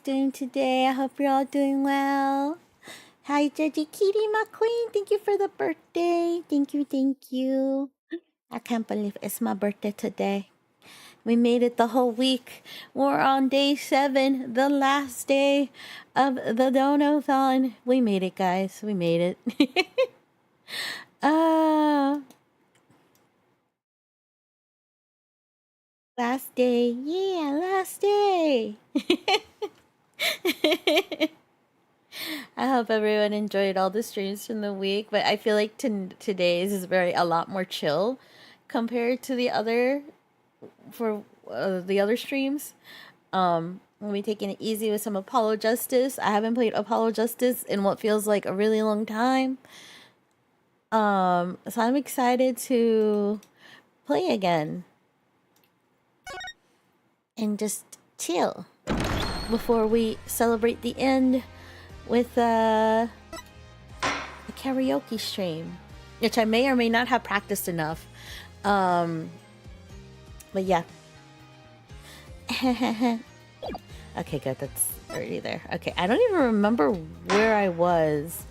doing today? I hope you're all doing well. Hi, Judgy Kitty, my queen. Thank you for the birthday. Thank you. I can't believe it's my birthday today. We made it the whole week. We're on day 7, the last day of the Donothon. We made it, guys. We made it. Last day. Yeah, last day. I hope everyone enjoyed all the streams from the week, but I feel like today's is a lot more chill compared to the other streams. We'll be taking it easy with some Apollo Justice. I haven't played Apollo Justice in what feels like a really long time. So I'm excited to play again and just chill before we celebrate the end with a karaoke stream, which I may or may not have practiced enough. But yeah. Okay, good. That's already there. Okay, I don't even remember where I was.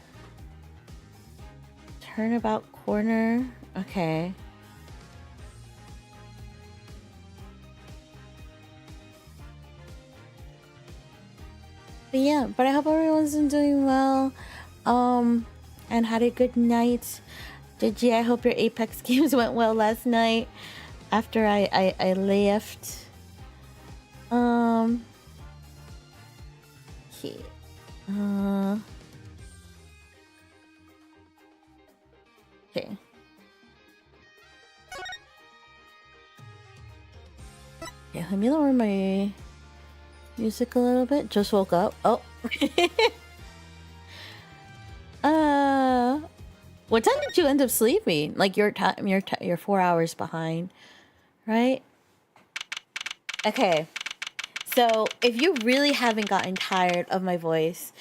Turnabout corner. Okay. But yeah, but I hope everyone's been doing well. And had a good night. Gigi, I hope your Apex games went well last night after I left. Okay. Okay. Yeah, let me lower my music a little bit. Just woke up. Oh. What time did you end up sleeping? Like your time, you're 4 hours behind, right? Okay. So if you really haven't gotten tired of my voice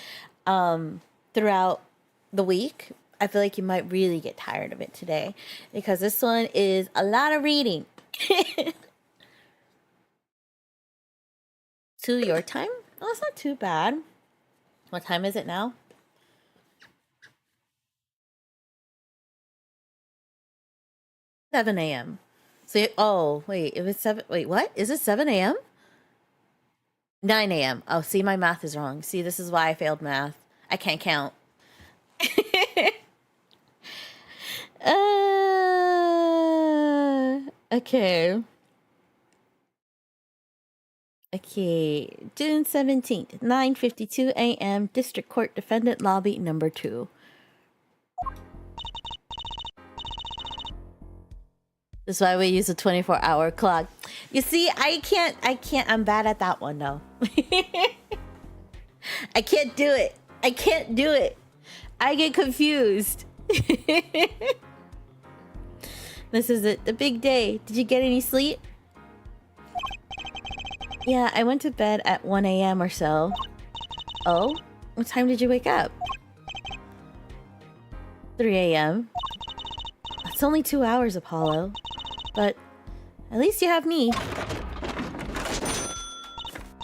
throughout the week, I feel like you might really get tired of it today, because this one is a lot of reading. To your time? Oh, it's not too bad. What time is it now? 7 a.m. So, oh, wait, it was 7. Wait, what? Is it 7 a.m.? 9 a.m. Oh, see, my math is wrong. See, this is why I failed math. I can't count. Okay. Okay, June 17th, 9:52 a.m., District Court Defendant Lobby number 2. That's why we use a 24-hour clock. You see, I can't, I'm bad at that one, though. I can't do it. I get confused. This is it, the big day. Did you get any sleep? Yeah, I went to bed at 1 a.m. or so. Oh? What time did you wake up? 3 a.m. That's only 2 hours, Apollo. But at least you have me.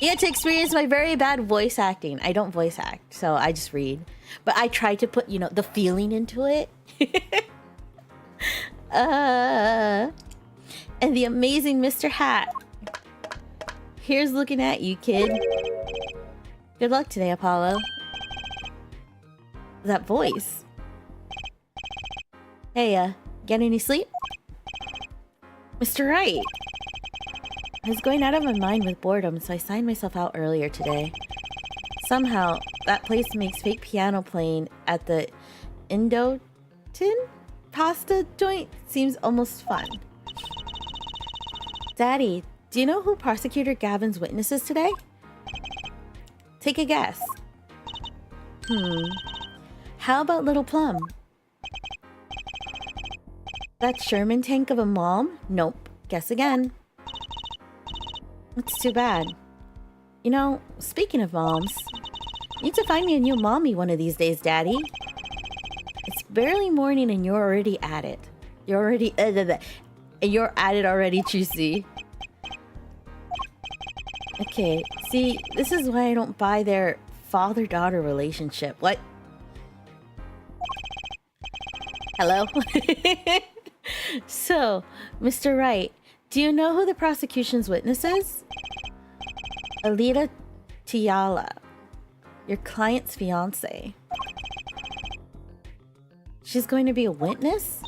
You get to experience my very bad voice acting. I don't voice act, so I just read. But I try to put, the feeling into it. And the amazing Mr. Hat. Here's looking at you, kid. Good luck today, Apollo. That voice. Hey, get any sleep? Mr. Wright. I was going out of my mind with boredom, so I signed myself out earlier today. Somehow, that place makes fake piano playing at the Indotin pasta joint seems almost fun. Daddy, do you know who Prosecutor Gavin's witness is today? Take a guess. How about Little Plum? That Sherman tank of a mom? Nope. Guess again. That's too bad. Speaking of moms, you need to find me a new mommy one of these days, Daddy. It's barely morning and you're already at it. You're at it already, Trucy. Okay, see, this is why I don't buy their father-daughter relationship. What? Hello? So, Mr. Wright, do you know who the prosecution's witness is? Alita Tiala, your client's fiance. She's going to be a witness?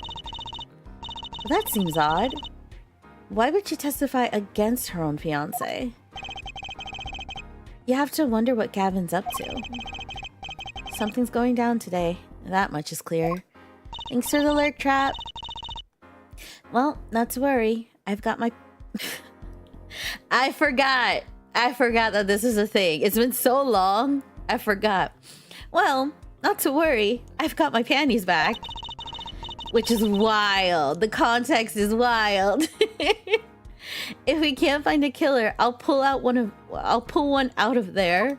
Well, that seems odd. Why would she testify against her own fiance? You have to wonder what Gavin's up to. Something's going down today. That much is clear. Thanks for the alert, Trap. Well, not to worry. I've got my... I forgot that this is a thing. It's been so long. I forgot. Well, not to worry. I've got my panties back. Which is wild. The context is wild. If we can't find a killer, I'll pull one out of there.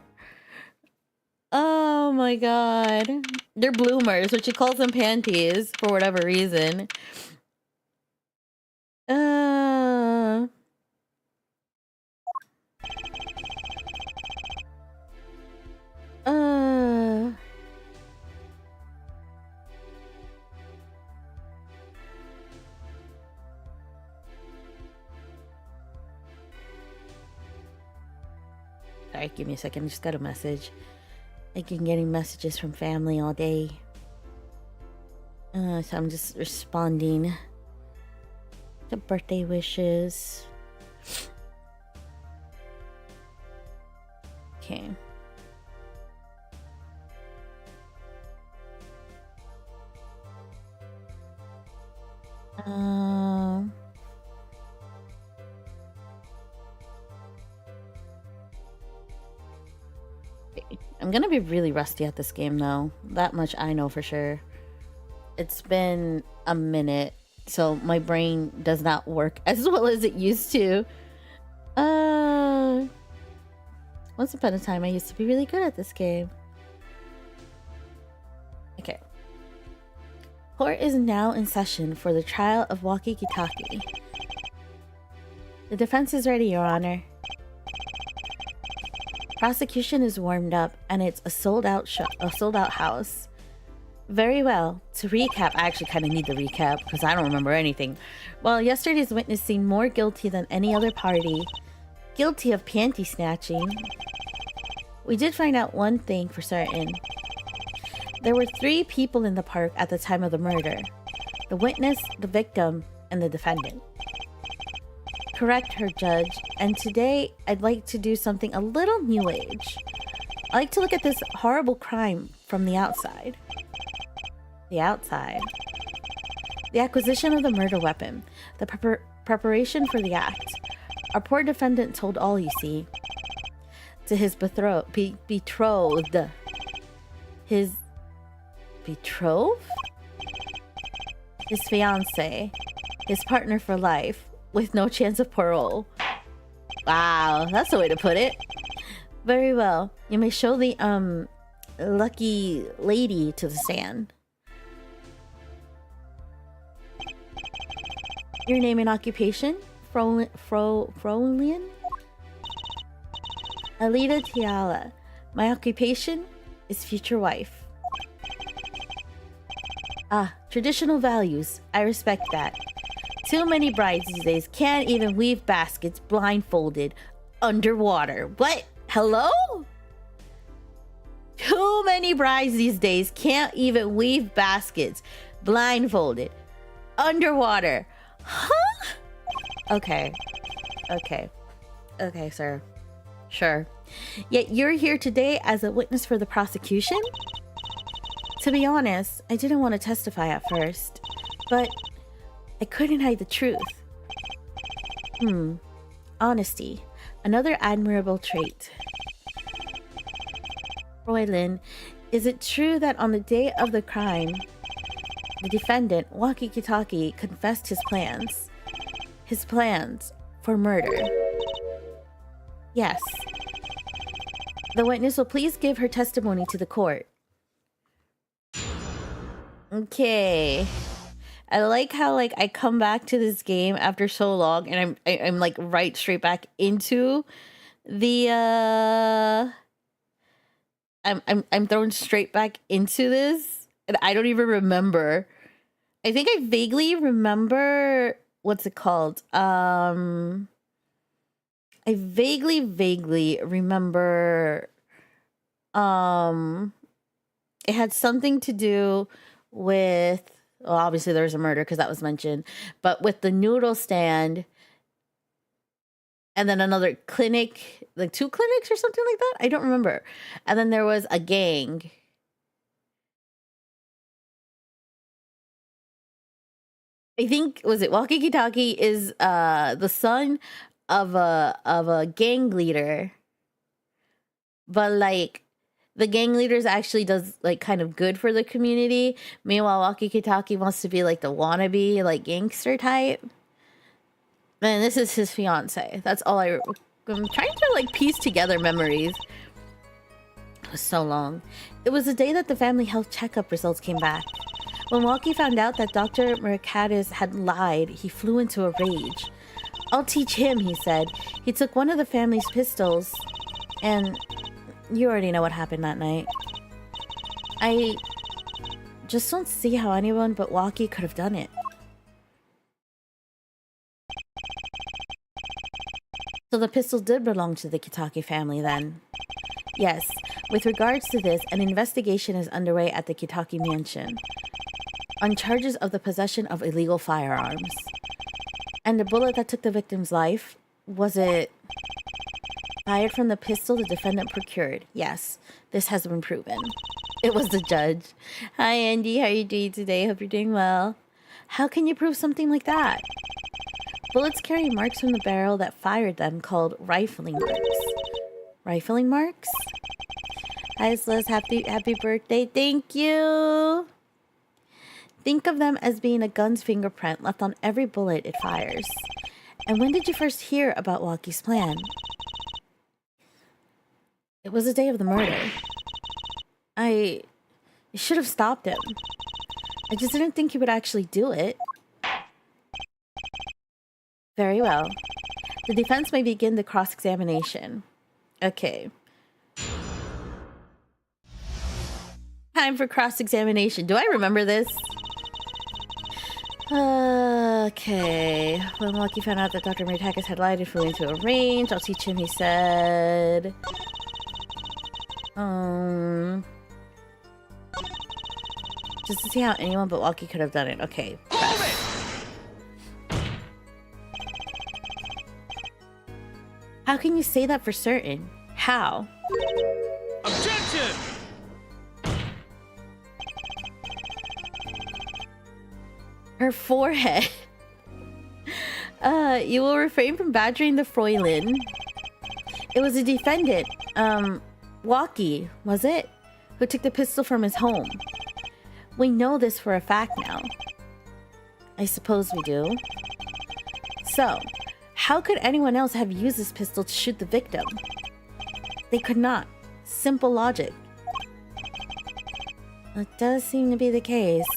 Oh my god. They're bloomers, but she calls them panties for whatever reason. Sorry, give me a second. I just got a message. I've been getting messages from family all day. So I'm just responding to birthday wishes. Okay. I'm gonna be really rusty at this game though. That much I know for sure. It's been a minute, so my brain does not work as well as it used to. Once upon a time I used to be really good at this game. Okay. Court is now in session for the trial of Wakikitaki. The defense is ready, Your Honor. Prosecution is warmed up, and it's a sold-out house. Very well. To recap, I actually kind of need the recap because I don't remember anything. While yesterday's witness seemed more guilty than any other party, guilty of panty snatching, we did find out one thing for certain. There were 3 people in the park at the time of the murder: the witness, the victim, and the defendant. Correct her, Judge. And today, I'd like to do something a little new age. I like to look at this horrible crime from the outside. The outside. The acquisition of the murder weapon. The preparation for the act. Our poor defendant told all, you see. To his betrothed. His... betrothed? His fiancé. His partner for life. With no chance of parole. Wow, that's the way to put it. Very well. You may show the, lucky lady to the stand. Your name and occupation? Frolian? Alita Tiala. My occupation is future wife. Ah, traditional values. I respect that. Too many brides these days can't even weave baskets blindfolded underwater. What? Hello? Too many brides these days can't even weave baskets blindfolded underwater. Huh? Okay. Okay, sir. Sure. Yet you're here today as a witness for the prosecution? To be honest, I didn't want to testify at first, but I couldn't hide the truth. Honesty. Another admirable trait. Roylin, is it true that on the day of the crime, the defendant, Wakikitaki, confessed his plans? His plans for murder? Yes. The witness will please give her testimony to the court. Okay. I like how I come back to this game after so long and I'm like right straight back into The I'm thrown straight back into this, and I don't even remember. I think I vaguely remember what's it called. I vaguely remember. It had something to do with. Well, obviously there was a murder because that was mentioned, but with the noodle stand, and then another clinic, like 2 clinics or something like that. I don't remember. And then there was a gang. I think was it Walkie Talkie is the son of a gang leader, but like the gang leaders actually does like kind of good for the community. Meanwhile, Walkie Talkie wants to be like the wannabe like gangster type. And this is his fiance. That's all I'm trying to like piece together memories. It was so long. It was the day that the family health checkup results came back. When Walkie found out that Dr. Mercatus had lied, he flew into a rage. I'll teach him, he said. He took one of the family's pistols, and you already know what happened that night. I just don't see how anyone but Walkie could have done it. So the pistol did belong to the Kitaki family then. Yes, with regards to this, an investigation is underway at the Kitaki mansion on charges of the possession of illegal firearms. And the bullet that took the victim's life, was it fired from the pistol the defendant procured? Yes, this has been proven. It was the judge. Hi Andy, how are you doing today? Hope you're doing well. How can you prove something like that? Bullets carry marks from the barrel that fired them called rifling marks. Rifling marks? Hi Liz, happy birthday. Thank you. Think of them as being a gun's fingerprint left on every bullet it fires. And when did you first hear about Walkie's plan? It was the day of the murder. I should have stopped him. I just didn't think he would actually do it. Very well. The defense may begin the cross-examination. Okay. Time for cross-examination. Do I remember this? Okay. When Walkie found out that Dr. Mercatus had lied and flew into a range, I'll teach him, he said. Just to see how anyone but Walkie could have done it. Okay. How can you say that for certain? How? Objection! Her forehead. You will refrain from badgering the Fräulein. It was a defendant, Walkie, was it? Who took the pistol from his home. We know this for a fact now. I suppose we do. So, how could anyone else have used this pistol to shoot the victim? They could not. Simple logic. It does seem to be the case.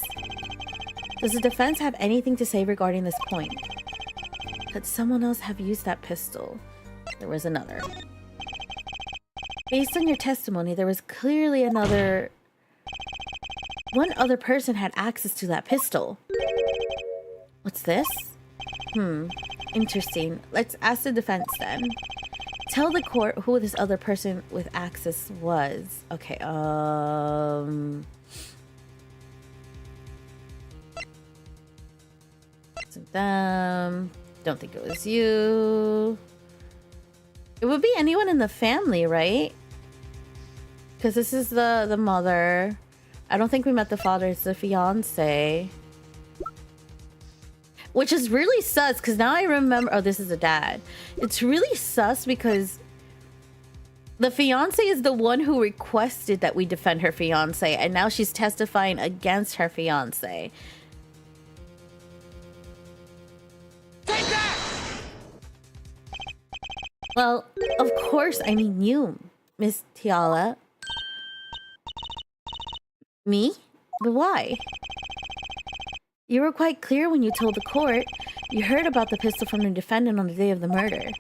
Does the defense have anything to say regarding this point? Could someone else have used that pistol? There was another. Based on your testimony, there was clearly one other person had access to that pistol. What's this? Interesting. Let's ask the defense then. Tell the court who this other person with access was. Okay, them. Don't think it was you. It would be anyone in the family, right? Because this is the mother. I don't think we met the father. It's the fiance. Which is really sus, because now I remember... Oh, this is the dad. It's really sus because the fiance is the one who requested that we defend her fiance, and now she's testifying against her fiance. Take that! Well, of course, I mean you, Miss Tiala. Me? But why? You were quite clear when you told the court you heard about the pistol from the defendant on the day of the murder.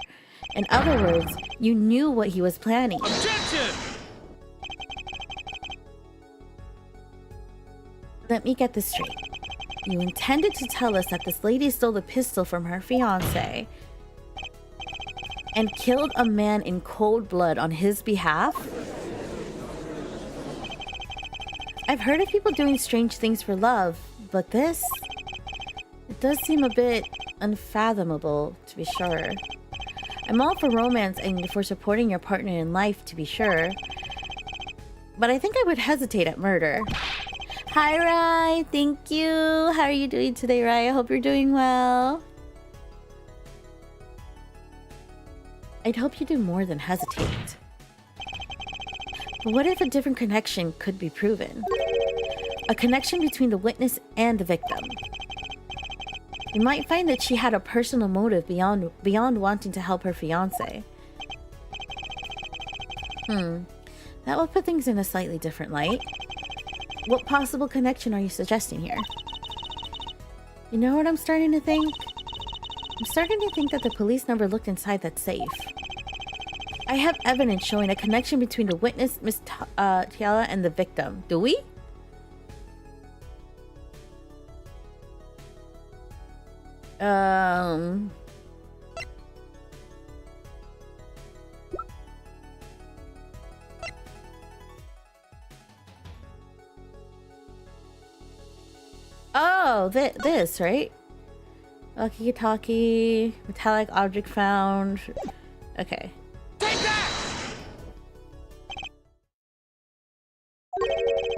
In other words, you knew what he was planning. Objection! Let me get this straight. You intended to tell us that this lady stole the pistol from her fiancé and killed a man in cold blood on his behalf? I've heard of people doing strange things for love, but this... it does seem a bit unfathomable, to be sure. I'm all for romance and for supporting your partner in life, to be sure. But I think I would hesitate at murder. Hi, Rai. Thank you. How are you doing today, Rai? I hope you're doing well. I'd hope you do more than hesitate. But what if a different connection could be proven? A connection between the witness and the victim. You might find that she had a personal motive beyond wanting to help her fiancé. That would put things in a slightly different light. What possible connection are you suggesting here? You know what I'm starting to think? I'm starting to think that the police never looked inside that safe. I have evidence showing a connection between the witness, Miss Tiala, and the victim. Do we? Oh, this, right? Walkie-talkie, metallic object found. Okay. Take that!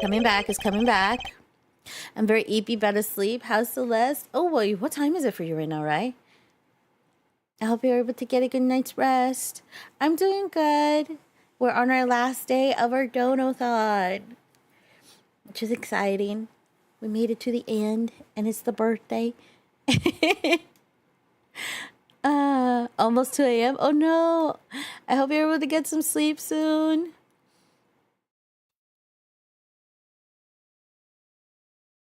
Coming back is coming back. I'm very eepy, better sleep. How's Celeste? Oh, boy, what time is it for you right now, right? I hope you're able to get a good night's rest. I'm doing good. We're on our last day of our Donothon, which is exciting. We made it to the end, and it's the birthday. Almost 2 a.m. Oh no! I hope you're able to get some sleep soon.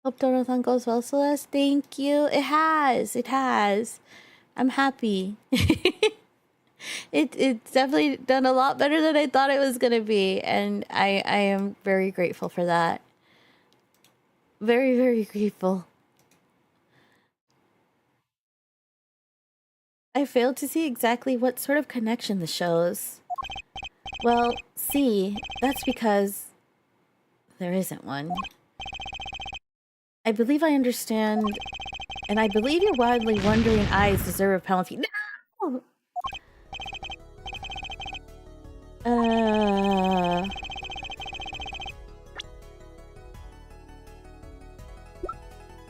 Hope Donothon goes well, Celeste. Thank you. It has. It has. I'm happy. It's definitely done a lot better than I thought it was gonna be, and I am very grateful for that. Very, very grateful. I failed to see exactly what sort of connection this shows. Well, see, that's because there isn't one. I believe I understand, and I believe your wildly wondering eyes deserve a penalty. No!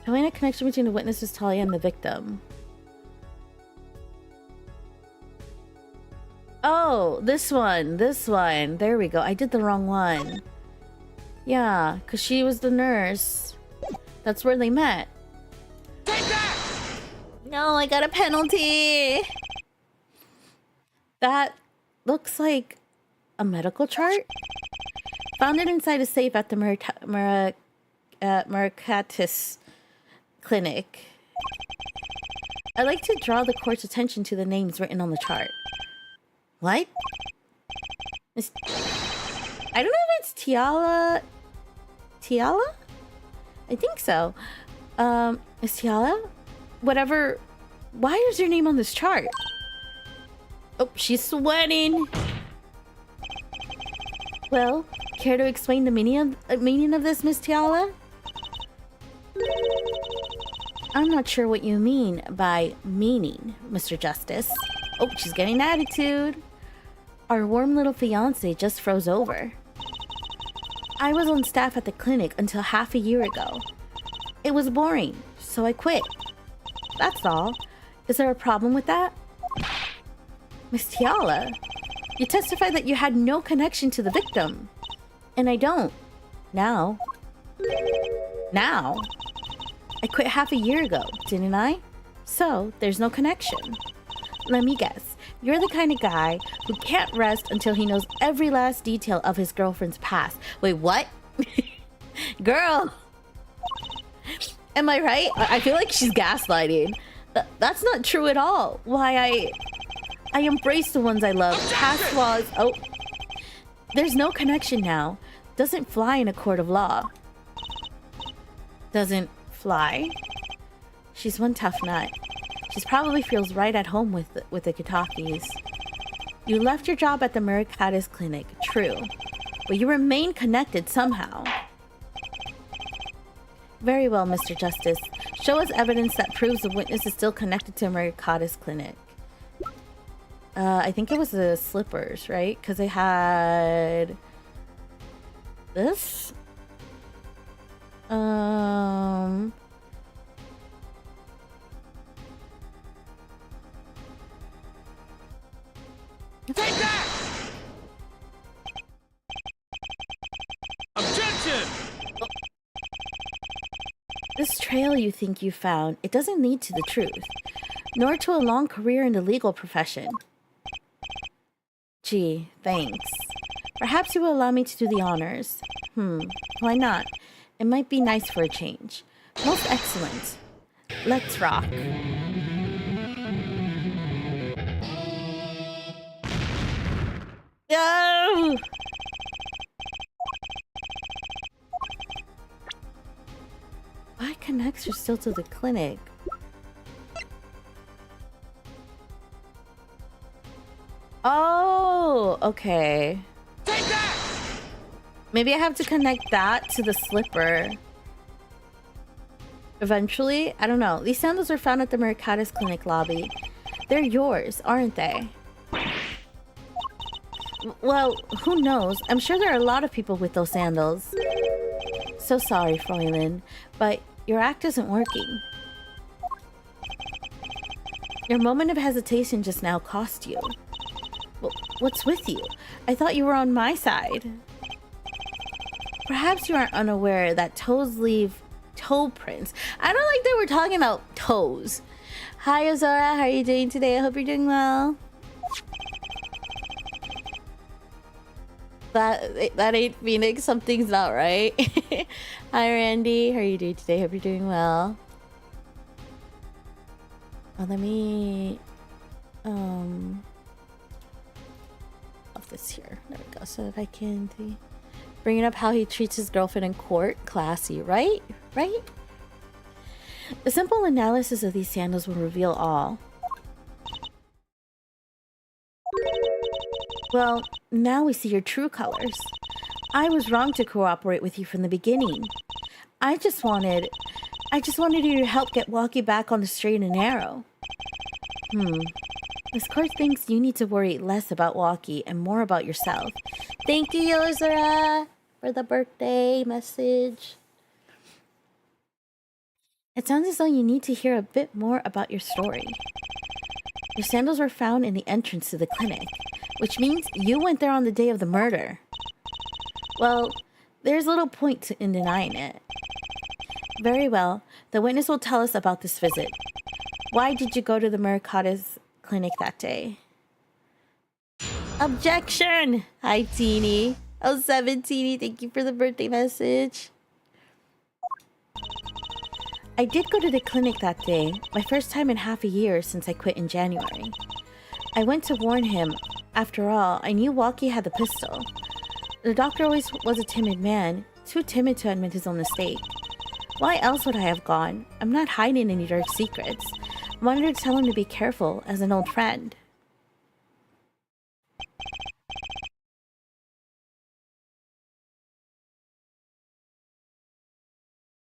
Showing a connection between the witness, Talia, and the victim. Oh, this one. There we go. I did the wrong one. Yeah, because she was the nurse. That's where they met. Take that! No, I got a penalty. That looks like a medical chart. Found it inside a safe at the Mercatus clinic. I'd like to draw the court's attention to the names written on the chart. What? I don't know if it's Tiala. Tiala? I think so. Is Tiala? Whatever. Why is your name on this chart? Oh, she's sweating. Well, care to explain the meaning of this, Miss Tiala? I'm not sure what you mean by meaning, Mr. Justice. Oh, she's getting attitude. Our warm little fiancé just froze over. I was on staff at the clinic until half a year ago. It was boring, so I quit. That's all. Is there a problem with that? Miss Tiala, you testified that you had no connection to the victim. And I don't. Now. I quit half a year ago, didn't I? So, there's no connection. Let me guess. You're the kind of guy who can't rest until he knows every last detail of his girlfriend's past. Wait, what? Girl! Am I right? I feel like she's gaslighting. That's not true at all. Why, I embrace the ones I love. Past flaws. Oh. There's no connection now. Doesn't fly in a court of law. Doesn't fly? She's one tough nut. She probably feels right at home with the Kitakis. You left your job at the Murakatas clinic, true. But you remain connected somehow. Very well, Mr. Justice. Show us evidence that proves the witness is still connected to Murakatas clinic. I think it was the slippers, right? Because they had... this? Take that! Objection! This trail you think you found, it doesn't lead to the truth, nor to a long career in the legal profession. Gee, thanks. Perhaps you will allow me to do the honors. Why not? It might be nice for a change. Most excellent. Let's rock. No! Why connects her still to the clinic? Oh, okay. Take that! Maybe I have to connect that to the slipper. Eventually? I don't know. These sandals were found at the Murakatas clinic lobby. They're yours, aren't they? Well, who knows? I'm sure there are a lot of people with those sandals. So sorry, Fräulein, but your act isn't working. Your moment of hesitation just now cost you. Well, what's with you? I thought you were on my side. Perhaps you aren't unaware that toes leave toe prints. I don't like that we're talking about toes. Hi, Azora. How are you doing today? I hope you're doing well. That ain't Phoenix. Something's not right. Hi, Randy. How are you doing today? Hope you're doing well. Oh, let me off this here. There we go. So that I can bring up how he treats his girlfriend in court. Classy, right? Right? A simple analysis of these sandals will reveal all. Well, now we see your true colors. I was wrong to cooperate with you from the beginning. I just wanted you to help get Walkie back on the straight and narrow. This court thinks you need to worry less about Walkie and more about yourself. Thank you, Yozora, for the birthday message. It sounds as though you need to hear a bit more about your story. Your sandals were found in the entrance to the clinic, which means you went there on the day of the murder. Well, there's little point in denying it. Very well, the witness will tell us about this visit. Why did you go to the Murakatas clinic that day? Objection! Hi, Teeny. Oh, 17, thank you for the birthday message. I did go to the clinic that day, my first time in half a year since I quit in January. I went to warn him. After all, I knew Walkie had the pistol. The doctor always was a timid man, too timid to admit his own mistake. Why else would I have gone? I'm not hiding any dark secrets. I wanted to tell him to be careful as an old friend.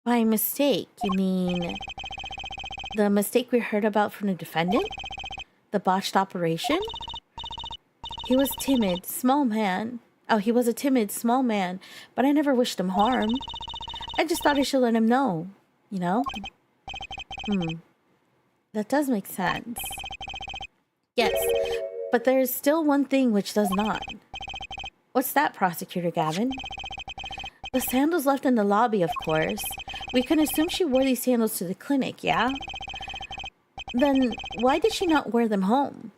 By mistake, you mean the mistake we heard about from the defendant? The botched operation? He was timid, small man. Oh, he was a timid, small man, but I never wished him harm. I just thought I should let him know, you know? That does make sense. Yes, but there's still one thing which does not. What's that, Prosecutor Gavin? The sandals left in the lobby, of course. We can assume she wore these sandals to the clinic, yeah? Then why did she not wear them home?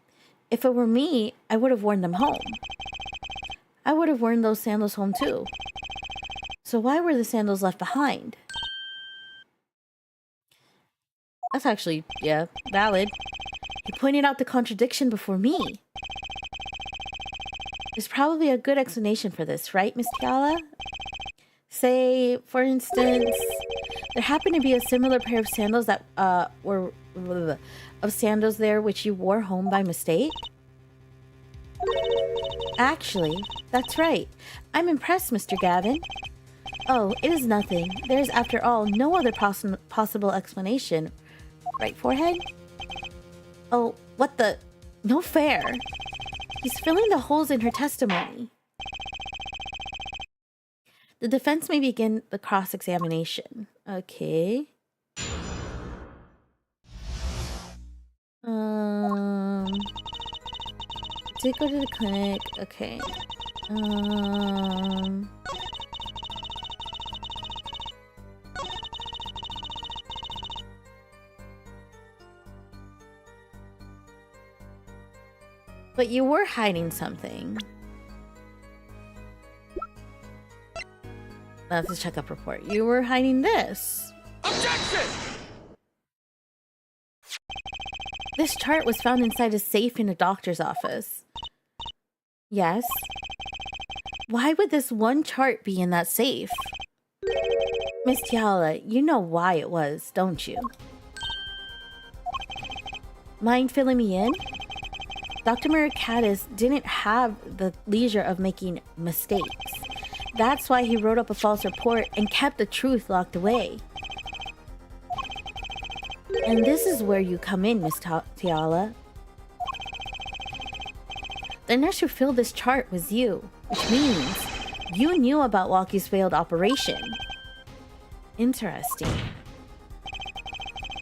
If it were me, I would have worn them home. I would have worn those sandals home too. So why were the sandals left behind? That's actually, yeah, valid. He pointed out the contradiction before me. There's probably a good explanation for this, right, Miss Tiala? Say, for instance, there happened to be a similar pair of sandals that were of sandals there which you wore home by mistake. Actually, that's right. I'm impressed, Mr. Gavin. Oh, it is nothing. There's, after all, no other possible explanation. Right, forehead? Oh, what the? No fair. He's filling the holes in her testimony. The defense may begin the cross-examination. Okay. Did go to the clinic. Okay. But you were hiding something. That's a checkup report. You were hiding this. Objection! This chart was found inside a safe in a doctor's office. Yes. Why would this one chart be in that safe? Miss Tiala, you know why it was, don't you? Mind filling me in? Dr. Mercatus didn't have the leisure of making mistakes. That's why he wrote up a false report and kept the truth locked away. And this is where you come in, Miss Tiala. The nurse who filled this chart was you, which means you knew about Walkie's failed operation. Interesting.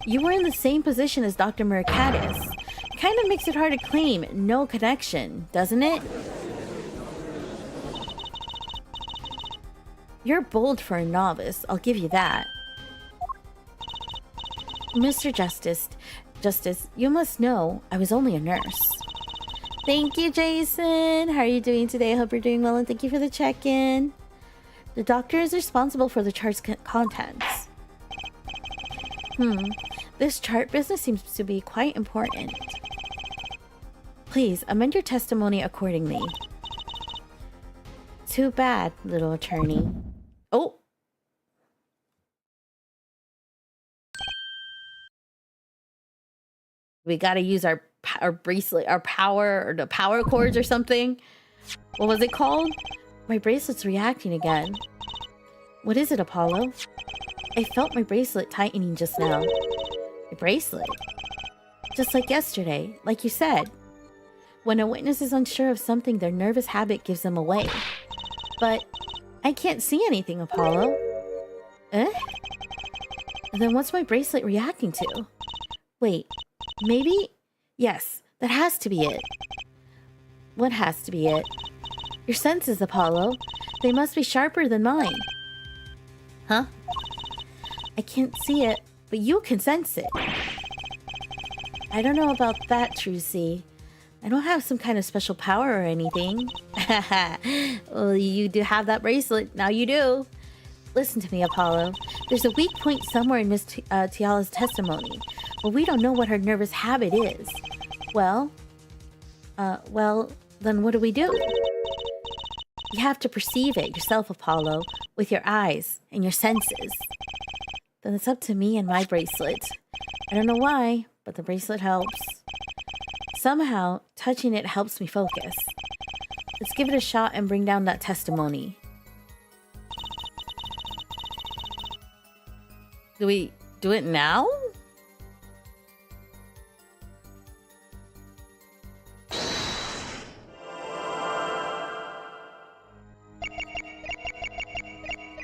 You were in the same position as Dr. Mercatus. Kind of makes it hard to claim no connection, doesn't it? You're bold for a novice, I'll give you that. Mr. Justice, you must know I was only a nurse. Thank you, Jason. How are you doing today? I hope you're doing well, and thank you for the check-in. The doctor is responsible for the chart's contents. This chart business seems to be quite important. Please, amend your testimony accordingly. Too bad, little attorney. Oh! We gotta use our bracelet, our power, or the power cords or something. What was it called? My bracelet's reacting again. What is it, Apollo? I felt my bracelet tightening just now. Your bracelet? Just like yesterday, like you said. When a witness is unsure of something, their nervous habit gives them away. But I can't see anything, Apollo. Eh? Then what's my bracelet reacting to? Wait, maybe? Yes, that has to be it. What has to be it? Your senses, Apollo. They must be sharper than mine. Huh? I can't see it, but you can sense it. I don't know about that, Trucy. I don't have some kind of special power or anything. Well, you do have that bracelet. Now you do. Listen to me, Apollo. There's a weak point somewhere in Miss Tiala's testimony, but we don't know what her nervous habit is. Well, then what do we do? You have to perceive it yourself, Apollo, with your eyes and your senses. Then it's up to me and my bracelet. I don't know why, but the bracelet helps. Somehow, touching it helps me focus. Let's give it a shot and bring down that testimony. Do we do it now?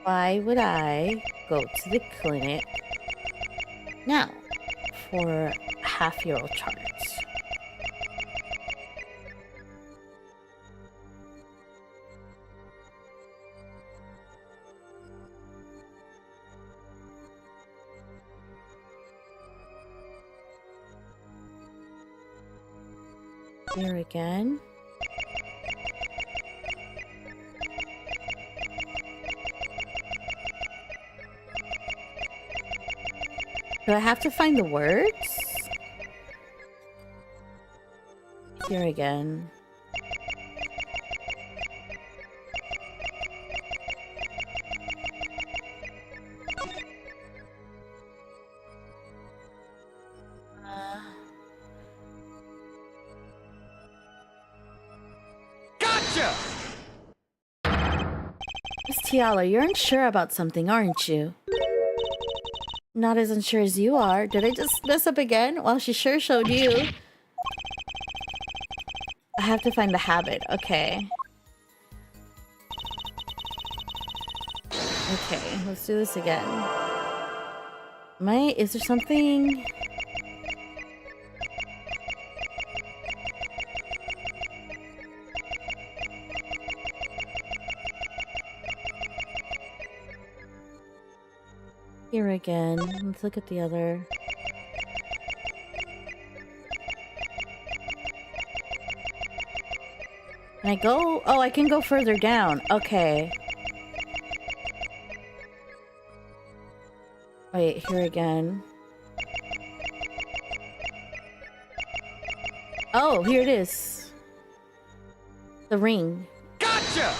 Why would I go to the clinic now for half-year-old charts? Here again. Do I have to find the words? Here again. Gotcha! Miss Tiala, you're unsure about something, aren't you? Not as unsure as you are. Did I just mess up again? Well, she sure showed you. I have to find the habit. Okay. Okay, let's do this again. Is there something? Here again. Let's look at the other. Can I go? Oh, I can go further down. Okay. Wait, here again. Oh, here it is. The ring. Gotcha!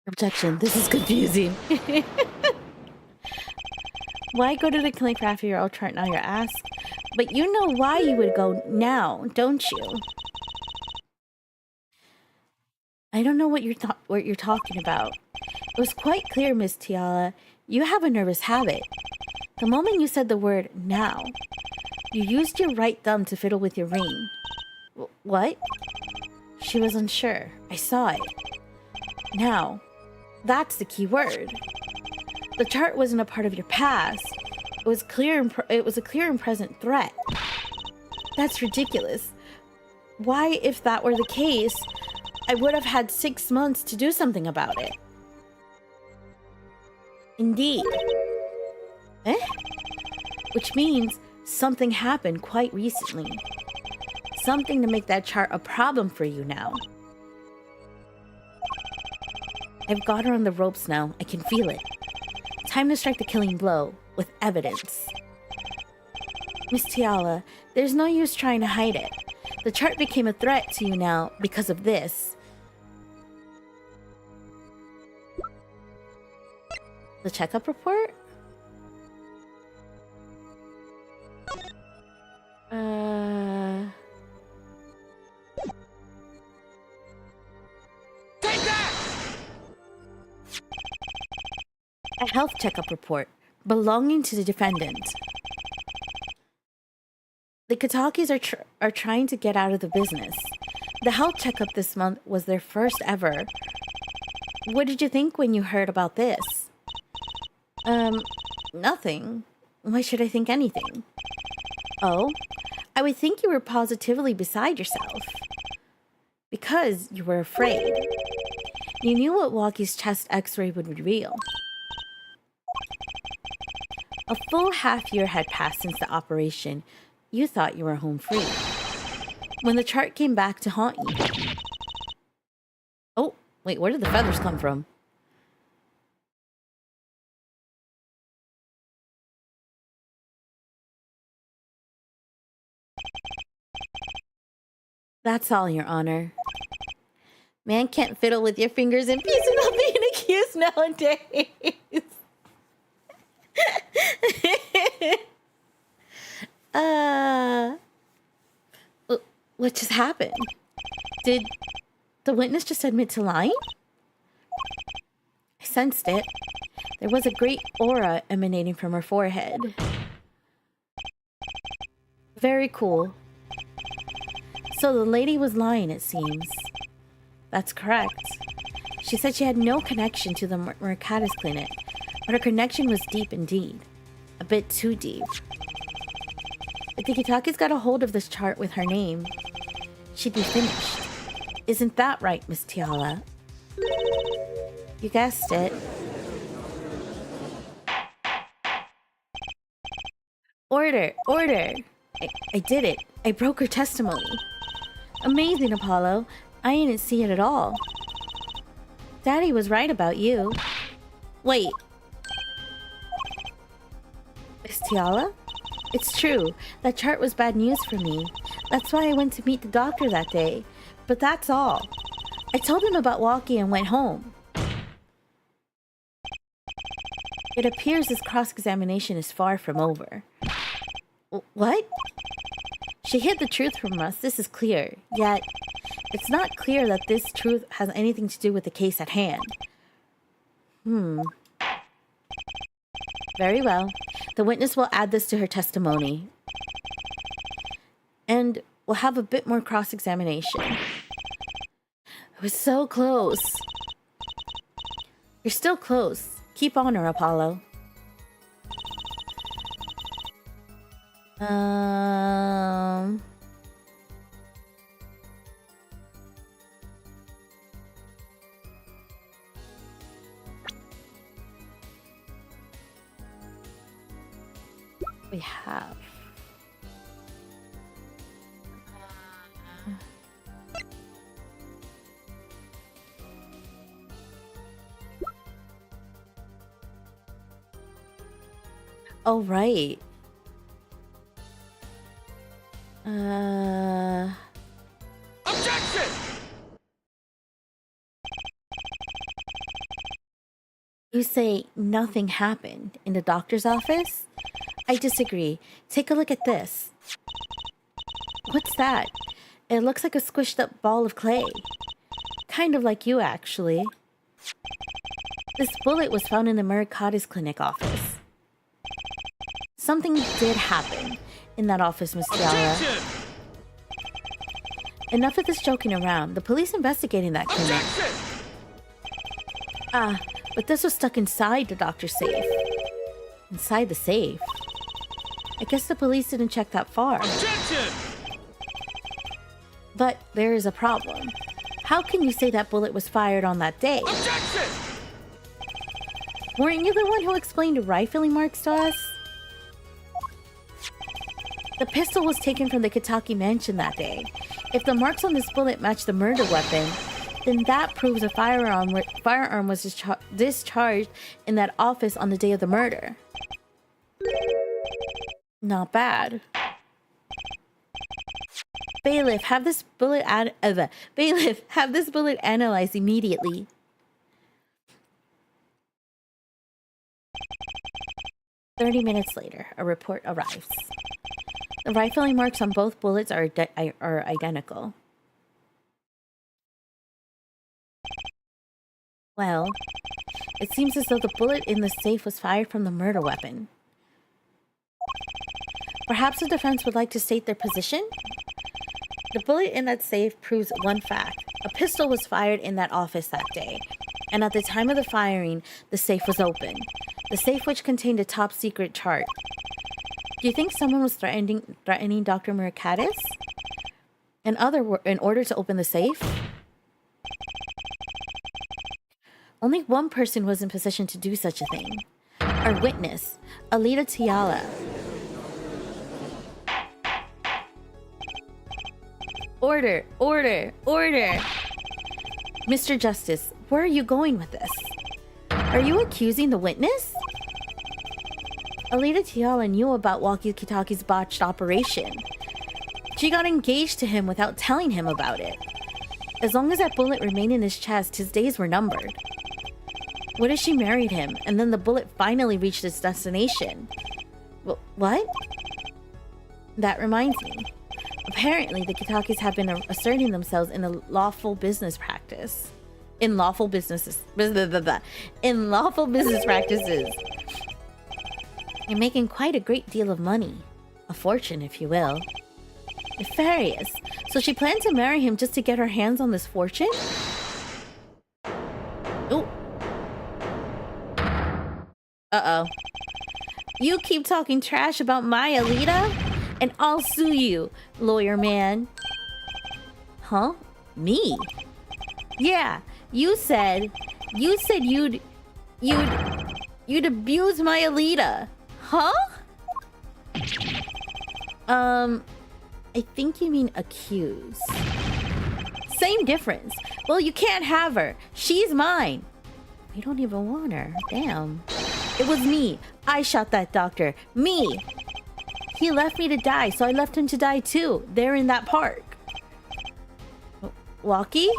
Objection. This is confusing. Why go to the clinic for after your old chart now, you're asked? But you know why you would go now, don't you? I don't know what you're talking about. It was quite clear, Miss Tiala. You have a nervous habit. The moment you said the word now, you used your right thumb to fiddle with your ring. What? She was unsure. I saw it. Now, that's the key word. The chart wasn't a part of your past. It was a clear and present threat. That's ridiculous. Why, if that were the case, I would have had 6 months to do something about it. Indeed. Eh? Which means something happened quite recently. Something to make that chart a problem for you now. I've got her on the ropes now. I can feel it. Time to strike the killing blow with evidence. Miss Tiala, there's no use trying to hide it. The chart became a threat to you now because of this. The checkup report? Take that! A health checkup report belonging to the defendant. The Katakis are trying to get out of the business. The health checkup this month was their first ever. What did you think when you heard about this? Nothing. Why should I think anything? Oh, I would think you were positively beside yourself. Because you were afraid. You knew what Walkie's chest x-ray would reveal. A full half-year had passed since the operation. You thought you were home free. When the chart came back to haunt you... Oh, wait, where did the feathers come from? That's all, Your Honor. Man can't fiddle with your fingers in peace without being accused nowadays. What just happened? Did the witness just admit to lying? I sensed it. There was a great aura emanating from her forehead. Very cool. So the lady was lying, it seems. That's correct. She said she had no connection to the Mercatus clinic, but her connection was deep indeed. A bit too deep. If the Kitaki's got a hold of this chart with her name, she'd be finished. Isn't that right, Miss Tiala? You guessed it. Order! Order! I did it. I broke her testimony. Amazing, Apollo. I didn't see it at all. Daddy was right about you. Wait. Miss Tiala? It's true. That chart was bad news for me. That's why I went to meet the doctor that day. But that's all. I told him about walking and went home. It appears this cross-examination is far from over. What? She hid the truth from us, this is clear. Yet, it's not clear that this truth has anything to do with the case at hand. Very well. The witness will add this to her testimony. And we'll have a bit more cross-examination. It was so close. You're still close. Keep on her, Apollo. We have. Oh, right. Objection! You say nothing happened in the doctor's office? I disagree. Take a look at this. What's that? It looks like a squished up ball of clay. Kind of like you, actually. This bullet was found in the Murakatis Clinic office. Something did happen in that office, Miss Tiara. Enough of this joking around. The police investigating that clinic. Ah, but this was stuck inside the doctor's safe. Inside the safe? I guess the police didn't check that far. Objection! But there is a problem. How can you say that bullet was fired on that day? Objection! Weren't you the one who explained the rifling marks to us? The pistol was taken from the Kitaki mansion that day. If the marks on this bullet match the murder weapon, then that proves a firearm was discharged in that office on the day of the murder. Not bad. Bailiff, have this bullet analyzed immediately. "30 minutes later, a report arrives. The rifling marks on both bullets are identical. Well, it seems as though the bullet in the safe was fired from the murder weapon. Perhaps the defense would like to state their position? The bullet in that safe proves one fact. A pistol was fired in that office that day, and at the time of the firing, the safe was open. The safe which contained a top-secret chart. Do you think someone was threatening Dr. Murakatis? In order to open the safe? Only one person was in position to do such a thing. Our witness, Alita Tiala. Order, order, order! Mr. Justice, where are you going with this? Are you accusing the witness? Alita Tiala knew about Walkie-Kitaki's botched operation. She got engaged to him without telling him about it. As long as that bullet remained in his chest, his days were numbered. What if she married him, and then the bullet finally reached its destination? What? That reminds me. Apparently, the Kitakis have been asserting themselves in a lawful business practice. In lawful business practices. They're making quite a great deal of money. A fortune, if you will. Nefarious. So she planned to marry him just to get her hands on this fortune? Oh. Uh-oh. You keep talking trash about my Alita, and I'll sue you, lawyer man. Huh? Me? Yeah, you said you'd abuse my Alita. Huh? I think you mean accuse. Same difference. Well, you can't have her. She's mine. We don't even want her. Damn. It was me. I shot that doctor. Me. He left me to die, so I left him to die too. There in that park. Walkie?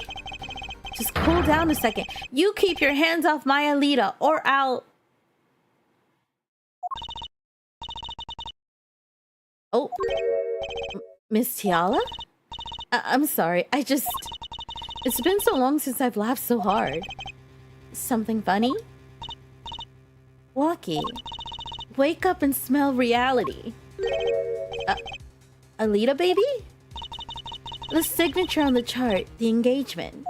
Just cool down a second. You keep your hands off my Alita, or I'll... Oh. Miss Tiala? I'm sorry, It's been so long since I've laughed so hard. Something funny? Walkie, wake up and smell reality. Alita, baby? The signature on the chart, the engagement.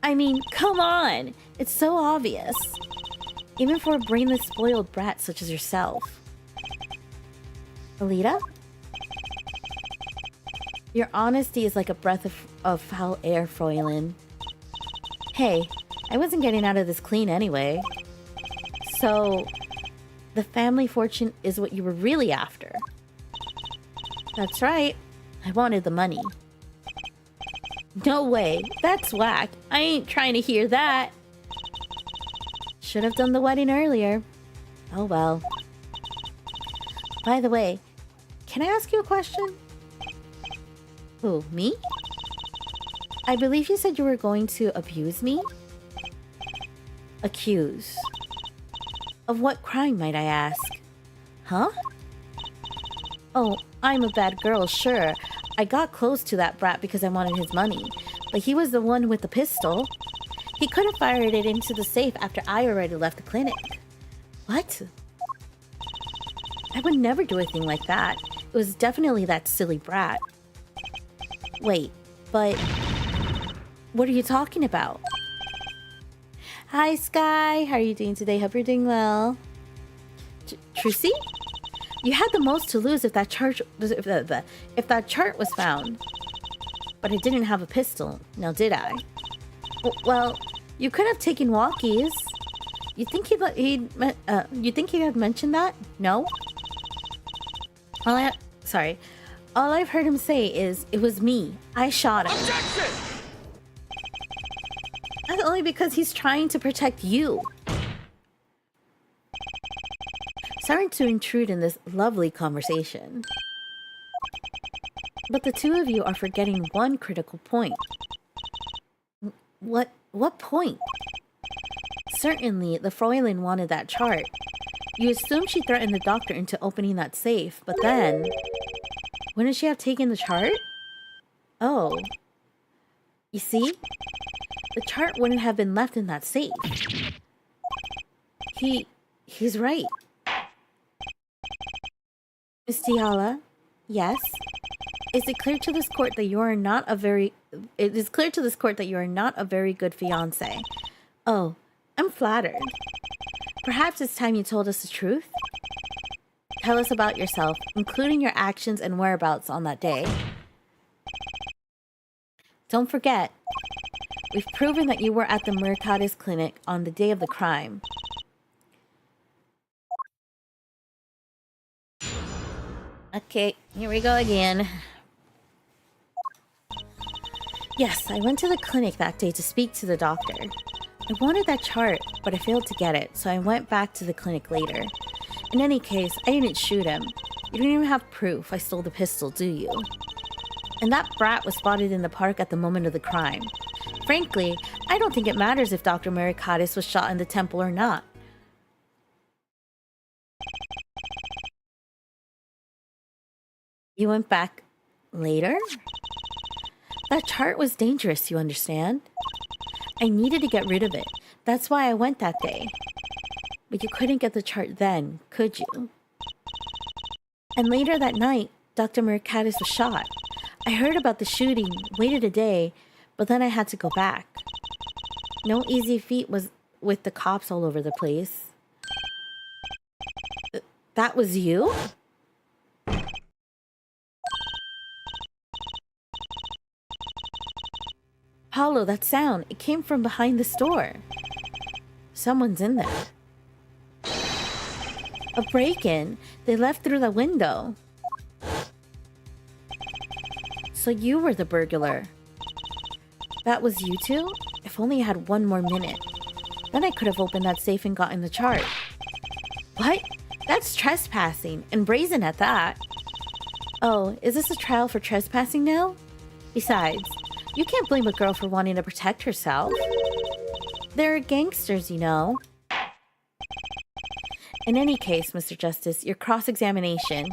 I mean, come on! It's so obvious. Even for a brainless, spoiled brat such as yourself. Alita? Your honesty is like a breath of foul air, Fräulein. Hey, I wasn't getting out of this clean anyway. So, the family fortune is what you were really after. That's right. I wanted the money. No way. That's whack. I ain't trying to hear that. Should have done the wedding earlier. Oh well. By the way, can I ask you a question? Who, me? I believe you said you were going to abuse me? Accuse. Of what crime, might I ask? Huh? Oh, I'm a bad girl, sure. I got close to that brat because I wanted his money. But he was the one with the pistol. He could have fired it into the safe after I already left the clinic. What? I would never do a thing like that. It was definitely that silly brat. Wait, but... what are you talking about? Hi, Sky. How are you doing today? Hope you're doing well. Trucy? You had the most to lose if that chart was found. But I didn't have a pistol, now did I? Well, you could have taken walkies. You think he'd have mentioned that? No? Sorry. All I've heard him say is, it was me. I shot him. Objection! That's only because he's trying to protect you. Sorry to intrude in this lovely conversation. But the two of you are forgetting one critical point. What point? Certainly, the Fräulein wanted that chart. You assume she threatened the doctor into opening that safe, but then... wouldn't she have taken the chart? Oh. You see? The chart wouldn't have been left in that safe. He's right. Miss Tiala, yes? It is clear to this court that you are not a very good fiancé. Oh, I'm flattered. Perhaps it's time you told us the truth? Tell us about yourself, including your actions and whereabouts on that day. Don't forget, we've proven that you were at the Mercatus clinic on the day of the crime. Okay, here we go again. Yes, I went to the clinic that day to speak to the doctor. I wanted that chart, but I failed to get it, so I went back to the clinic later. In any case, I didn't shoot him. You don't even have proof I stole the pistol, do you? And that brat was spotted in the park at the moment of the crime. Frankly, I don't think it matters if Dr. Mercatus was shot in the temple or not. You went back later? That chart was dangerous, you understand? I needed to get rid of it. That's why I went that day. But you couldn't get the chart then, could you? And later that night, Dr. Mercatus was shot. I heard about the shooting, waited a day, but then I had to go back. No easy feat was with the cops all over the place. That was you? Paulo, that sound, it came from behind the store. Someone's in there. A break-in. They left through the window. So you were the burglar. That was you two? If only I had one more minute. Then I could have opened that safe and gotten the chart. What? That's trespassing, and brazen at that. Oh, is this a trial for trespassing now? Besides, you can't blame a girl for wanting to protect herself. They're gangsters, you know. In any case, Mr. Justice, your cross-examination.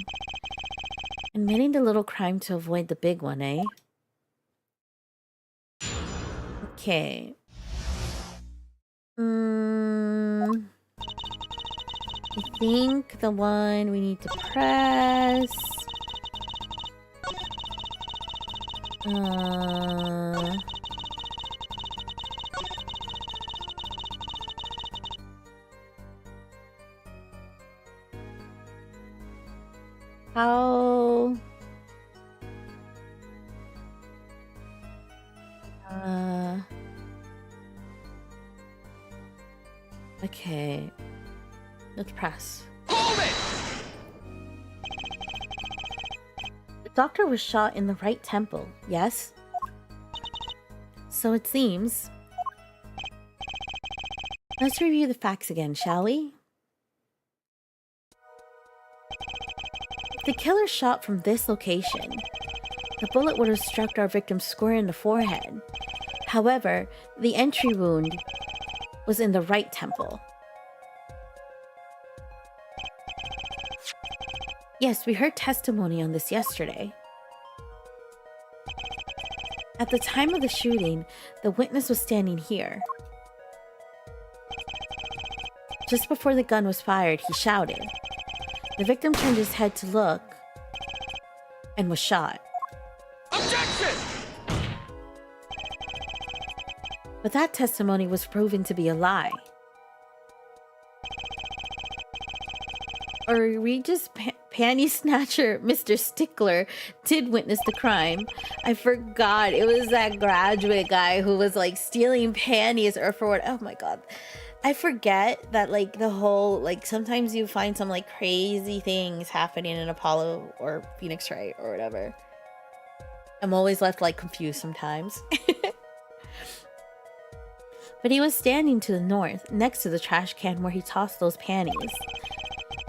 Admitting the little crime to avoid the big one, eh? Okay. I think the one we need to press... How... Okay. Let's press. Hold it! The doctor was shot in the right temple, yes? So it seems. Let's review the facts again, shall we? If the killer shot from this location, the bullet would have struck our victim square in the forehead. However, the entry wound was in the right temple. Yes, we heard testimony on this yesterday. At the time of the shooting, the witness was standing here. Just before the gun was fired, he shouted. The victim turned his head to look and was shot. Objection! But that testimony was proven to be a lie. Or Regis Panty Snatcher, Mr. Stickler, did witness the crime. I forgot. It was that graduate guy who was like stealing panties or for what? Oh my god. I forget that like the whole, like sometimes you find some like crazy things happening in Apollo or Phoenix Wright or whatever. I'm always left like confused sometimes. But he was standing to the north, next to the trash can where he tossed those panties.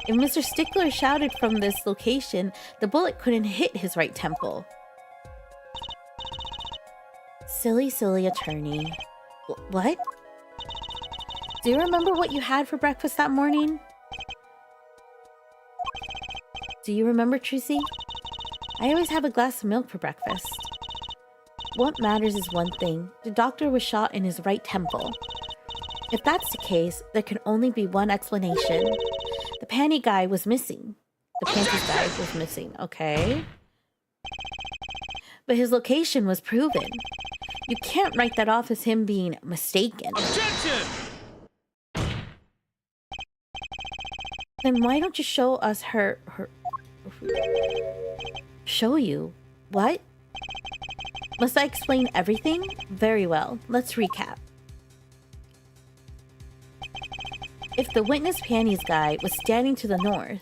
If Mr. Stickler shouted from this location, the bullet couldn't hit his right temple. Silly, silly attorney. What? Do you remember what you had for breakfast that morning? Do you remember, Trucy? I always have a glass of milk for breakfast. What matters is one thing. The doctor was shot in his right temple. If that's the case, there can only be one explanation. The panty guy was missing. The panties guy was missing, okay? But his location was proven. You can't write that off as him being mistaken. Objection! Then why don't you show us her... Show you? What? Must I explain everything? Very well. Let's recap. If the witness panties guy was standing to the north,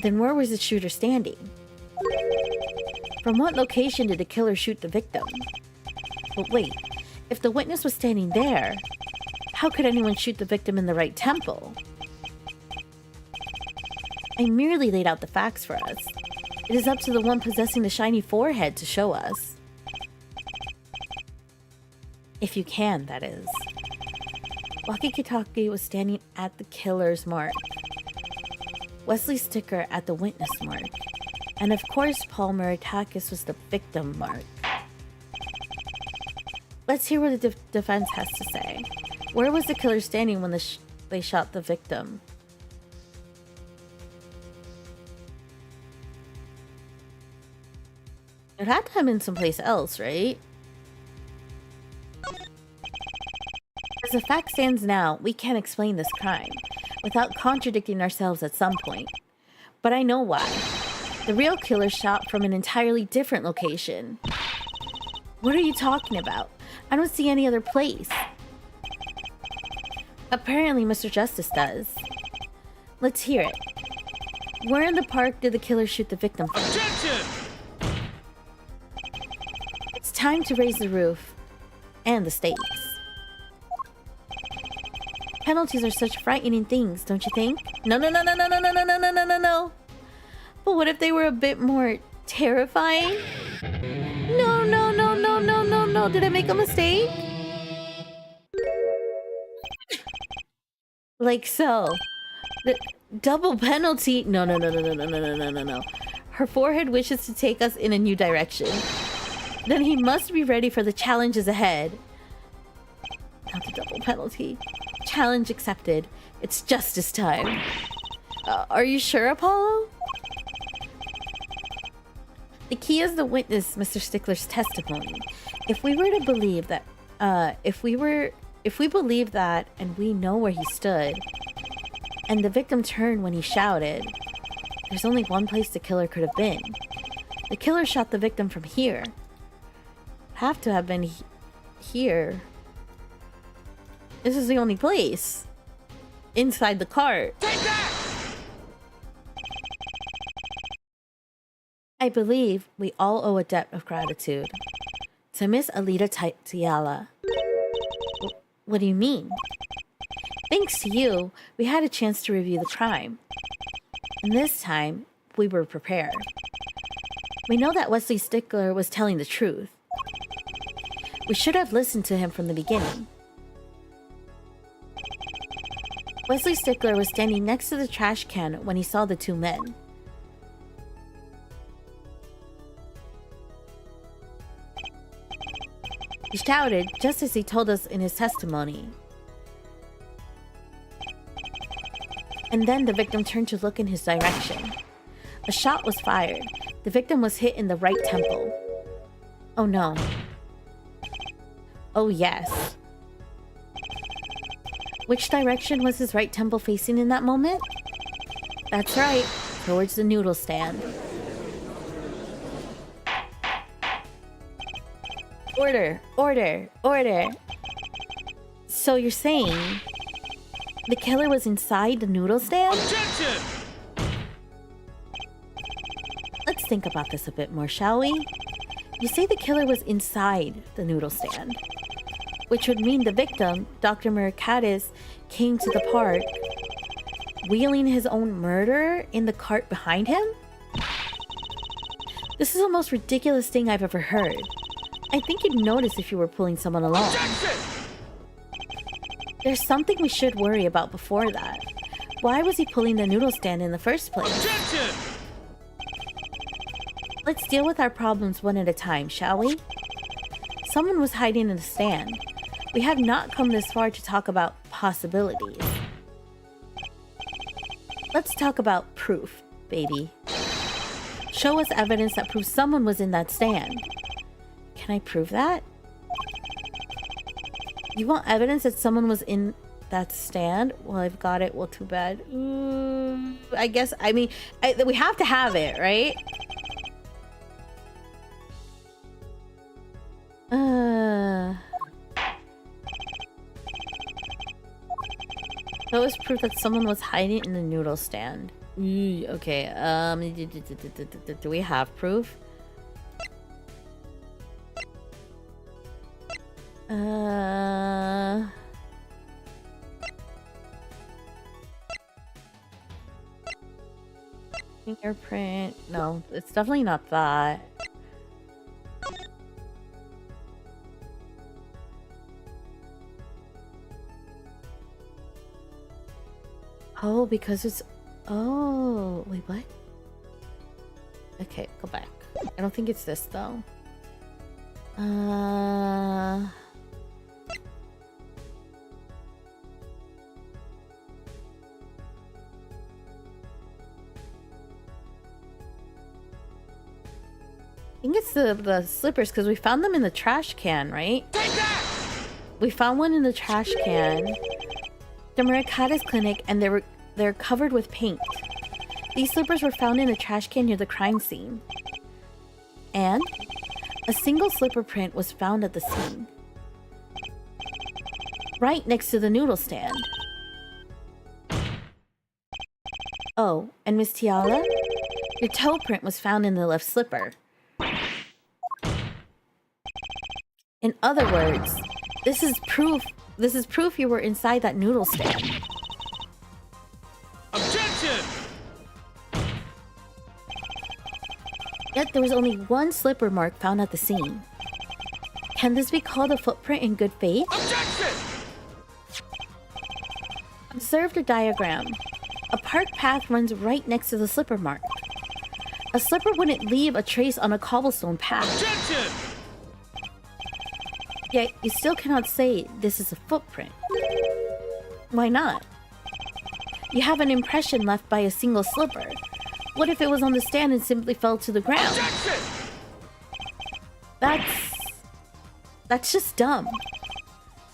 then where was the shooter standing? From what location did the killer shoot the victim? But wait, if the witness was standing there, how could anyone shoot the victim in the right temple? I merely laid out the facts for us. It is up to the one possessing the shiny forehead to show us. If you can, that is. Wakikitake was standing at the killer's mark. Wesley Sticker at the witness mark. And of course, Paul Meritakis was the victim mark. Let's hear what the defense has to say. Where was the killer standing when they shot the victim? It had to have been someplace else, right? As the fact stands now, we can't explain this crime without contradicting ourselves at some point. But I know why. The real killer shot from an entirely different location. What are you talking about? I don't see any other place. Apparently, Mr. Justice does. Let's hear it. Where in the park did the killer shoot the victim from? Objection! It's time to raise the roof. And the stakes. Penalties are such frightening things, don't you think? No. But what if they were a bit more terrifying? No, no, no, no, no, no, no. Did I make a mistake? Like so. The double penalty. No, no, no, no, no, no, no, no, no, no, no. Her forehead wishes to take us in a new direction. Then he must be ready for the challenges ahead. Not the double penalty. Challenge accepted. It's justice time. Are you sure, Apollo? The key is the witness, Mr. Stickler's testimony. If we were to believe that, if we believe that and we know where he stood, and the victim turned when he shouted, there's only one place the killer could have been. The killer shot the victim from here. Have to have been here. This is the only place. Inside the cart. Take that! I believe we all owe a debt of gratitude to Miss Alita Tiala. What do you mean? Thanks to you, we had a chance to review the crime. And this time, we were prepared. We know that Wesley Stickler was telling the truth. We should have listened to him from the beginning. Wesley Stickler was standing next to the trash can when he saw the two men. He shouted just as he told us in his testimony. And then the victim turned to look in his direction. A shot was fired. The victim was hit in the right temple. Oh no. Oh yes. Which direction was his right temple facing in that moment? That's right, towards the noodle stand. Order, order, order. So you're saying the killer was inside the noodle stand? Objection! Let's think about this a bit more, shall we? You say the killer was inside the noodle stand, which would mean the victim, Dr. Mercatus, came to the park wheeling his own murderer in the cart behind him? This is the most ridiculous thing I've ever heard. I think you'd notice if you were pulling someone along. Objection! There's something we should worry about before that. Why was he pulling the noodle stand in the first place? Objection! Let's deal with our problems one at a time, shall we? Someone was hiding in the stand. We have not come this far to talk about possibilities. Let's talk about proof, baby. Show us evidence that proves someone was in that stand. Can I prove that? You want evidence that someone was in that stand? Well, I've got it. Well, too bad. I guess, I mean, we have to have it, right? That was proof that someone was hiding in the noodle stand. Okay, do we have proof? Fingerprint. No, it's definitely not that. Oh, because it's... Oh, wait, what? Okay, go back. I don't think it's this, though. I think it's the slippers, because we found them in the trash can, right? Take that! We found one in the trash can. The Mercatus clinic, and they're covered with paint. These slippers were found in a trash can near the crime scene. And a single slipper print was found at the scene. Right next to the noodle stand. Oh, and Miss Tiala? Your toe print was found in the left slipper. In other words, this is proof you were inside that noodle stand. Objection! Yet there was only one slipper mark found at the scene. Can this be called a footprint in good faith? Objection! Observe the diagram. A park path runs right next to the slipper mark. A slipper wouldn't leave a trace on a cobblestone path. Objection! Yet you still cannot say this is a footprint. Why not? You have an impression left by a single slipper. What if it was on the stand and simply fell to the ground? Objection! That's just dumb.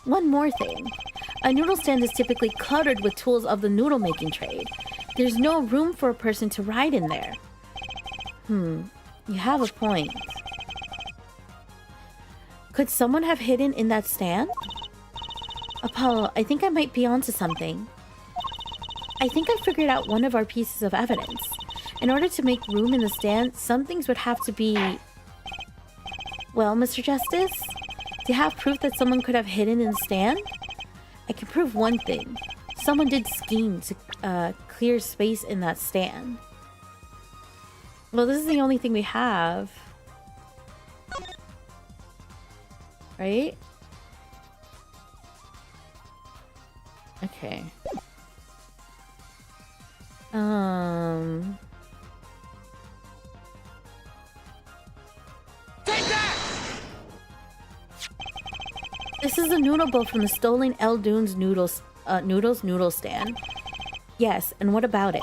One more thing. A noodle stand is typically cluttered with tools of the noodle making trade. There's no room for a person to ride in there. You have a point. Could someone have hidden in that stand? Apollo, I think I might be onto something. I think I figured out one of our pieces of evidence. In order to make room in the stand, some things would have to be... Well, Mr. Justice? Do you have proof that someone could have hidden in the stand? I can prove one thing. Someone did scheme to clear space in that stand. Well, this is the only thing we have. Right? Okay. Take that! This is a noodle bowl from the stolen El Dunes noodles noodle stand. Yes, and what about it?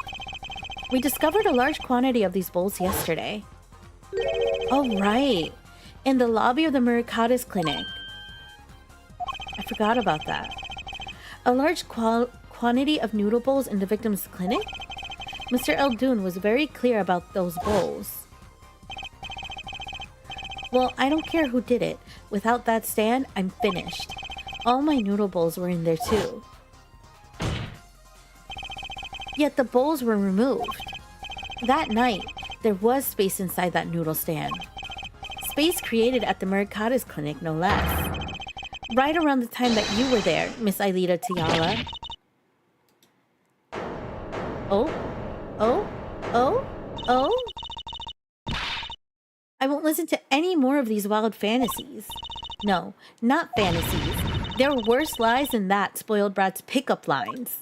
We discovered a large quantity of these bowls yesterday. Oh, right. In the lobby of the Mercatus Clinic. I forgot about that. A large quantity of noodle bowls in the victim's clinic? Mr. Eldun was very clear about those bowls. Well, I don't care who did it. Without that stand, I'm finished. All my noodle bowls were in there too. Yet the bowls were removed. That night, there was space inside that noodle stand. Space created at the Mercatus Clinic, no less. Right around the time that you were there, Miss Aelita Tiala. Oh? Oh? Oh? Oh? I won't listen to any more of these wild fantasies. No, not fantasies. There are worse lies than that, spoiled brat's pickup lines.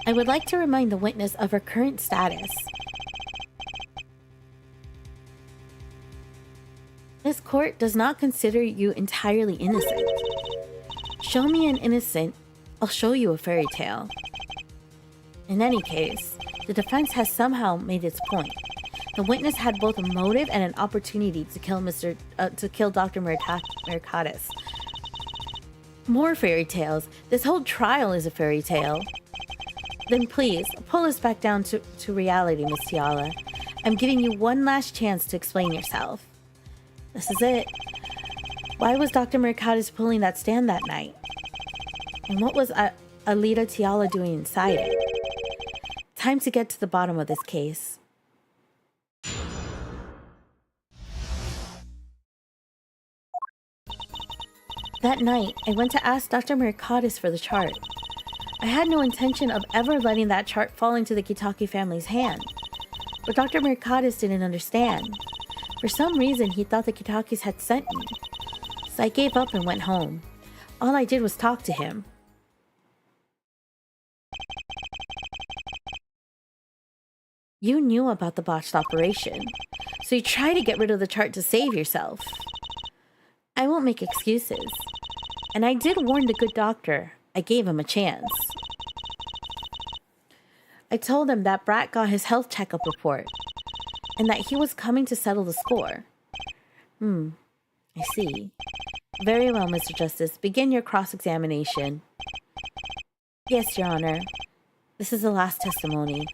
I would like to remind the witness of her current status. This court does not consider you entirely innocent. Show me an innocent, I'll show you a fairy tale. In any case, the defense has somehow made its point. The witness had both a motive and an opportunity to kill Dr. Mercatus. More fairy tales. This whole trial is a fairy tale. Then please, pull us back down to reality, Miss Tiala. I'm giving you one last chance to explain yourself. This is it. Why was Dr. Mercatus pulling that stand that night? And what was Aelita Tiala doing inside it? Time to get to the bottom of this case. That night, I went to ask Dr. Mercatus for the chart. I had no intention of ever letting that chart fall into the Kitaki family's hand. But Dr. Mercatus didn't understand. For some reason, he thought the Kitakis had sent me. So I gave up and went home. All I did was talk to him. You knew about the botched operation, so you tried to get rid of the chart to save yourself. I won't make excuses. And I did warn the good doctor. I gave him a chance. I told him that Brat got his health checkup report, and that he was coming to settle the score. I see. Very well, Mr. Justice. Begin your cross-examination. Yes, Your Honor. This is the last testimony.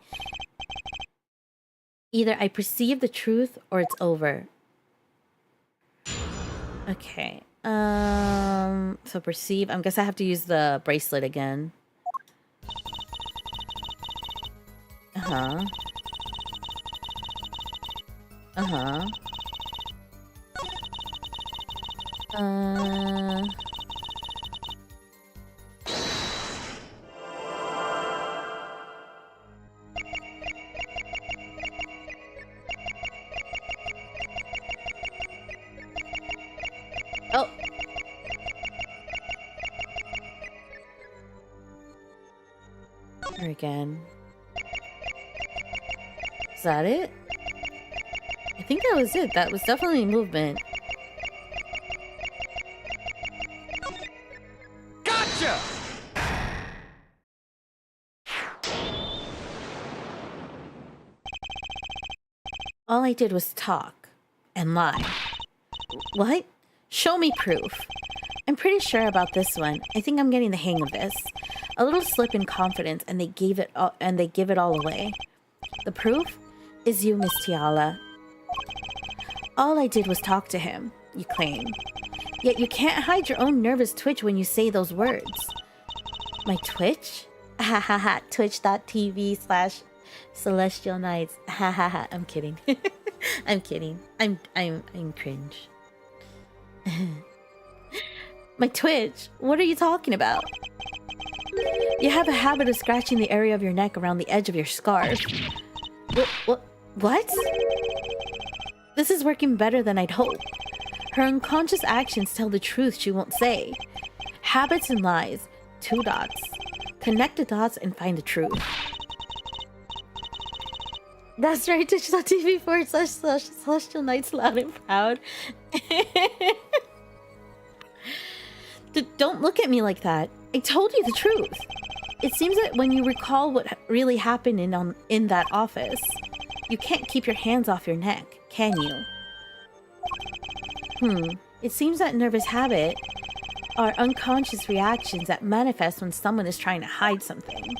Either I perceive the truth or it's over. Okay. So perceive. I guess I have to use the bracelet again. Uh-huh. Uh-huh. again. Is that it? I think that was it. That was definitely movement. Gotcha! All I did was talk and lie. What? Show me proof. I'm pretty sure about this one. I think I'm getting the hang of this. A little slip in confidence, and they give it all away. The proof is you, Miss Tiala. All I did was talk to him, you claim. Yet you can't hide your own nervous twitch when you say those words. My twitch? Ha ha ha. Twitch.tv/Celestial Nights. Ha ha ha. I'm kidding. I'm kidding. I'm cringe. My twitch? What are you talking about? You have a habit of scratching the area of your neck around the edge of your scarf. What? This is working better than I'd hoped. Her unconscious actions tell the truth she won't say. Habits and lies. 2 dots. Connect the dots and find the truth. That's right, Twitch.tv/Celestial Nights Loud and Proud. Don't look at me like that. I told you the truth. It seems that when you recall what really happened in that office, you can't keep your hands off your neck, can you? It seems that nervous habit are unconscious reactions that manifest when someone is trying to hide something.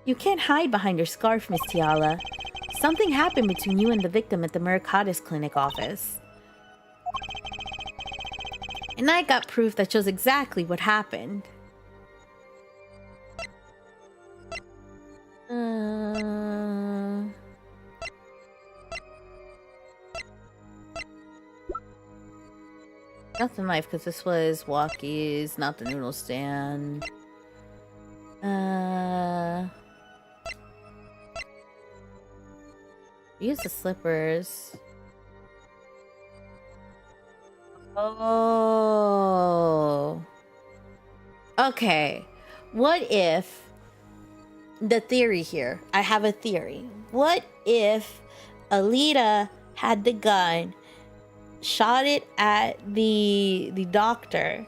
You can't hide behind your scarf, Miss Tiala. Something happened between you and the victim at the Mercatus Clinic office. And I got proof that shows exactly what happened. Not the knife, because this was walkies, not the noodle stand. Use the slippers. Oh. Okay. What if... The theory here. I have a theory. What if Alita had the gun, shot it at the doctor?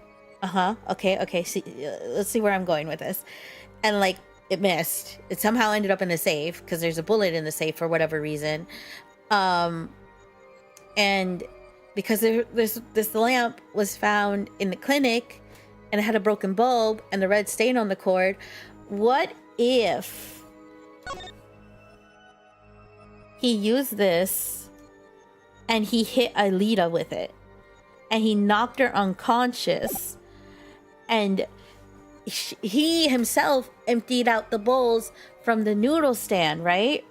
Okay. See, let's see where I'm going with this. And like, it missed. It somehow ended up in the safe because there's a bullet in the safe for whatever reason. And because this lamp was found in the clinic and it had a broken bulb and the red stain on the cord. What if he used this and he hit Alita with it and he knocked her unconscious and he himself emptied out the bowls from the noodle stand, right?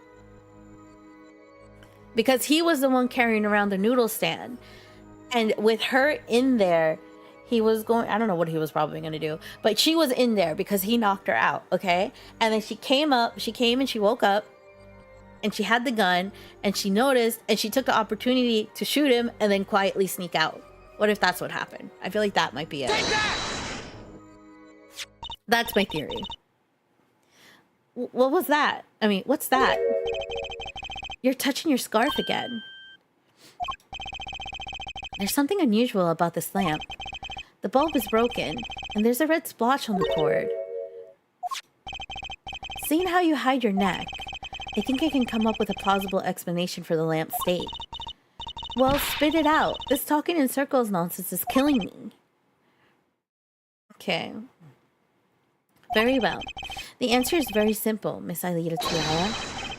Because he was the one carrying around the noodle stand. And with her in there, he was going... I don't know what he was probably going to do. But she was in there because he knocked her out, okay? And then she came and she woke up. And she had the gun. And she noticed. And she took the opportunity to shoot him and then quietly sneak out. What if that's what happened? I feel like that might be it. Take that! That's my theory. What was that? I mean, what's that? You're touching your scarf again. There's something unusual about this lamp. The bulb is broken, and there's a red splotch on the cord. Seeing how you hide your neck, I think I can come up with a plausible explanation for the lamp's state. Well, spit it out. This talking in circles nonsense is killing me. Okay. Very well. The answer is very simple, Miss Alita Tiala.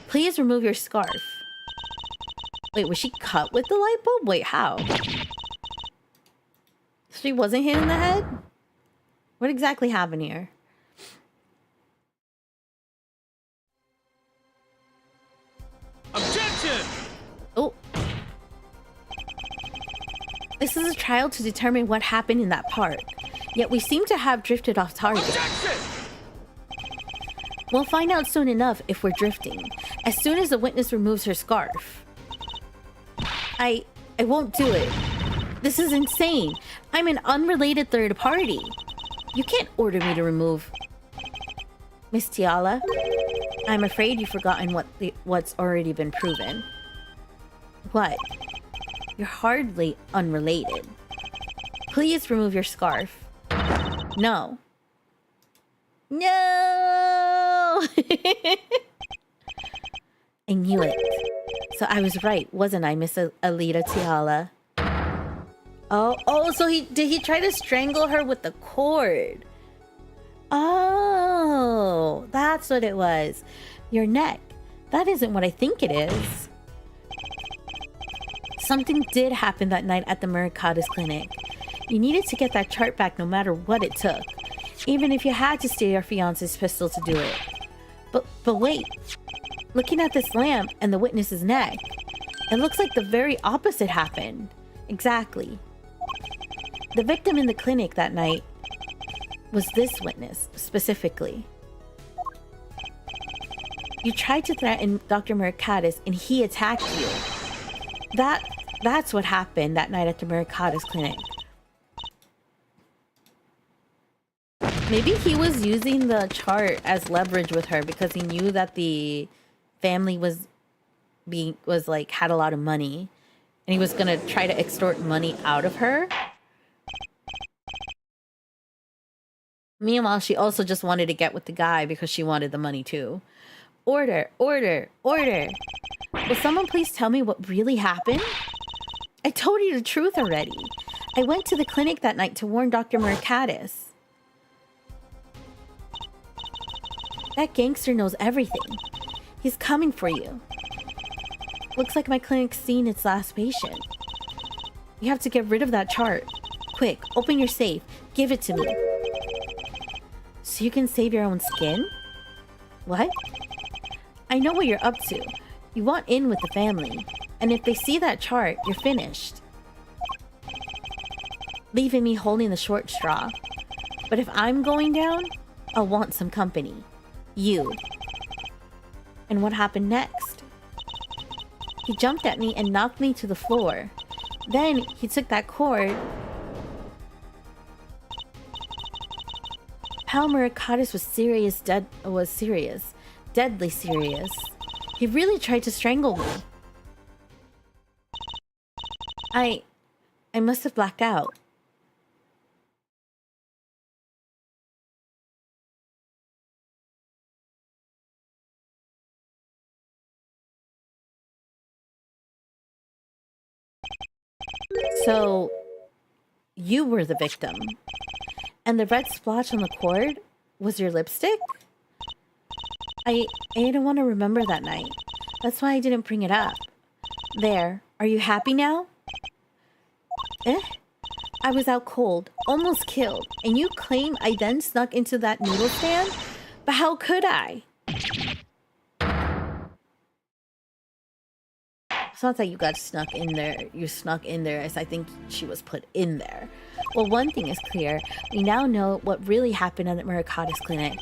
Please remove your scarf. Wait, was she cut with the light bulb? Wait, how? She wasn't hit in the head? What exactly happened here? Objection! Oh. This is a trial to determine what happened in that park. Yet we seem to have drifted off target. Objection! We'll find out soon enough if we're drifting. As soon as the witness removes her scarf. I won't do it. This is insane. I'm an unrelated third party. You can't order me to remove... Miss Tiala, I'm afraid you've forgotten what's already been proven. What? You're hardly unrelated. Please remove your scarf. No. No! I knew it. So I was right, wasn't I, Miss Alita Tiala? Oh, so did he try to strangle her with the cord? Oh, that's what it was. Your neck. That isn't what I think it is. Something did happen that night at the Muraka's clinic. You needed to get that chart back no matter what it took. Even if you had to steal your fiance's pistol to do it. But wait. Looking at this lamp and the witness's neck, it looks like the very opposite happened. Exactly. The victim in the clinic that night was this witness, specifically. You tried to threaten Dr. Muraka's and he attacked you. That's what happened that night at the Muraka's clinic. Maybe he was using the chart as leverage with her because he knew that the family had a lot of money and he was gonna try to extort money out of her. Meanwhile, she also just wanted to get with the guy because she wanted the money too. Order, order, order. Will someone please tell me what really happened? I told you the truth already. I went to the clinic that night to warn Dr. Muraka's. That gangster knows everything. He's coming for you. Looks like my clinic's seen its last patient. You have to get rid of that chart. Quick, open your safe. Give it to me. So you can save your own skin? What? I know what you're up to. You want in with the family. And if they see that chart, you're finished. Leaving me holding the short straw. But if I'm going down, I'll want some company. You. And what happened next? He jumped at me and knocked me to the floor. Then he took that cord. Pal Muraka's was serious. Deadly serious. He really tried to strangle me. I must have blacked out. So, you were the victim. And the red splotch on the cord was your lipstick? I didn't want to remember that night. That's why I didn't bring it up. There. Are you happy now? I was out cold, almost killed, and you claim I then snuck into that noodle stand? But how could I? It's not that you got snuck in there. You snuck in there as I think she was put in there. Well, one thing is clear. We now know what really happened at Muraka's clinic.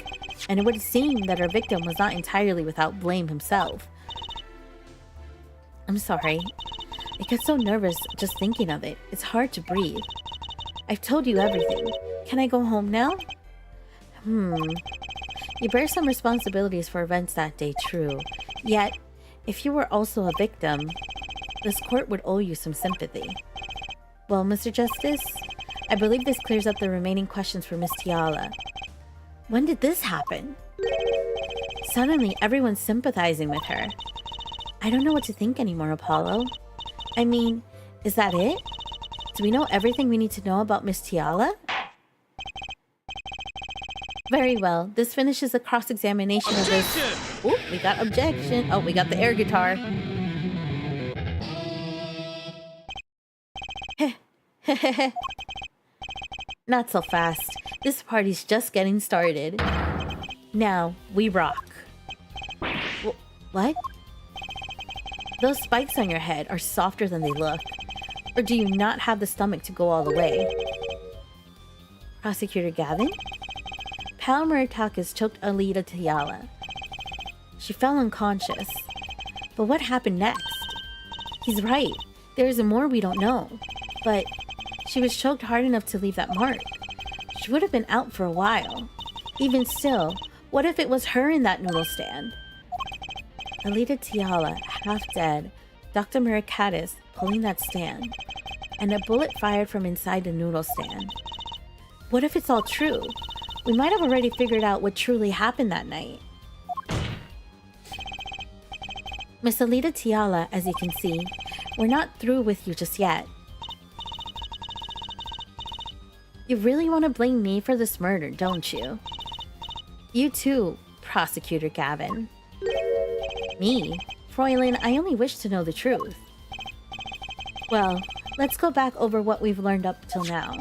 And it would seem that our victim was not entirely without blame himself. I'm sorry. I get so nervous just thinking of it. It's hard to breathe. I've told you everything. Can I go home now? You bear some responsibilities for events that day, true. Yet, if you were also a victim, this court would owe you some sympathy. Well, Mr. Justice, I believe this clears up the remaining questions for Miss Tiala. When did this happen? Suddenly, everyone's sympathizing with her. I don't know what to think anymore, Apollo. I mean, is that it? Do we know everything we need to know about Miss Tiala? Very well. This finishes the cross-examination of this... Ooh, we got objection. Oh, we got the air guitar. Not so fast. This party's just getting started. Now, we rock. What? Those spikes on your head are softer than they look. Or do you not have the stomach to go all the way? Prosecutor Gavin? Pal Muraka's choked Alita Tiala. She fell unconscious. But what happened next? He's right. There is more we don't know. But she was choked hard enough to leave that mark. She would have been out for a while. Even still, What if it was her in that noodle stand? Alita Tiala, half dead, Dr. Murakatis pulling that stand, and a bullet fired from inside the noodle stand. What if it's all true? We might have already figured out what truly happened that night. Miss Alita Tiala, as you can see, we're not through with you just yet. You really want to blame me for this murder, don't you? You too, Prosecutor Gavin. Me? Fräulein, I only wish to know the truth. Well, let's go back over what we've learned up till now.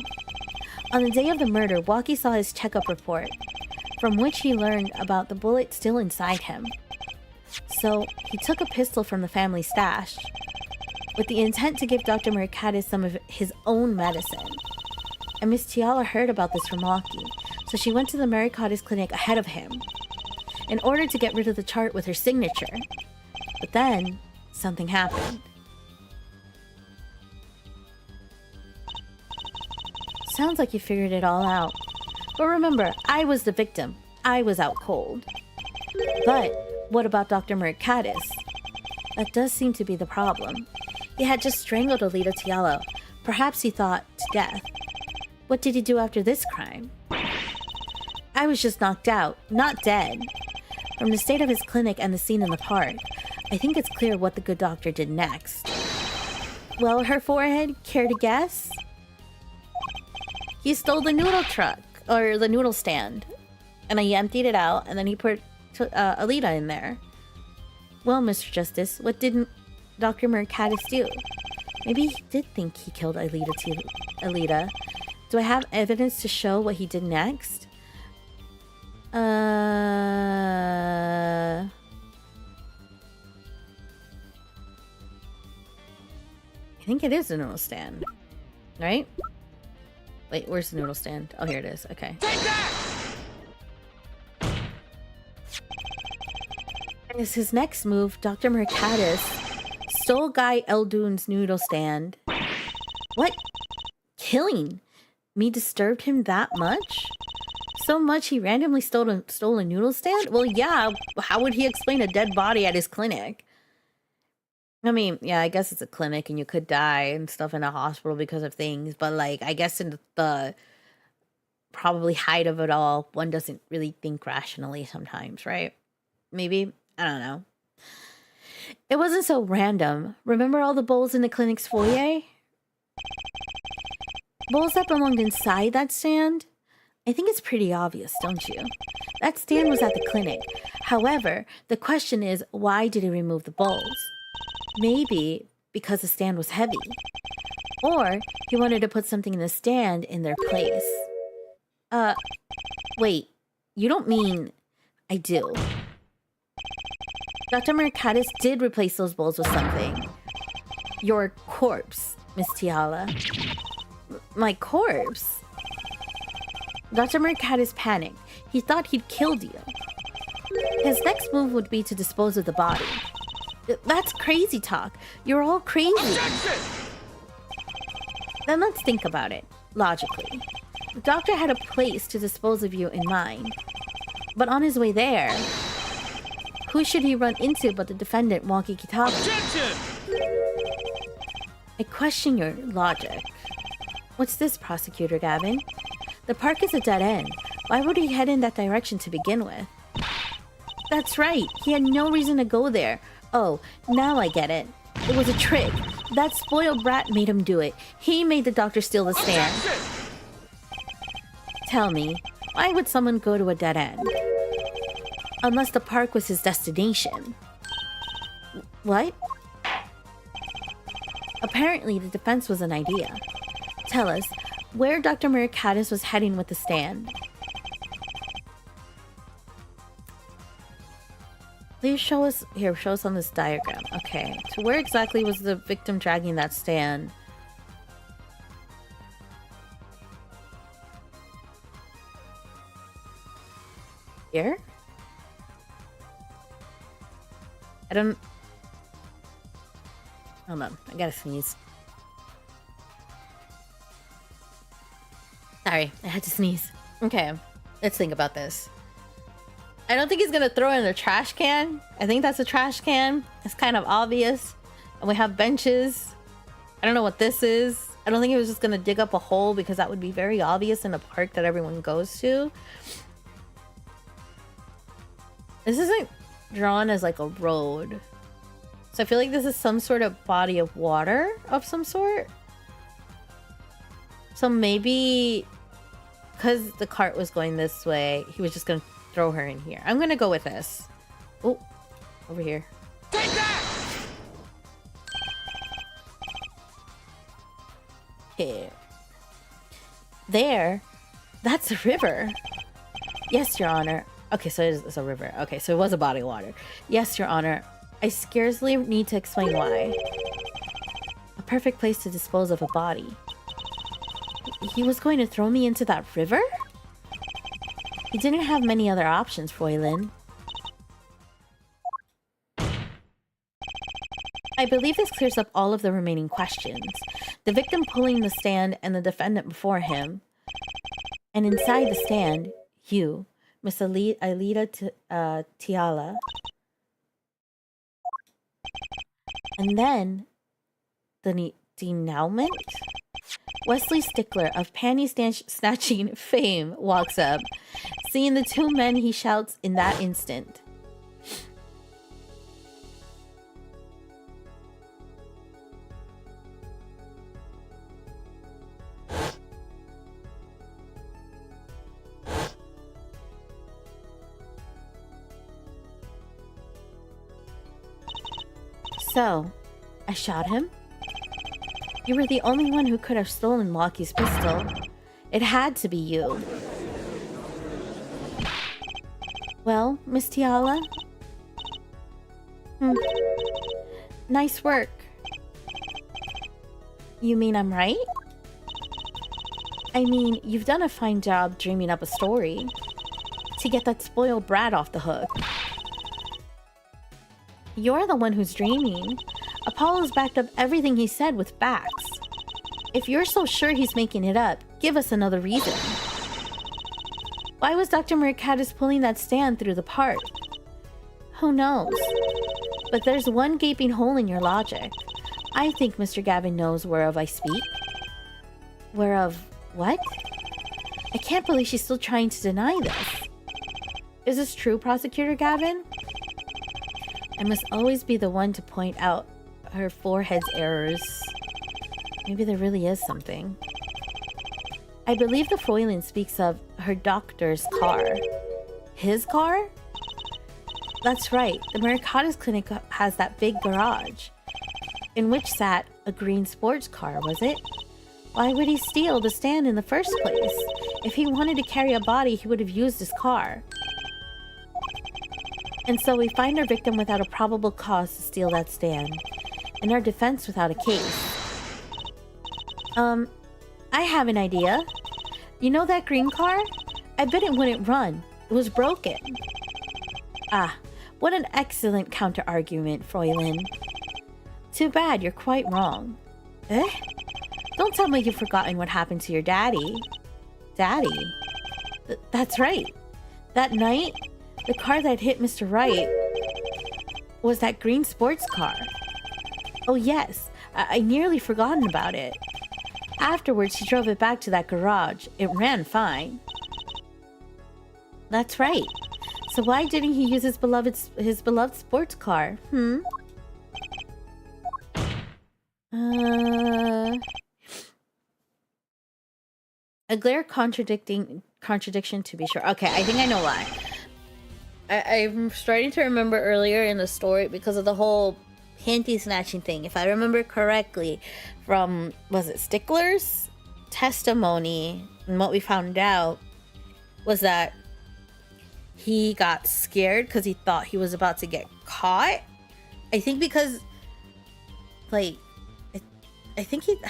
On the day of the murder, Walkie saw his checkup report, from which he learned about the bullet still inside him. So, he took a pistol from the family stash, with the intent to give Dr. Murakatis some of his own medicine. And Miss Tiala heard about this from Walkie, so she went to the Murakatis clinic ahead of him, in order to get rid of the chart with her signature. But then, something happened. Sounds like you figured it all out. But remember, I was the victim. I was out cold. But what about Dr. Murakatis? That does seem to be the problem. He had just strangled Alita Tiala. Perhaps he thought to death. What did he do after this crime? I was just knocked out, not dead. From the state of his clinic and the scene in the park, I think it's clear what the good doctor did next. Well, her forehead, care to guess? He stole the noodle truck, or the noodle stand. And he emptied it out, and then he put Alita in there. Well, Mr. Justice, what didn't Dr. Murakatis do? Maybe he did think he killed Alita. Do I have evidence to show what he did next? I think it is the noodle stand, right? Wait, where's the noodle stand? Oh, here it is. Okay. Take that! As his next move, Dr. Murakatis stole Guy Eldoon's noodle stand. What? Killing me disturbed him that much? So much he randomly stole a noodle stand? Well, yeah, how would he explain a dead body at his clinic? I mean, yeah, I guess it's a clinic and you could die and stuff in a hospital because of things, but like, I guess in the probably height of it all, one doesn't really think rationally sometimes, right? Maybe? I don't know. It wasn't so random. Remember all the bowls in the clinic's foyer? Bowls that belonged inside that stand? I think it's pretty obvious, don't you? That stand was at the clinic. However, the question is, why did he remove the bowls? Maybe because the stand was heavy. Or he wanted to put something in the stand in their place. Wait. You don't mean... I do. Dr. Murakatis did replace those bowls with something. Your corpse, Miss Tiala. My corpse? Dr. Murakatis panicked. He thought he'd killed you. His next move would be to dispose of the body. That's crazy talk. You're all crazy. Objection! Then let's think about it, logically. The doctor had a place to dispose of you in mind. But on his way there, who should he run into but the defendant, Walkie Kitagawa? Objection! I question your logic. What's this, Prosecutor Gavin? The park is a dead end. Why would he head in that direction to begin with? That's right. He had no reason to go there. Oh, now I get it. It was a trick. That spoiled brat made him do it. He made the doctor steal the stand. Objection! Tell me, why would someone go to a dead end? Unless the park was his destination. What? Apparently, the defense was an idea. Tell us, where Dr. Murakatis was heading with the stand. Please show us... Here, show us on this diagram. Okay, so where exactly was the victim dragging that stand? Here? I don't... Hold on, I gotta sneeze. Sorry, I had to sneeze. Okay, let's think about this. I don't think he's gonna throw it in the trash can. I think that's a trash can. It's kind of obvious. And we have benches. I don't know what this is. I don't think he was just gonna dig up a hole because that would be very obvious in a park that everyone goes to. This isn't drawn as like a road. So I feel like this is some sort of body of water of some sort. So maybe because the cart was going this way, he was just gonna throw her in here. I'm gonna go with this. Oh, over here. Take that! Here. There. That's a river. Yes, Your Honor. Okay, so it's a river. Okay, so it was a body of water. Yes, Your Honor. I scarcely need to explain why. A perfect place to dispose of a body. He was going to throw me into that river? He didn't have many other options, Froylin. I believe this clears up all of the remaining questions. The victim pulling the stand and the defendant before him. And inside the stand, you, Miss Alida Tiala. And then, the denouement? Wesley Stickler of panty snatching fame walks up. Seeing the two men, he shouts in that instant. So, I shot him? You were the only one who could have stolen Lockie's pistol. It had to be you. Well, Miss Tiala? Nice work. You mean I'm right? I mean, you've done a fine job dreaming up a story. To get that spoiled brat off the hook. You're the one who's dreaming. Apollo's backed up everything he said with facts. If you're so sure he's making it up, give us another reason. Why was Dr. Mercatus pulling that stand through the park? Who knows? But there's one gaping hole in your logic. I think Mr. Gavin knows whereof I speak. Whereof what? I can't believe she's still trying to deny this. Is this true, Prosecutor Gavin? I must always be the one to point out her forehead's errors. Maybe there really is something. I believe the Froylin speaks of her doctor's car. His car? That's right. The Mercatus Clinic has that big garage, in which sat a green sports car, was it? Why would he steal the stand in the first place? If he wanted to carry a body, he would have used his car. And so we find our victim without a probable cause to steal that stand, and our defense without a case. I have an idea. You know that green car? I bet it wouldn't run. It was broken. Ah, what an excellent counter-argument, Froylin. Too bad, you're quite wrong. Eh? Don't tell me you've forgotten what happened to your daddy. Daddy? That's right. That night, the car that hit Mr. Wright was that green sports car. Oh yes, I nearly forgotten about it. Afterwards, he drove it back to that garage. It ran fine. That's right. So why didn't he use his beloved sports car? A glare contradiction to be sure. Okay, I think I know why. I'm starting to remember earlier in the story because of the whole panty snatching thing. If I remember correctly from, was it Stickler's testimony, and what we found out was that he got scared because he thought he was about to get caught. I think because, like, I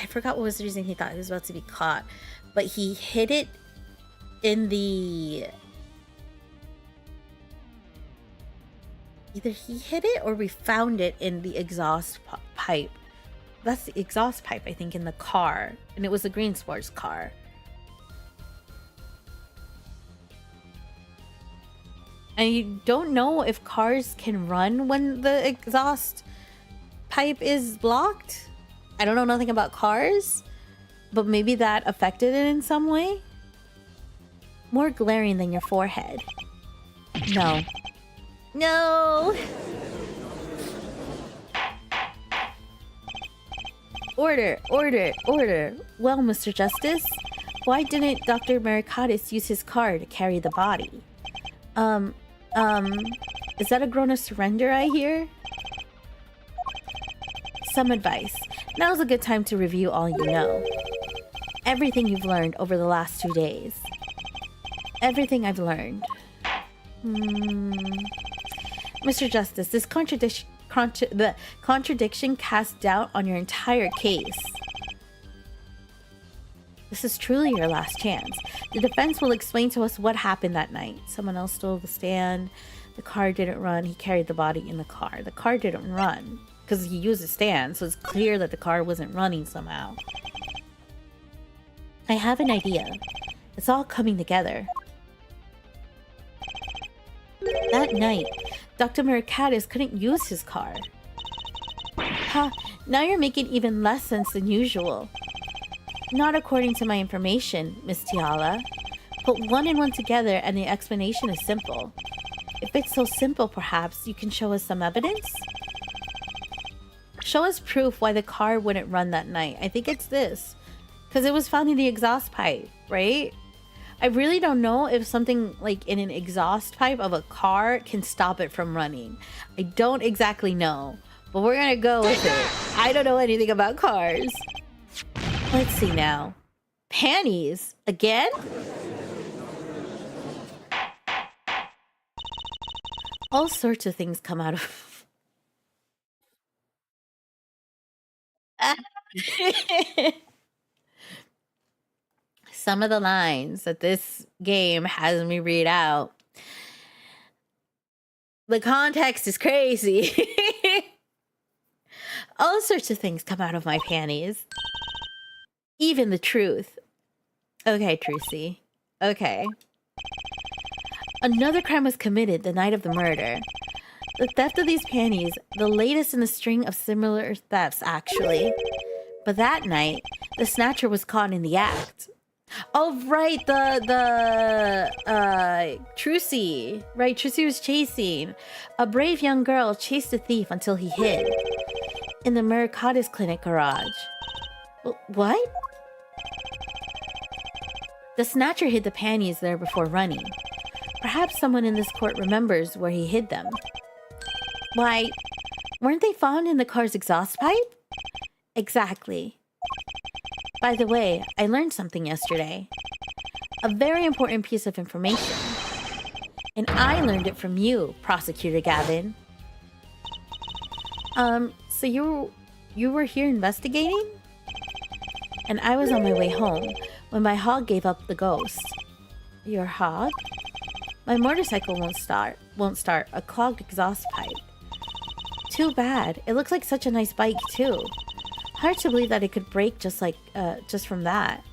forgot what was the reason he thought he was about to be caught, but he hid it in the, either he hid it or we found it in the exhaust pipe. That's the exhaust pipe, I think, in the car, and it was a green sports car. And you don't know if cars can run when the exhaust pipe is blocked. I don't know nothing about cars, but maybe that affected it in some way. More glaring than your forehead. No. No! Order, order, order. Well, Mr. Justice, why didn't Dr. Maricatis use his car to carry the body? Is that a groan of surrender I hear? Some advice. Now's a good time to review all you know. Everything you've learned over the last 2 days. Everything I've learned. Mr. Justice, this contradiction casts doubt on your entire case. This is truly your last chance. The defense will explain to us what happened that night. Someone else stole the stand. The car didn't run. He carried the body in the car. The car didn't run because he used a stand, so it's clear that the car wasn't running somehow. I have an idea. It's all coming together. That night, Dr. Maricatis couldn't use his car. Ha! Now you're making even less sense than usual. Not according to my information, Miss Tiala. Put one and one together and the explanation is simple. If it's so simple, perhaps you can show us some evidence? Show us proof why the car wouldn't run that night. I think it's this. Because it was found in the exhaust pipe, right? I really don't know if something like in an exhaust pipe of a car can stop it from running. I don't exactly know. But we're gonna go with it. I don't know anything about cars. Let's see now. Panties? Again? All sorts of things come out of... Some of the lines that this game has me read out. The context is crazy. All sorts of things come out of my panties. Even the truth. Okay, Trucy. Okay. Another crime was committed the night of the murder. The theft of these panties, the latest in a string of similar thefts, actually. But that night, the snatcher was caught in the act. Oh, right, Trucy. Right, Trucy was chasing. A brave young girl chased the thief until he hid. In the Maricatis Clinic garage. What? The snatcher hid the panties there before running. Perhaps someone in this court remembers where he hid them. Why, weren't they found in the car's exhaust pipe? Exactly. By the way, I learned something yesterday. A very important piece of information. And I learned it from you, Prosecutor Gavin. So you were here investigating? And I was on my way home when my hog gave up the ghost. Your hog? My motorcycle won't start. A clogged exhaust pipe. Too bad. It looks like such a nice bike too. Hard to believe that it could break just from that.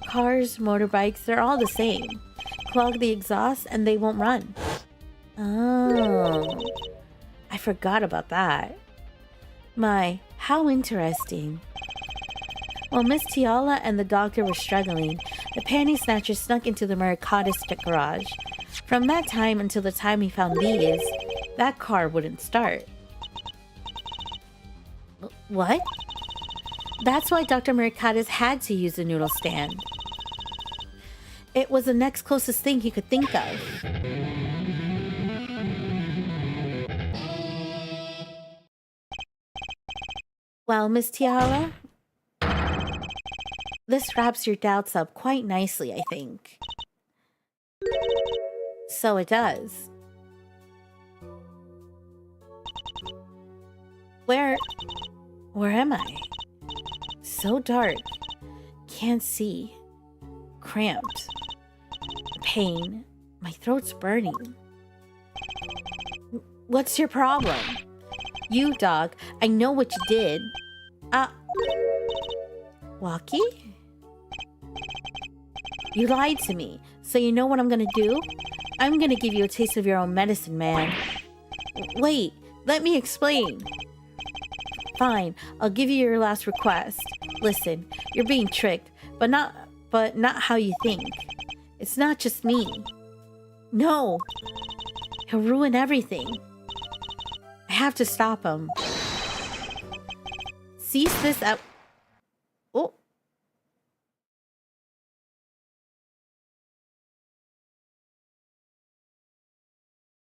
Cars, motorbikes, they're all the same. Clog the exhaust and they won't run. Oh. I forgot about that. My, how interesting. While Miss Tiala and the doctor were struggling, the panty snatcher snuck into the Maricatis garage. From that time until the time he found these, that car wouldn't start. What? That's why Dr. Maricatis had to use the noodle stand. It was the next closest thing he could think of. Well, Miss Tiara, this wraps your doubts up quite nicely, I think. So it does. Where am I? So dark. Can't see. Cramped. Pain. My throat's burning. What's your problem? You, dog. I know what you did. Walkie? You lied to me. So you know what I'm gonna do? I'm gonna give you a taste of your own medicine, man. Wait, let me explain. Fine, I'll give you your last request. Listen, you're being tricked, but not how you think. It's not just me. No, he'll ruin everything. I have to stop him. Cease this out. Oh.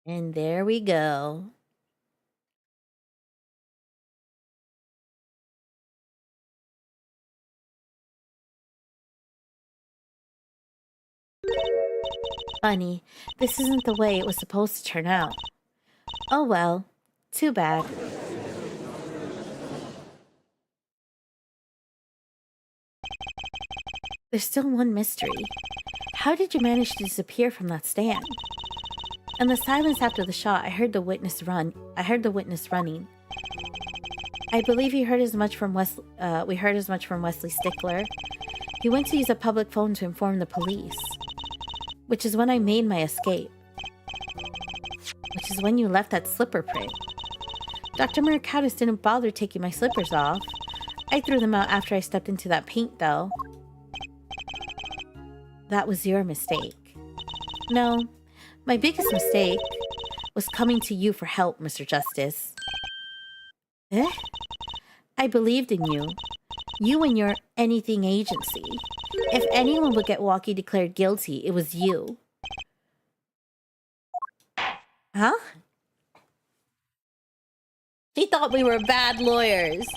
And there we go. Funny, this isn't the way it was supposed to turn out. Oh well, too bad. There's still one mystery. How did you manage to disappear from that stand? In the silence after the shot, I heard the witness running. I believe we heard as much from Wesley Stickler. He went to use a public phone to inform the police. Which is when I made my escape. Which is when you left that slipper print. Dr. Mercatus didn't bother taking my slippers off. I threw them out after I stepped into that paint, though. That was your mistake. No, my biggest mistake was coming to you for help, Mr. Justice. Eh? I believed in you. You and your anything agency. If anyone would get Walkie declared guilty, it was you. Huh? He thought we were bad lawyers.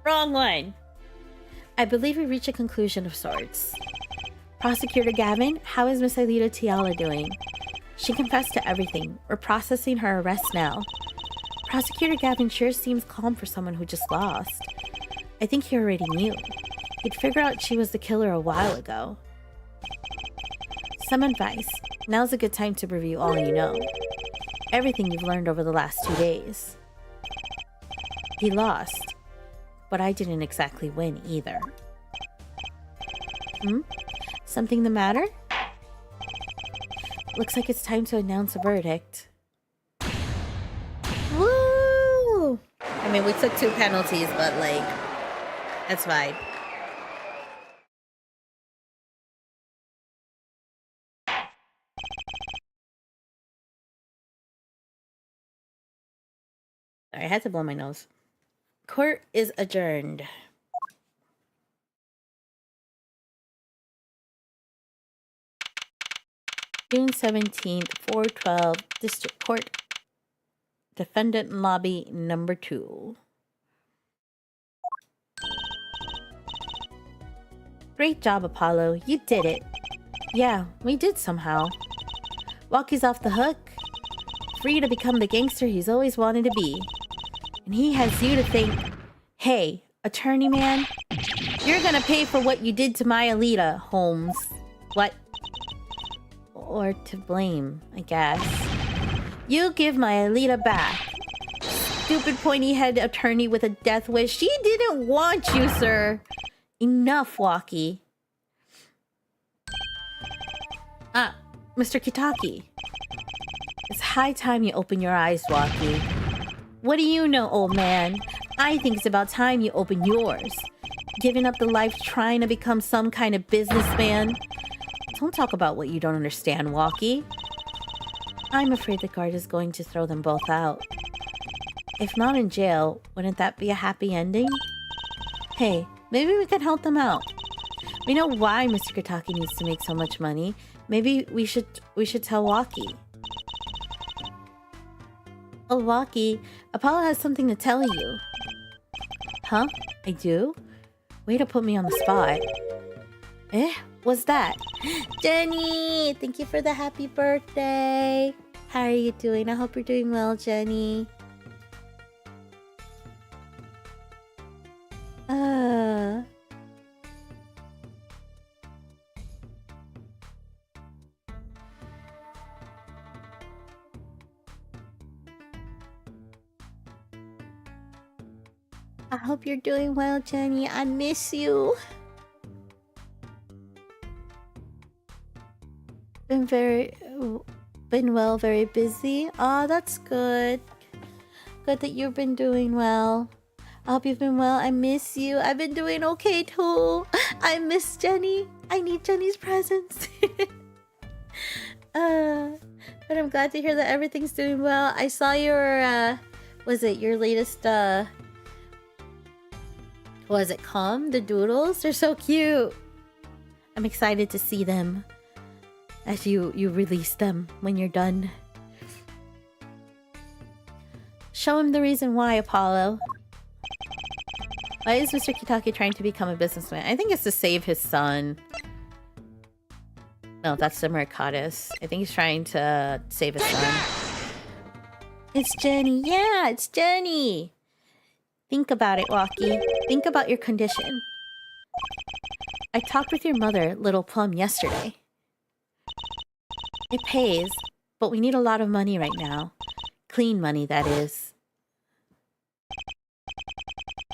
Wrong one. I believe we reached a conclusion of sorts. Prosecutor Gavin, how is Miss Aelita Tiala doing? She confessed to everything. We're processing her arrest now. Prosecutor Gavin sure seems calm for someone who just lost. I think he already knew. He'd figure out she was the killer a while ago. Some advice. Now's a good time to review all you know. Everything you've learned over the last 2 days. He lost. But I didn't exactly win either. Something the matter? Looks like it's time to announce a verdict. Woo! I mean, we took 2 penalties, but like, that's fine. Sorry, I had to blow my nose. Court is adjourned. June 17th, 412, District Court. Defendant Lobby number 2. Great job, Apollo. You did it. Yeah, we did somehow. Walkie's off the hook. Free to become the gangster he's always wanted to be. And he has you to thank. Hey, attorney man, you're gonna pay for what you did to my Aelita, Holmes. What? Or to blame, I guess. You give my Aelita back. Stupid pointy-head attorney with a death wish. She didn't want you, sir. Enough, Walkie. Mr. Kitaki. It's high time you open your eyes, Walkie. What do you know, old man? I think it's about time you open yours. Giving up the life trying to become some kind of businessman. Don't talk about what you don't understand, Walkie. I'm afraid the guard is going to throw them both out. If not in jail, wouldn't that be a happy ending? Hey, maybe we can help them out. We know why Mr. Kitaki needs to make so much money. Maybe we should tell Walkie. Oh, Walkie, Apollo has something to tell you. Huh? I do? Way to put me on the spot. Eh? What's that? Jenny! Thank you for the happy birthday! How are you doing? I hope you're doing well, Jenny. I hope you're doing well, Jenny. I miss you. been well, very busy. Ah, that's good. Good that you've been doing well. I hope you've been well. I miss you. I've been doing okay too. I miss Jenny. I need Jenny's presence. But I'm glad to hear that everything's doing well. I saw your was it your latest was it the doodles? They're so cute. I'm excited to see them as you release them when you're done. Show him the reason why, Apollo. Why is Mr. Kitake trying to become a businessman? I think it's to save his son. No, that's the Mercatus. I think he's trying to save his son. It's Jenny. Yeah, it's Jenny. Think about it, Walkie. Think about your condition. I talked with your mother, Little Plum, yesterday. It pays, but we need a lot of money right now. Clean money, that is.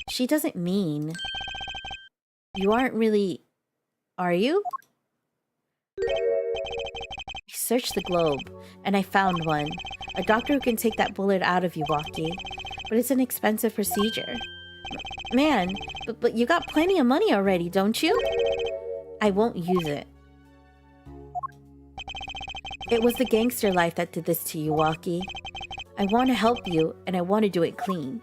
She doesn't mean... You aren't really... Are you? I searched the globe, and I found one. A doctor who can take that bullet out of you, Walkie. But it's an expensive procedure. Man, but you got plenty of money already, don't you? I won't use it. It was the gangster life that did this to you, Walkie. I want to help you, and I want to do it clean.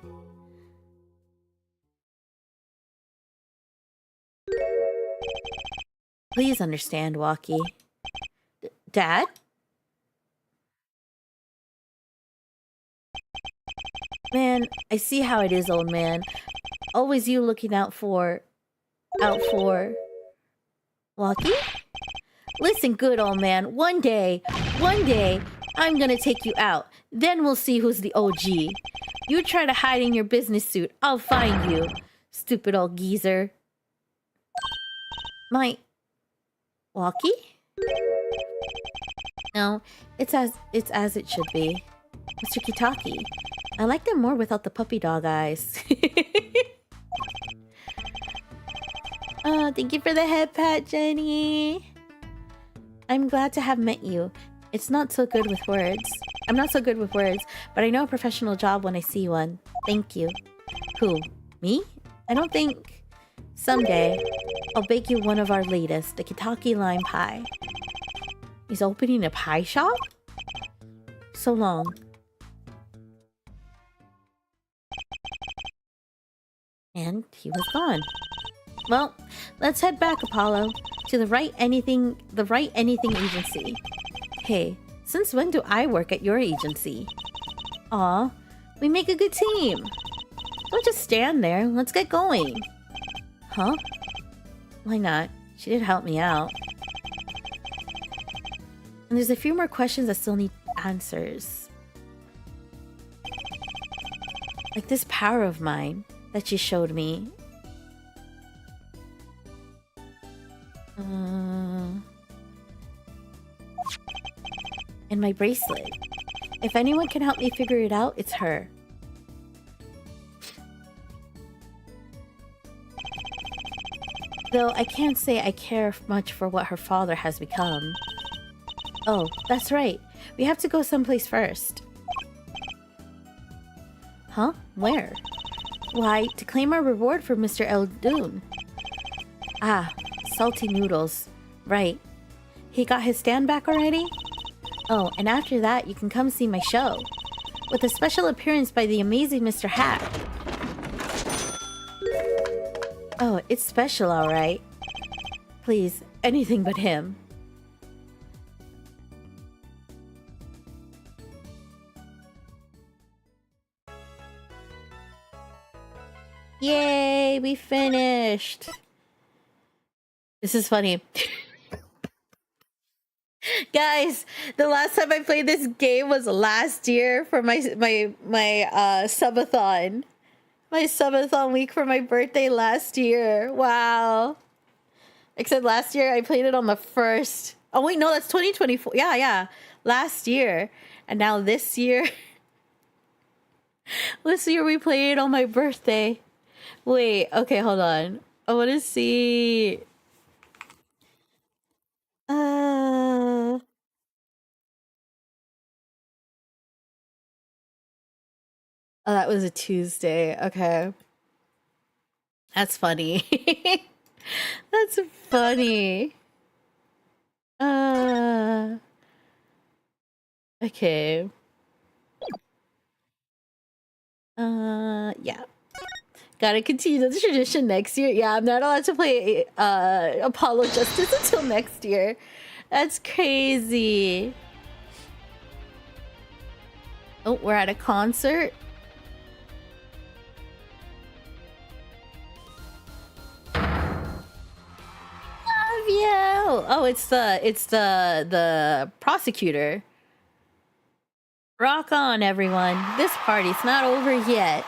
Please understand, Walkie. Dad? Man, I see how it is, old man. Always you looking out for... Walkie? Listen good, old man. One day, I'm gonna take you out. Then we'll see who's the OG. You try to hide in your business suit, I'll find you. Stupid old geezer. Walkie? No, it's as it should be. Mr. Kitake. I like them more without the puppy dog eyes. Oh, thank you for the head pat, Jenny. I'm glad to have met you. It's not so good with words. I'm not so good with words, but I know a professional job when I see one. Thank you. Who? Me? I don't think... Someday, I'll bake you one of our latest, the Kitake lime pie. He's opening a pie shop? So long. And he was gone. Well, let's head back, Apollo, to the Right Anything agency. Hey, since when do I work at your agency? Aw, we make a good team. Don't just stand there, let's get going. Huh? Why not? She did help me out. And there's a few more questions that still need answers. Like this power of mine that she showed me. And my bracelet. If anyone can help me figure it out, it's her. Though I can't say I care much for what her father has become. Oh, that's right. We have to go someplace first. Huh? Where? Why, to claim our reward for Mr. Eldoon. Ah, salty noodles. Right. He got his stand back already? Oh, and after that, you can come see my show. With a special appearance by the amazing Mr. Hat. Oh, it's special, alright. Please, anything but him. Yay, we finished. This is funny. Guys, the last time I played this game was last year for my subathon. My subathon week for my birthday last year. Wow. Except last year I played it on the 1st. Oh wait, no, that's 2024. Yeah. Last year. And now this year. This year we played it on my birthday. Wait, okay, hold on. I want to see. Oh, that was a Tuesday. Okay. That's funny. That's funny. Okay. Yeah. Gotta continue the tradition next year. Yeah, I'm not allowed to play Apollo Justice until next year. That's crazy. Oh, we're at a concert. Flavio! Oh, it's the prosecutor. Rock on, everyone. This party's not over yet.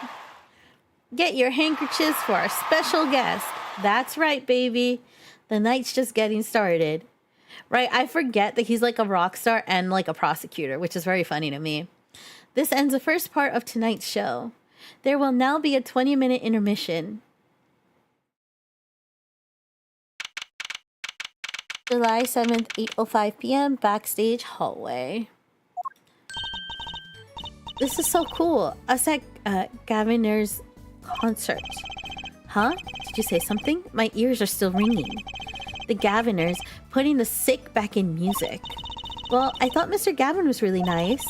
Get your handkerchiefs for our special guest. That's right, baby. The night's just getting started. Right, I forget that he's like a rock star and like a prosecutor, which is very funny to me. This ends the first part of tonight's show. There will now be a 20-minute intermission. July 7th, 8:05 p.m., backstage hallway. This is so cool. Us at Gaviner's concert. Huh? Did you say something? My ears are still ringing. The Gaviners putting the sick back in music. Well, I thought Mr. Gavin was really nice.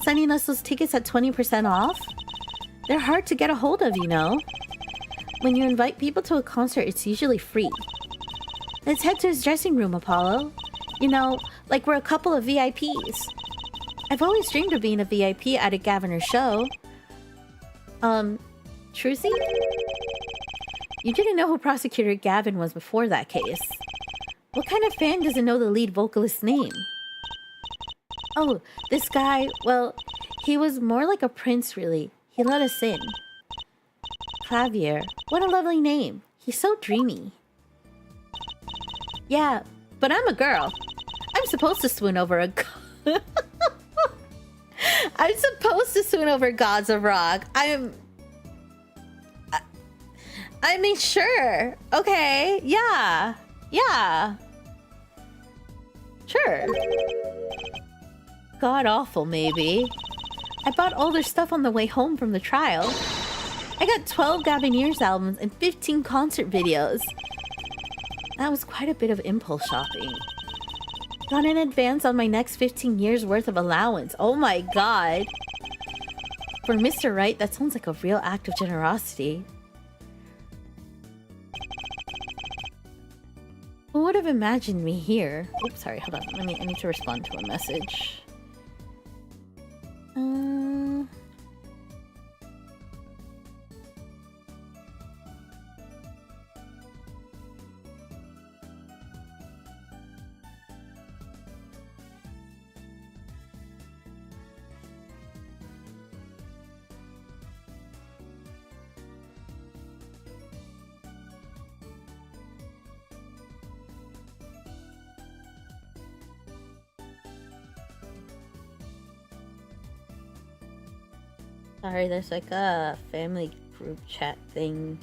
Sending us those tickets at 20% off. They're hard to get a hold of, you know. When you invite people to a concert, it's usually free. Let's head to his dressing room, Apollo. You know, like we're a couple of VIPs. I've always dreamed of being a VIP at a Gaviner show. Trucy? You didn't know who Prosecutor Gavin was before that case. What kind of fan doesn't know the lead vocalist's name? Oh, this guy, well, he was more like a prince, really. He let us in. Clavier. What a lovely name. He's so dreamy. Yeah, but I'm a girl. I'm supposed to swoon over a I'm supposed to swoon over gods of rock. I mean, sure. Okay, yeah. Yeah. Sure. God awful, maybe. I bought all their stuff on the way home from the trial. I got 12 Gavineers albums and 15 concert videos. That was quite a bit of impulse shopping. Got in advance on my next 15 years worth of allowance. Oh my god. For Mr. Wright, that sounds like a real act of generosity. Who would have imagined me here? Oops, sorry, hold on. I need to respond to a message. Sorry, there's like a family group chat thing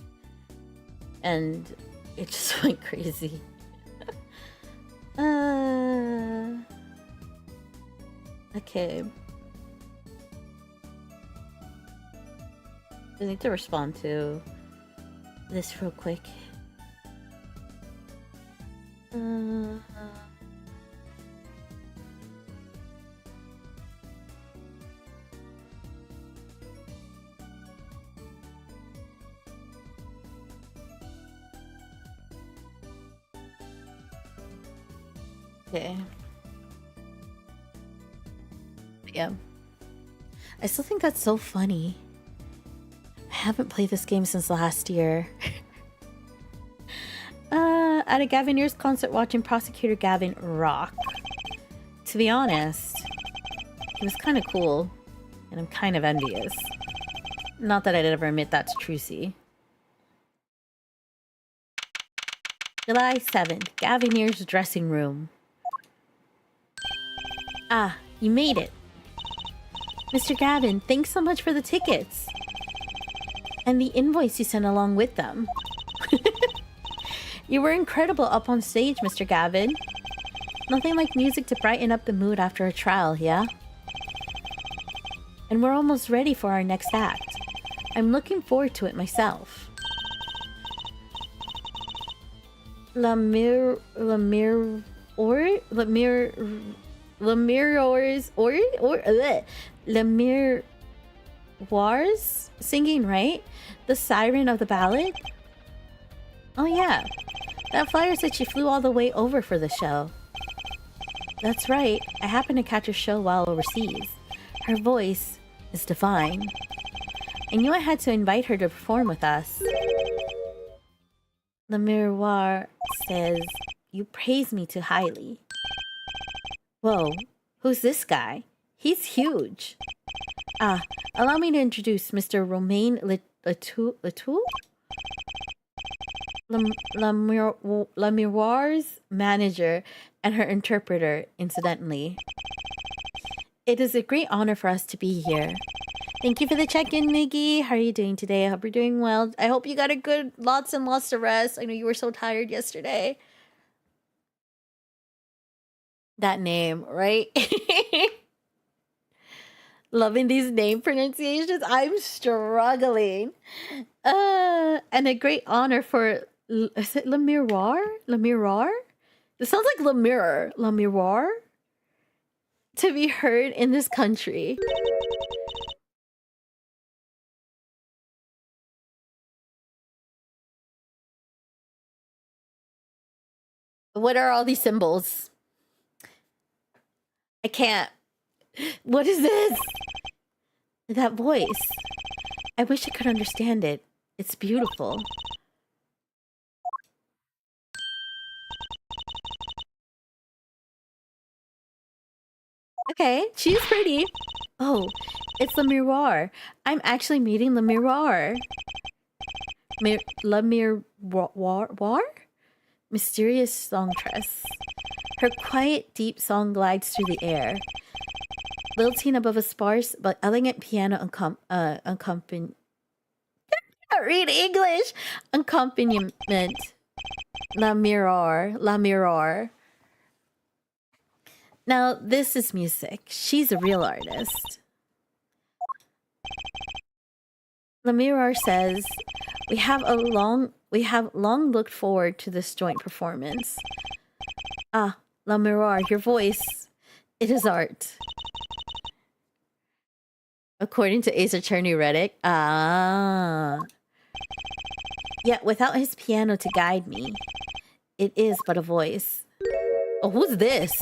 and it just went crazy. Okay. I need to respond to this real quick. Okay. Yeah. I still think that's so funny. I haven't played this game since last year. At a Gavineers concert watching Prosecutor Gavin rock. To be honest, it was kind of cool, and I'm kind of envious. Not that I'd ever admit that to Trucy. July 7th, Gavineers dressing room. Ah, you made it. Mr. Gavin, thanks so much for the tickets. And the invoice you sent along with them. You were incredible up on stage, Mr. Gavin. Nothing like music to brighten up the mood after a trial, yeah? And we're almost ready for our next act. I'm looking forward to it myself. Lamirore's singing, right? The siren of the ballad? Oh yeah. That flyer said she flew all the way over for the show. That's right. I happened to catch her show while overseas. Her voice is divine. I knew I had to invite her to perform with us. The miroir says, you praise me too highly. Whoa, who's this guy? He's huge. Ah, allow me to introduce Mr. Romain Latour? La Miroir's manager and her interpreter, incidentally. It is a great honor for us to be here. Thank you for the check-in, Miggy. How are you doing today? I hope you're doing well. I hope you got a good, lots and lots of rest. I know you were so tired yesterday. That name, right? Loving these name pronunciations. I'm struggling. And a great honor for... Is it Le Miroir? Le Miroir? It sounds like Le Mirror. Le Miroir? To be heard in this country. What are all these symbols? I can't. What is this? That voice. I wish I could understand it. It's beautiful. Okay, she's pretty. Oh, it's Le Miroir. I'm actually meeting Le Miroir. Le Miroir? Mysterious songstress. Her quiet, deep song glides through the air, lilting above a sparse but elegant piano accompaniment. Read English! Accompaniment. La Miroir. Now, this is music. She's a real artist. La Miroir says, we have long looked forward to this joint performance. Ah, La Miroir, your voice. It is art. According to Ace Attorney Reddick. Ah. Yet without his piano to guide me, it is but a voice. Oh, who's this?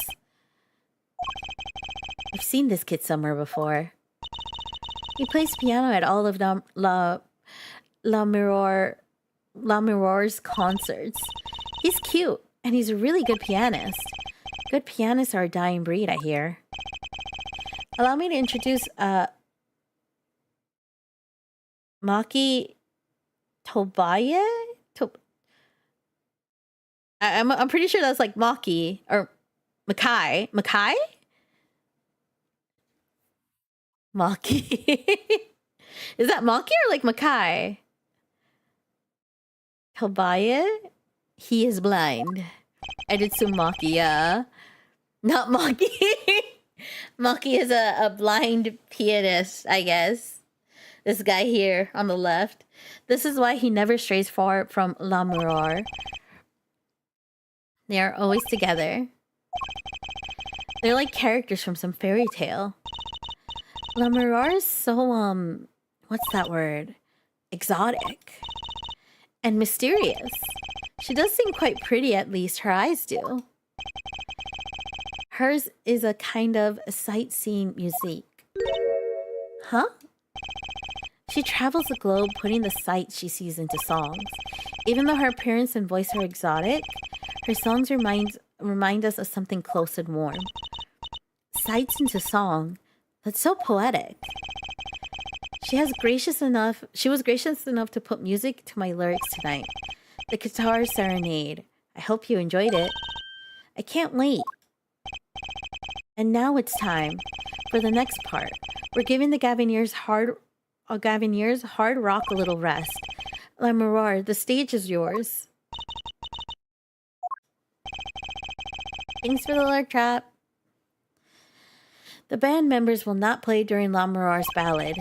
I've seen this kid somewhere before. He plays piano at all of La Miroir's concerts. He's cute, and he's a really good pianist. Good pianists are a dying breed, I hear. Allow me to introduce Maki Tobaye? I'm pretty sure that's like Maki or Makai. Makai? Maki. Is that Maki or like Makai? Tobaye? He is blind. I did some Maki, yeah. Not Maki. Maki is a blind pianist, I guess. This guy here on the left. This is why he never strays far from La Miroir. They are always together. They're like characters from some fairy tale. La Miroir is so, what's that word? Exotic. And mysterious. She does seem quite pretty, at least her eyes do. Hers is a kind of sightseeing musique. Huh? She travels the globe putting the sights she sees into songs. Even though her appearance and voice are exotic, her songs remind us of something close and warm. Sights into song. That's so poetic. She was gracious enough to put music to my lyrics tonight. The guitar serenade. I hope you enjoyed it. I can't wait. And now it's time for the next part. We're giving the Gaviniers hard rock a little rest. La Miroir, the stage is yours. Thanks for the lurk trap. The band members will not play during La Miroir's ballad.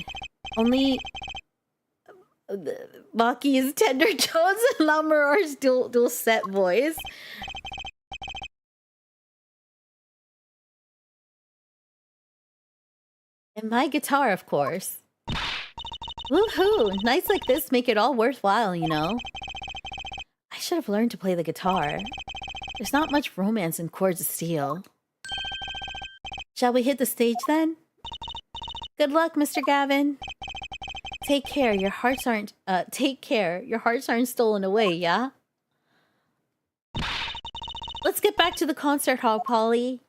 Only Maki's tender tones and Lamaror's dual set voice. And my guitar, of course. Woohoo! Nights like this make it all worthwhile, you know? I should have learned to play the guitar. There's not much romance in chords of steel. Shall we hit the stage then? Good luck, Mr. Gavin. Take care, your hearts aren't stolen away, yeah? Let's get back to the concert hall, Polly.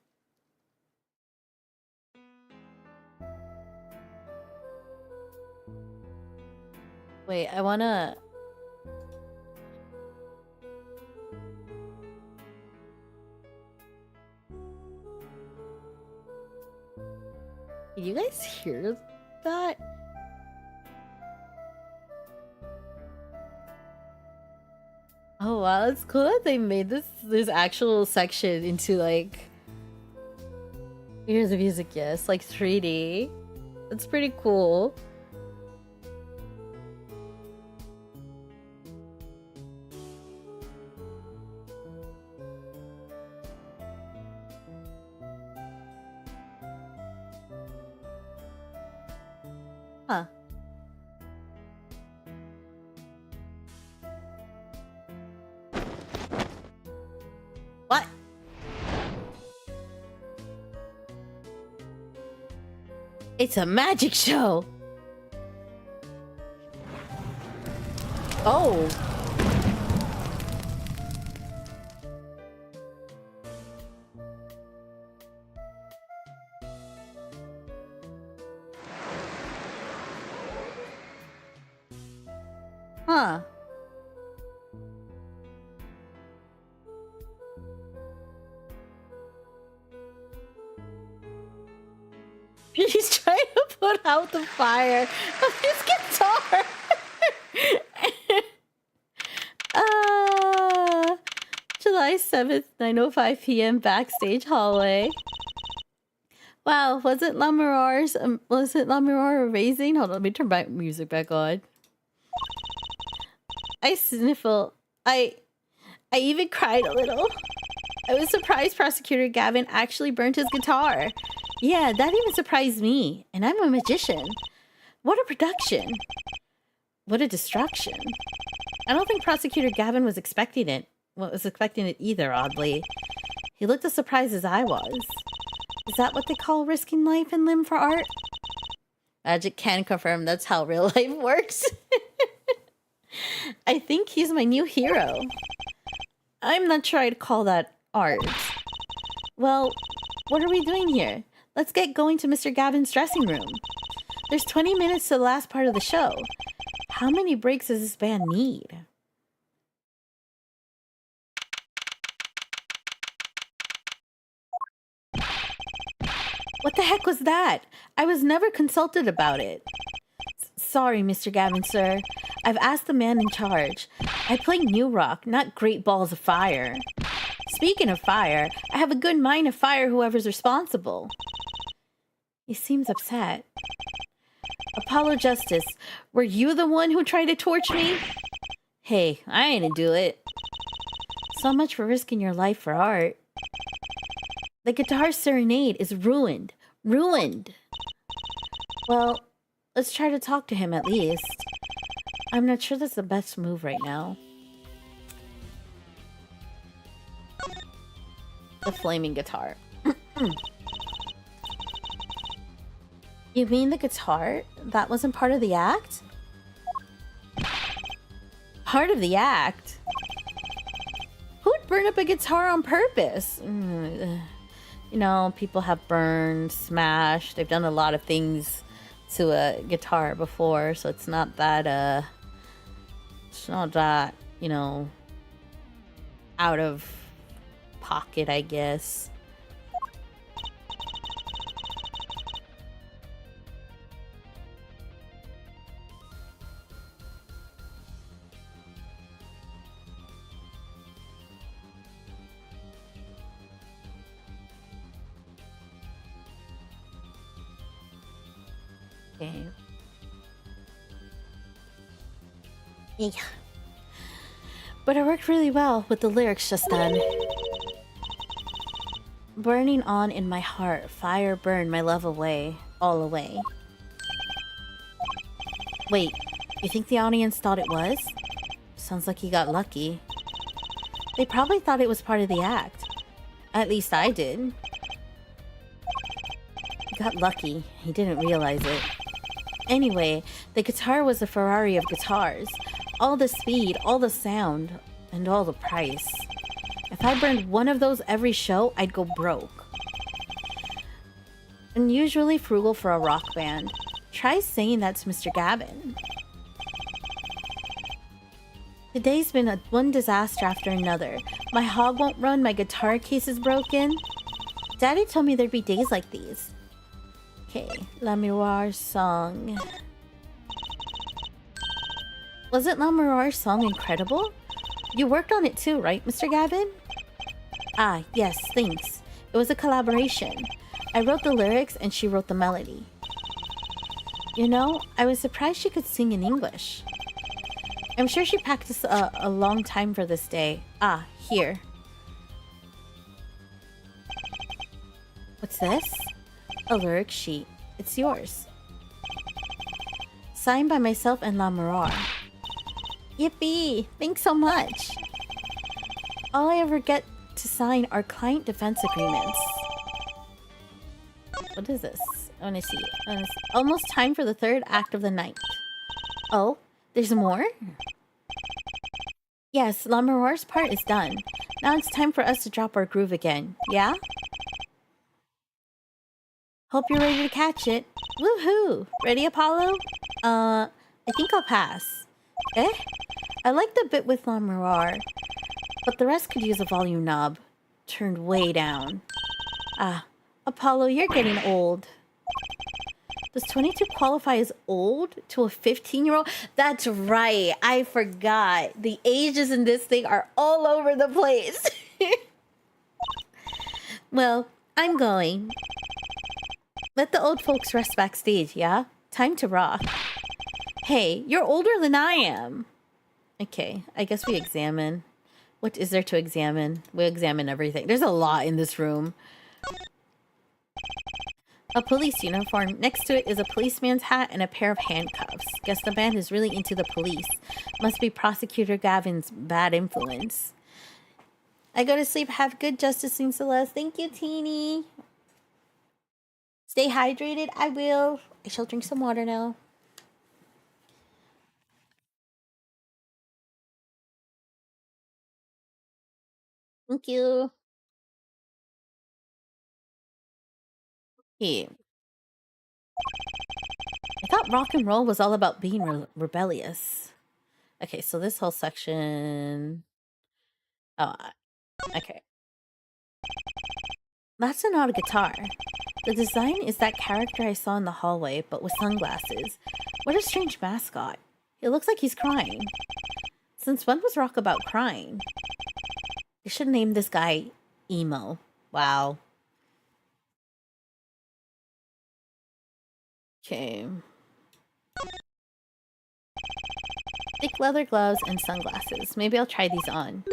Wait, I wanna... Can you guys hear that? Oh wow, it's cool that they made this actual section into like... Here's the music, yes, like 3D. It's pretty cool. Huh. What? It's a magic show. Oh. Huh. He's trying to put out the fire with his guitar. July 7th, 9:05 p.m. backstage hallway. Wow, was it Lamaror raising? Hold on, let me turn my music back on. I sniffle. I even cried a little. I was surprised Prosecutor Gavin actually burnt his guitar. Yeah, that even surprised me. And I'm a magician. What a production. What a destruction. I don't think Prosecutor Gavin was expecting it. Was expecting it either, oddly. He looked as surprised as I was. Is that what they call risking life and limb for art? Magic can confirm that's how real life works. I think he's my new hero. I'm not sure I'd call that art. Well, what are we doing here? Let's get going to Mr. Gavin's dressing room. There's 20 minutes to the last part of the show. How many breaks does this band need? What the heck was that? I was never consulted about it. Sorry, Mr. Gavin, sir. I've asked the man in charge. I play new rock, not great balls of fire. Speaking of fire, I have a good mind to fire whoever's responsible. He seems upset. Apollo Justice, were you the one who tried to torch me? Hey, I ain't do it. So much for risking your life for art. The guitar serenade is ruined. Ruined! Well, let's try to talk to him at least. I'm not sure that's the best move right now. The flaming guitar. You mean the guitar? That wasn't part of the act? Part of the act? Who would burn up a guitar on purpose? You know, people have burned, smashed. They've done a lot of things to a guitar before, so it's not that, you know, out of pocket, I guess. Okay. Yeah. But it worked really well with the lyrics just then. Burning on in my heart, fire burned my love away, all away. Wait, you think the audience thought it was? Sounds like he got lucky. They probably thought it was part of the act. At least I did. He got lucky. He didn't realize it. Anyway, the guitar was a Ferrari of guitars. All the speed, all the sound, and all the price. If I burned one of those every show, I'd go broke. Unusually frugal for a rock band. Try saying that to Mr. Gavin. Today's been one disaster after another. My hog won't run, my guitar case is broken. Daddy told me there'd be days like these. Okay, La Miroir's song. Wasn't La Miroir's song incredible? You worked on it too, right, Mr. Gavin? Ah, yes, thanks. It was a collaboration. I wrote the lyrics and she wrote the melody. You know, I was surprised she could sing in English. I'm sure she practiced a long time for this day. Ah, here. What's this? A lyric sheet. It's yours. Signed by myself and La Miroir. Yippee! Thanks so much! All I ever get to sign are client defense agreements. What is this? I want to see it. Almost time for the third act of the night. Oh, there's more? Yes, La Miroir's part is done. Now it's time for us to drop our groove again, yeah? Hope you're ready to catch it. Woohoo! Ready, Apollo? I think I'll pass. Eh? I like the bit with La Miroir, but the rest could use a volume knob. Turned way down. Ah, Apollo, you're getting old. Does 22 qualify as old to a 15-year-old? That's right. I forgot. The ages in this thing are all over the place. Well, I'm going. Let the old folks rest backstage, yeah? Time to rock. Hey, you're older than I am. Okay, I guess we examine. What is there to examine? We examine everything. There's a lot in this room. A police uniform. Next to it is a policeman's hat and a pair of handcuffs. Guess the man is really into the police. Must be Prosecutor Gavin's bad influence. I go to sleep. Have good Justicing, Celeste. Thank you, Teeny. Stay hydrated. I will. I shall drink some water now. Thank you. Yeah. I thought rock and roll was all about being rebellious. Okay, so this whole section... Oh, okay. That's not a guitar. The design is that character I saw in the hallway, but with sunglasses. What a strange mascot. It looks like he's crying. Since when was rock about crying? They should name this guy Emo. Wow. Okay. Thick leather gloves and sunglasses. Maybe I'll try these on.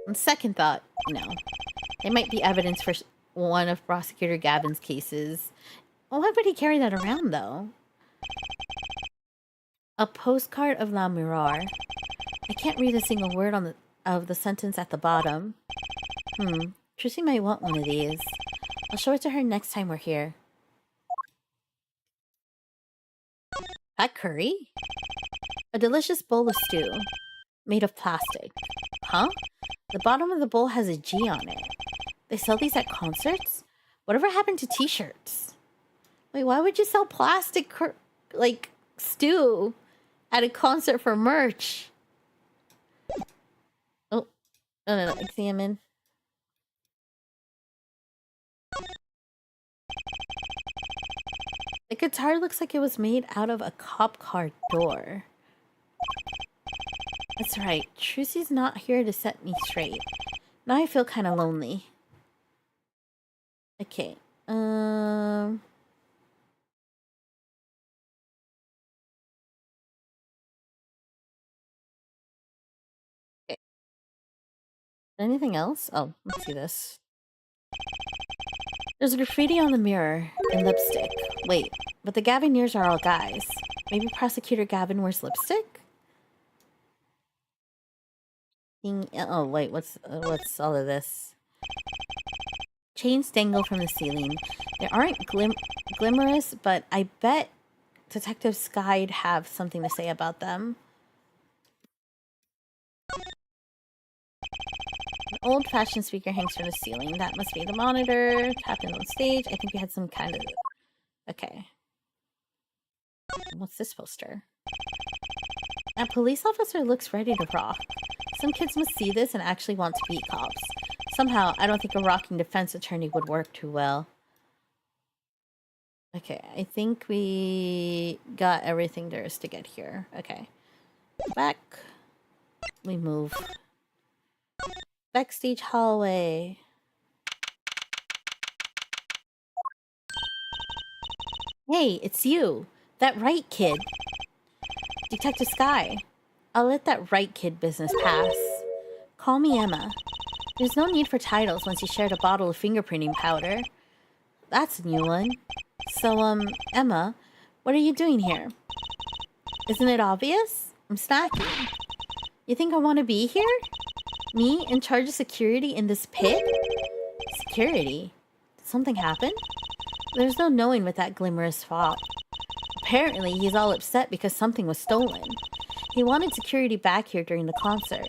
On second thought, no. They might be evidence for one of Prosecutor Gavin's cases. Why would he carry that around, though? A postcard of La Miroir. I can't read a single word of the sentence at the bottom. Trissy might want one of these. I'll show it to her next time we're here. That curry? A delicious bowl of stew. Made of plastic. Huh? The bottom of the bowl has a G on it. They sell these at concerts? Whatever happened to t-shirts? Wait, why would you sell plastic, like, stew at a concert for merch? Oh, no, examine. The guitar looks like it was made out of a cop car door. That's right, Trussy's not here to set me straight. Now I feel kind of lonely. Okay, Anything else? Oh, let's see this. There's a graffiti on the mirror in lipstick. Wait, but the Gavineers are all guys. Maybe Prosecutor Gavin wears lipstick? Oh, wait, what's all of this? Chains dangle from the ceiling. They aren't glimmerous, but I bet Detective Sky'd have something to say about them. An old-fashioned speaker hangs from the ceiling. That must be the monitor. Happened on stage. I think we had some kind of... Okay. What's this poster? A police officer looks ready to rock. Some kids must see this and actually want to beat cops. Somehow, I don't think a rocking defense attorney would work too well. Okay, I think we got everything there is to get here. Okay. Back. We move. Backstage hallway. Hey, it's you. That right kid. Detective Sky. I'll let that right kid business pass. Call me Emma. There's no need for titles once you shared a bottle of fingerprinting powder. That's a new one. So, Emma, what are you doing here? Isn't it obvious? I'm snacking. You think I want to be here? Me, in charge of security in this pit? Security? Did something happen? There's no knowing with that glimmerous fop. Apparently, he's all upset because something was stolen. He wanted security back here during the concert.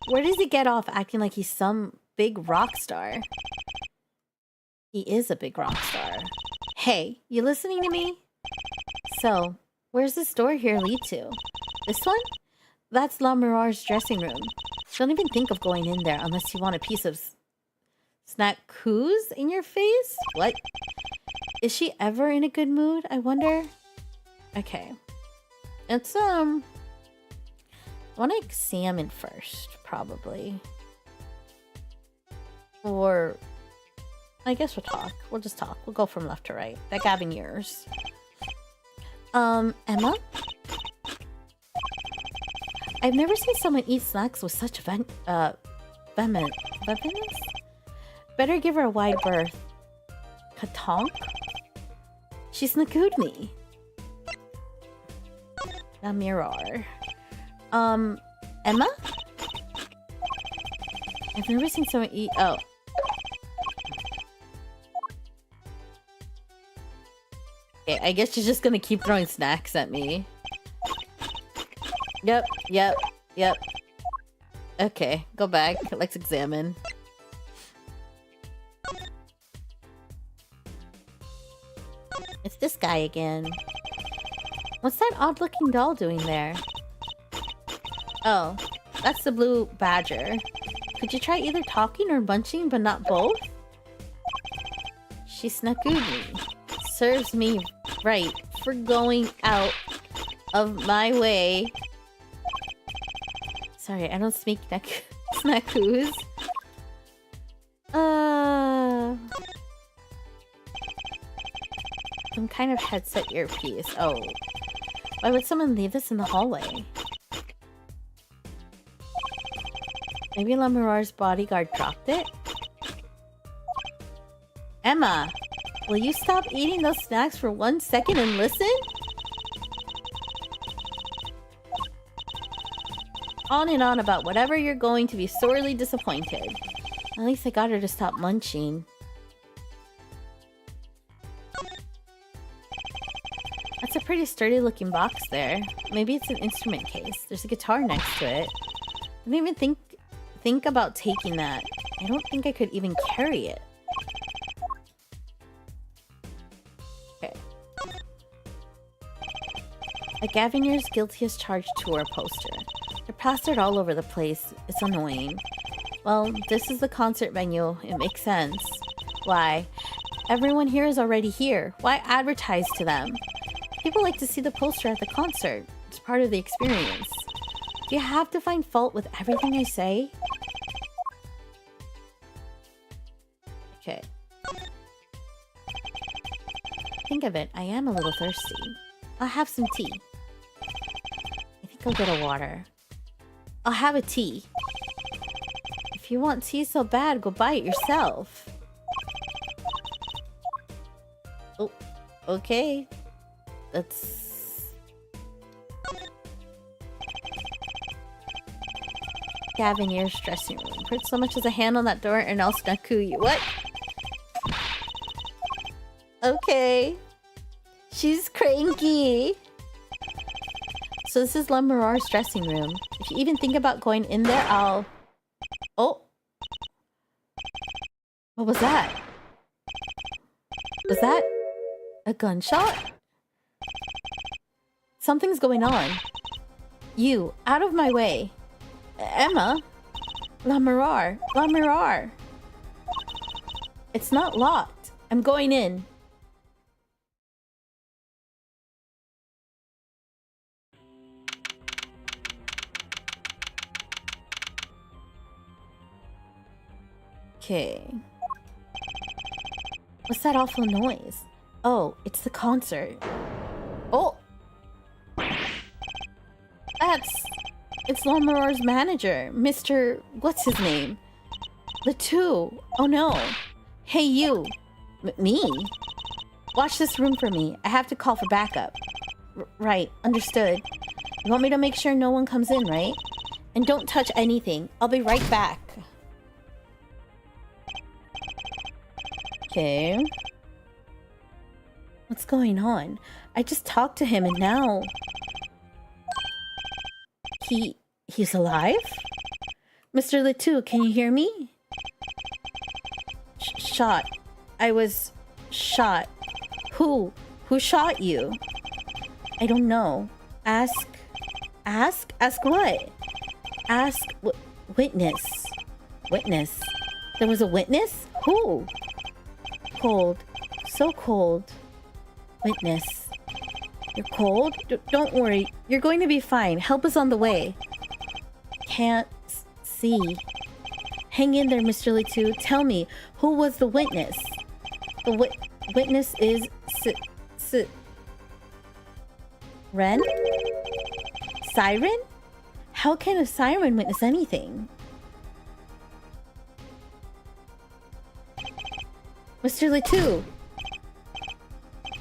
Where does he get off acting like he's some big rock star? He is a big rock star. Hey, you listening to me? So, where's this door here lead to? This one? That's La Mirar's dressing room. Don't even think of going in there unless you want a piece of snack-coos in your face? What? Is she ever in a good mood, I wonder? Okay. It's, I want to examine first, probably. Or... I guess we'll talk. We'll just talk. We'll go from left to right. That Gavin yours. Emma? I've never seen someone eat snacks with such vehementness. Better give her a wide berth. Katonk? She snakooed me. The mirror. Emma? I've never seen someone eat... Oh. Okay, I guess she's just gonna keep throwing snacks at me. Yep. Okay, go back. Let's examine. It's this guy again. What's that odd-looking doll doing there? Oh, that's the blue badger. Could you try either talking or munching, but not both? She snakooed me. Serves me right for going out of my way. Sorry, I don't speak snackoos. Some kind of headset earpiece. Oh. Why would someone leave this in the hallway? Maybe La Mirar's bodyguard dropped it? Emma! Will you stop eating those snacks for 1 second and listen? On and on about whatever you're going to be sorely disappointed. At least I got her to stop munching. That's a pretty sturdy looking box there. Maybe it's an instrument case. There's a guitar next to it. I didn't even think about taking that. I don't think I could even carry it. Okay. A Gavineer's Guilty as Charged tour poster. They're plastered all over the place. It's annoying. Well, this is the concert venue. It makes sense. Why? Everyone here is already here. Why advertise to them? People like to see the poster at the concert. It's part of the experience. Do you have to find fault with everything I say? Okay. Think of it, I am a little thirsty. I'll have some tea. I think I'll get a water. I'll have a tea. If you want tea so bad, go buy it yourself. Oh, okay. That's... Gavinier's dressing room. Put so much as a hand on that door and I'll snaku you. What? Okay. She's cranky. So this is Lamarar's dressing room. If you even think about going in there, I'll... Oh. What was that? Was that a gunshot? Something's going on. You, out of my way. Emma? Lamarar. Lamarar. It's not locked. I'm going in. Okay. What's that awful noise? Oh, it's the concert. Oh! It's Lamarar's manager, Mr... What's his name? The two. Oh no. Hey you. Me? Watch this room for me. I have to call for backup. Right, understood. You want me to make sure no one comes in, right? And don't touch anything. I'll be right back. Okay. What's going on? I just talked to him and now... He's alive? Mr. Letou, can you hear me? Shot. I was shot. Who? Who shot you? I don't know. Ask? Ask what? Ask witness. Witness. There was a witness? Who? Cold. So cold. Witness. You're cold? Don't worry. You're going to be fine. Help is on the way. Can't see. Hang in there, Mr. Letou. Tell me, who was the witness? The witness is... Ren? Siren? How can a siren witness anything? Mr. Letou!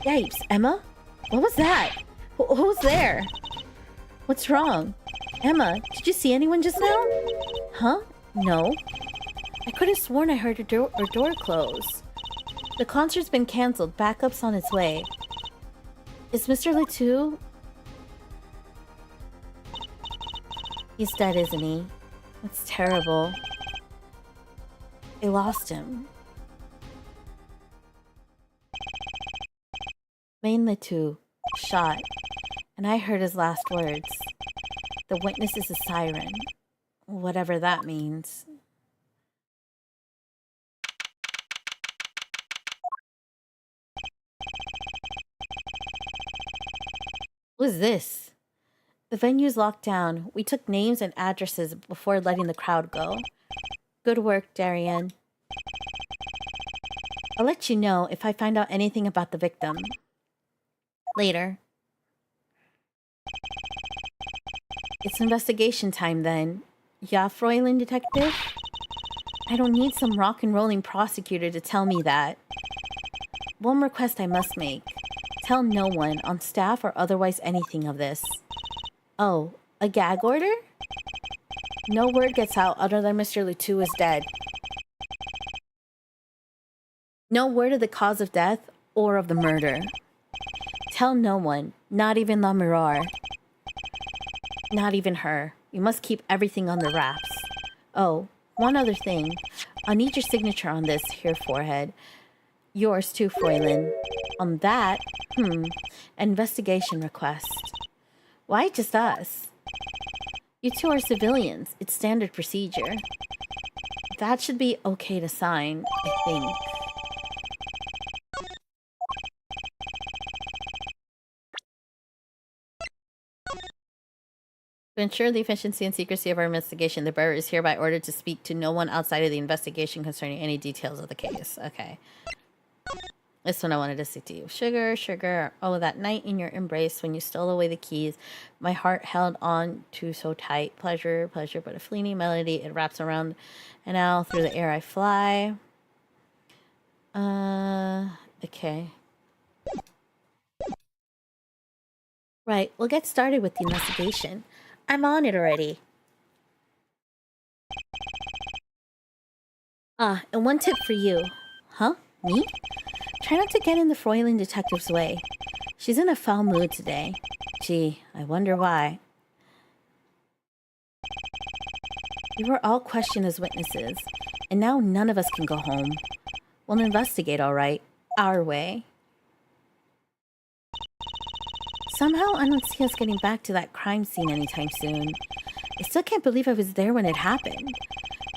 Yipes, Emma? What was that? Who's there? What's wrong? Emma, did you see anyone just now? Huh? No. I could have sworn I heard her door close. The concert's been cancelled. Backup's on its way. Is Mr. Letou... He's dead, isn't he? That's terrible. They lost him. Main Letou, shot. And I heard his last words. The witness is a siren. Whatever that means. What is this? The venue's locked down. We took names and addresses before letting the crowd go. Good work, Darien. I'll let you know if I find out anything about the victim. Later. It's investigation time then. Yeah, Fräulein Detective? I don't need some rock and rolling prosecutor to tell me that. One request I must make. Tell no one, on staff or otherwise anything of this. Oh, a gag order? No word gets out other than Mr. Letou is dead. No word of the cause of death or of the murder. Tell no one, not even La Mirar. Not even her. You must keep everything on the wraps. Oh, one other thing. I'll need your signature on this here forehead. Yours too, Fräulein. On that, investigation request. Why just us? You two are civilians. It's standard procedure. That should be okay to sign, I think. To ensure the efficiency and secrecy of our investigation, the bearer is hereby ordered to speak to no one outside of the investigation concerning any details of the case. Okay. This one I wanted to say to you. Sugar, sugar. Oh, that night in your embrace when you stole away the keys, my heart held on to so tight. Pleasure, pleasure, but a fleeting melody. It wraps around, and now through the air I fly. Okay. Right, we'll get started with the investigation. I'm on it already. Ah, and one tip for you. Huh? Me? Try not to get in the Froilan detective's way. She's in a foul mood today. Gee, I wonder why. We were all questioned as witnesses, and now none of us can go home. We'll investigate, all right. Our way. Somehow I don't see us getting back to that crime scene anytime soon. I still can't believe I was there when it happened.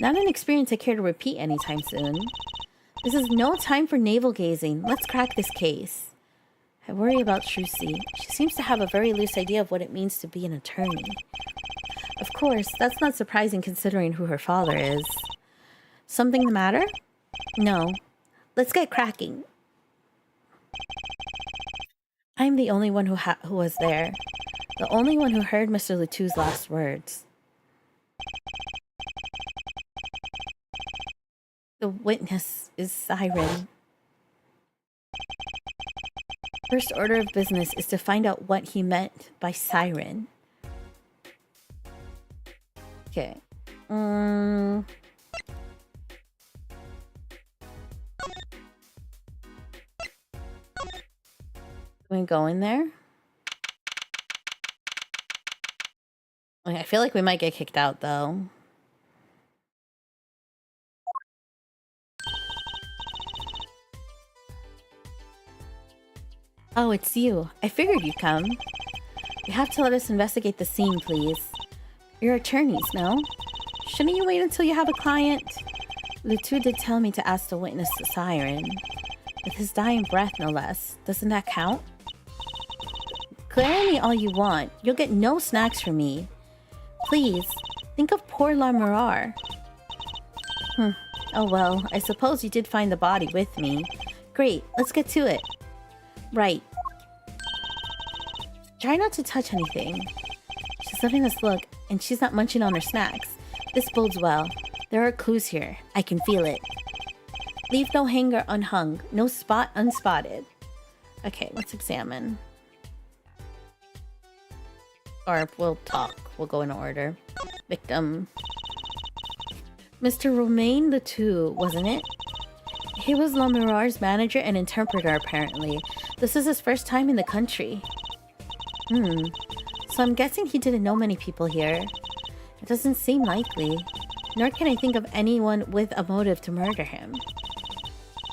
Not an experience I care to repeat anytime soon. This is no time for navel gazing. Let's crack this case. I worry about Trucy. She seems to have a very loose idea of what it means to be an attorney. Of course, that's not surprising considering who her father is. Something the matter? No. Let's get cracking. I'm the only one who was there. The only one who heard Mr. Latou's last words. The witness is Siren. First order of business is to find out what he meant by siren. Okay. We go in there? I feel like we might get kicked out, though. Oh, it's you. I figured you'd come. You have to let us investigate the scene, please. You're attorneys, no? Shouldn't you wait until you have a client? Latou did tell me to ask the witness the siren. With his dying breath, no less. Doesn't that count? Glare me all you want. You'll get no snacks from me. Please, think of poor La Mirar. Oh well, I suppose you did find the body with me. Great, let's get to it. Right. Try not to touch anything. She's letting us look, and she's not munching on her snacks. This bodes well. There are clues here. I can feel it. Leave no hanger unhung, no spot unspotted. Okay, let's examine. Or we'll talk. We'll go in order. Victim. Mr. Romain Latou, wasn't it? He was La Mirar's manager and interpreter, apparently. This is his first time in the country. So I'm guessing he didn't know many people here. It doesn't seem likely. Nor can I think of anyone with a motive to murder him.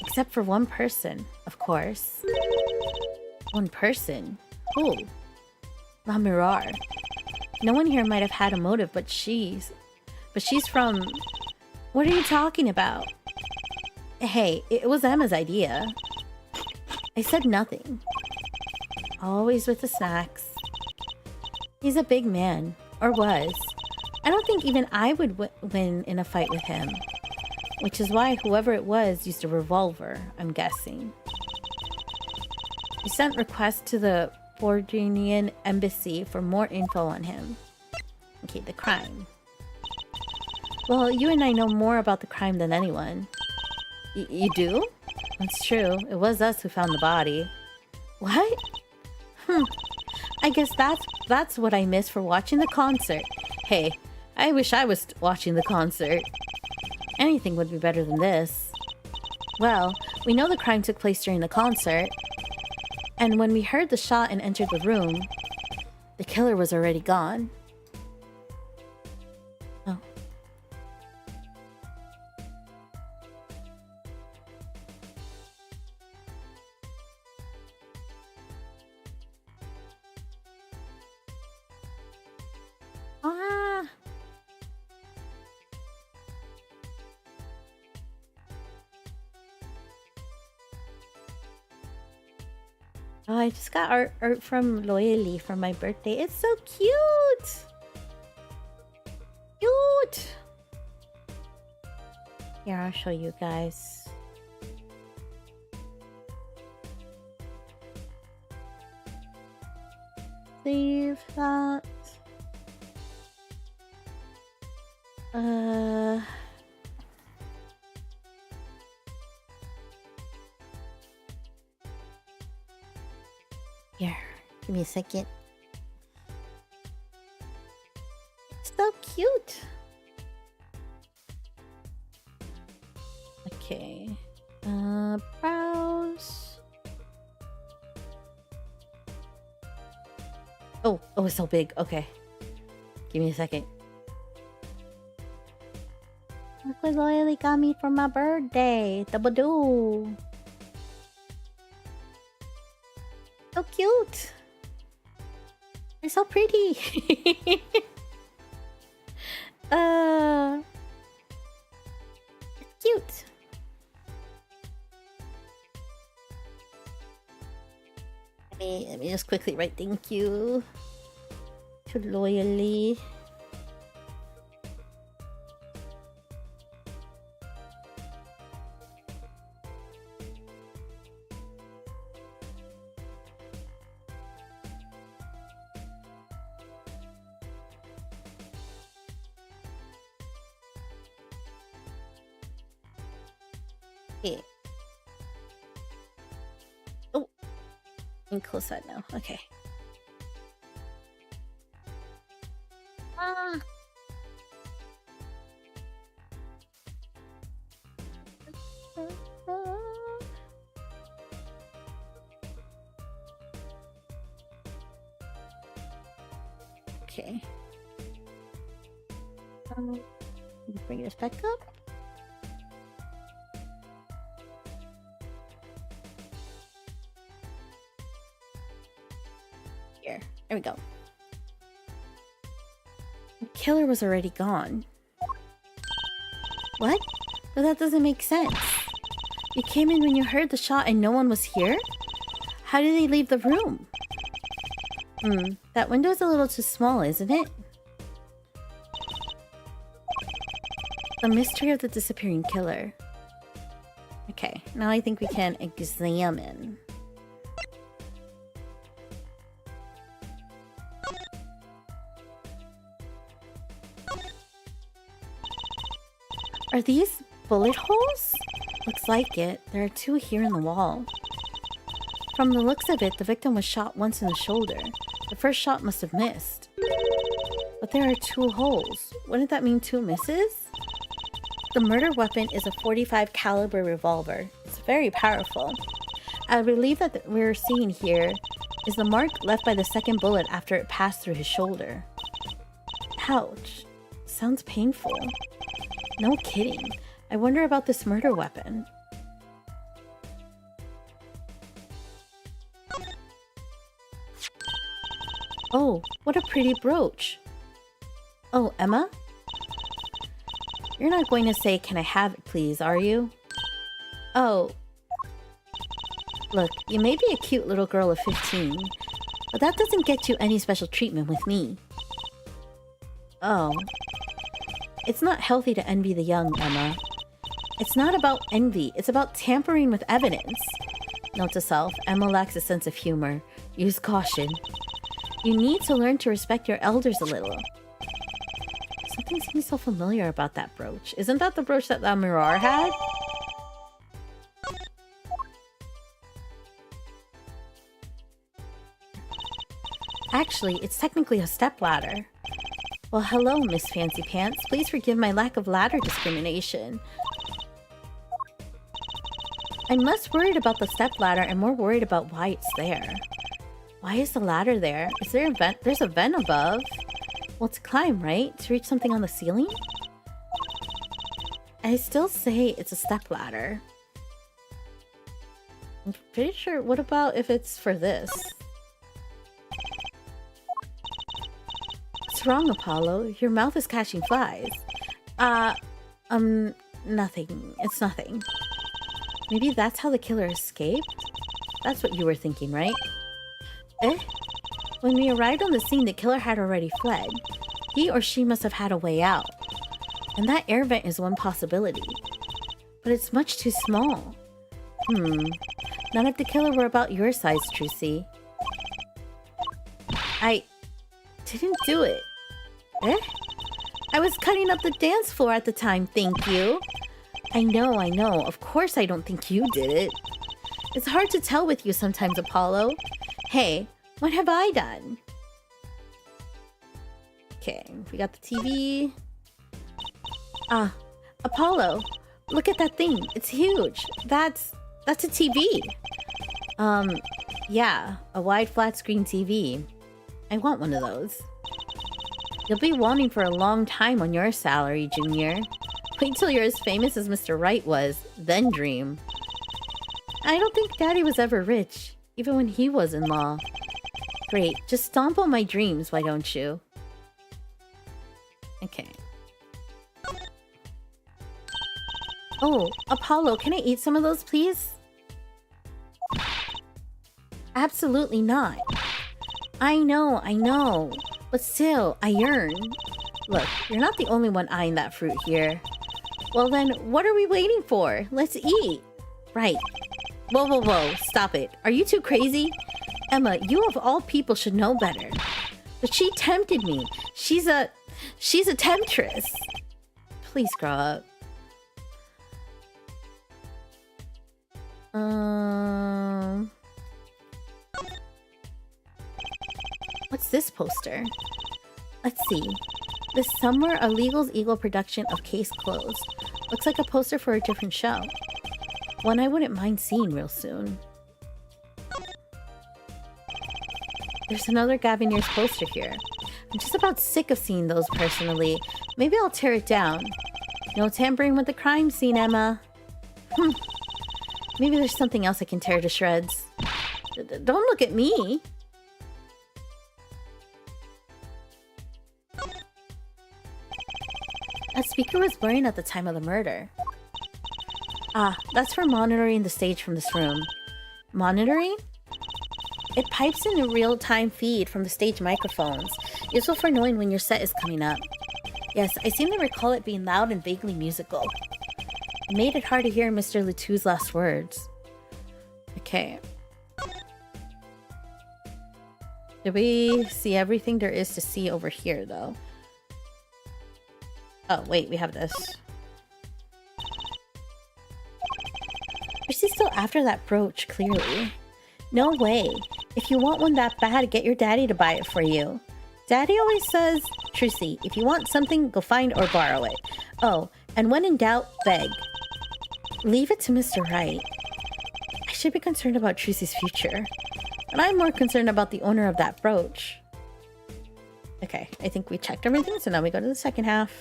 Except for one person, of course. One person? Who? La Mirar. No one here might have had a motive, but she's from... What are you talking about? Hey, it was Emma's idea. I said nothing. Always with the snacks. He's a big man. Or was. I don't think even I would win in a fight with him. Which is why whoever it was used a revolver, I'm guessing. We sent requests to the Bordunian embassy for more info on him. Okay, the crime. Well, you and I know more about the crime than anyone. You do? That's true. It was us who found the body. What? I guess that's what I missed for watching the concert. Hey, I wish I was watching the concert. Anything would be better than this. Well, we know the crime took place during the concert. And when we heard the shot and entered the room, the killer was already gone. Oh. Ah! Oh, I just got art from Loyally for my birthday. It's so cute! Cute! Here, I'll show you guys. save that. Here, give me a second. It's so cute. Okay. Browse. Oh, it's so big. Okay. Give me a second. Look what Loyally got me for my birthday. Double do. So cute. They're so pretty. It's cute. Let me just quickly write thank you to Loyally. Okay. Oh, I'm close that now. Okay. Okay. Bring this back up. Here. There we go. The killer was already gone. What? But that doesn't make sense. You came in when you heard the shot and no one was here? How did they leave the room? That window's a little too small, isn't it? The mystery of the disappearing killer. Okay, now I think we can examine. Are these bullet holes? Looks like it. There are two here in the wall. From the looks of it, the victim was shot once in the shoulder. The first shot must have missed. But there are two holes. Wouldn't that mean two misses? The murder weapon is a .45 caliber revolver. It's very powerful. I believe that what we're seeing here is the mark left by the second bullet after it passed through his shoulder. Ouch. Sounds painful. No kidding. I wonder about this murder weapon. Oh, what a pretty brooch. Oh, Emma? You're not going to say, "Can I have it, please," are you? Oh. Look, you may be a cute little girl of 15, but that doesn't get you any special treatment with me. Oh. It's not healthy to envy the young, Emma. It's not about envy, it's about tampering with evidence. Note to self, Emma lacks a sense of humor. Use caution. You need to learn to respect your elders a little. Something seems so familiar about that brooch. Isn't that the brooch that Mirar had? Actually, it's technically a stepladder. Well, hello, Miss Fancy Pants. Please forgive my lack of ladder discrimination. I'm less worried about the stepladder and more worried about why it's there. Why is the ladder there? Is there a vent? There's a vent above. Well, to climb, right? To reach something on the ceiling? I still say it's a stepladder. I'm pretty sure. What about if it's for this? What's wrong, Apollo? Your mouth is catching flies. Nothing. It's nothing. Maybe that's how the killer escaped? That's what you were thinking, right? Eh? When we arrived on the scene, the killer had already fled. He or she must have had a way out. And that air vent is one possibility. But it's much too small. Not if the killer were about your size, Trucy. I didn't do it. Eh? I was cutting up the dance floor at the time, thank you. I know. Of course I don't think you did it. It's hard to tell with you sometimes, Apollo. Hey, what have I done? Okay, we got the TV. Ah, Apollo, look at that thing. It's huge. That's a TV. Yeah, a wide flat screen TV. I want one of those. You'll be wanting for a long time on your salary, Junior. Wait till you're as famous as Mr. Wright was, then dream. I don't think Daddy was ever rich, even when he was in law. Great, just stomp on my dreams, why don't you? Okay. Oh, Apollo, can I eat some of those, please? Absolutely not. I know. But still, I yearn. Look, you're not the only one eyeing that fruit here. Well then, what are we waiting for? Let's eat. Right. Whoa. Stop it. Are you too crazy? Emma, you of all people should know better. But she tempted me. She's a temptress. Please grow up. What's this poster? Let's see. This Summer a Legal's Eagle production of Case Closed. Looks like a poster for a different show. One I wouldn't mind seeing real soon. There's another Gavineer's poster here. I'm just about sick of seeing those personally. Maybe I'll tear it down. No tampering with the crime scene, Emma. Maybe there's something else I can tear to shreds. Don't look at me. A speaker was blaring at the time of the murder. Ah, that's for monitoring the stage from this room. Monitoring? It pipes in a real-time feed from the stage microphones, useful for knowing when your set is coming up. Yes, I seem to recall it being loud and vaguely musical. It made it hard to hear Mr. Latu's last words. Okay. Did we see everything there is to see over here, though? Oh, wait, we have this. Is she still after that brooch, clearly? No way. If you want one that bad, get your daddy to buy it for you. Daddy always says, Trucy, if you want something, go find or borrow it. Oh, and when in doubt, beg. Leave it to Mr. Wright. I should be concerned about Trucy's future. But I'm more concerned about the owner of that brooch. Okay, I think we checked everything, so now we go to the second half.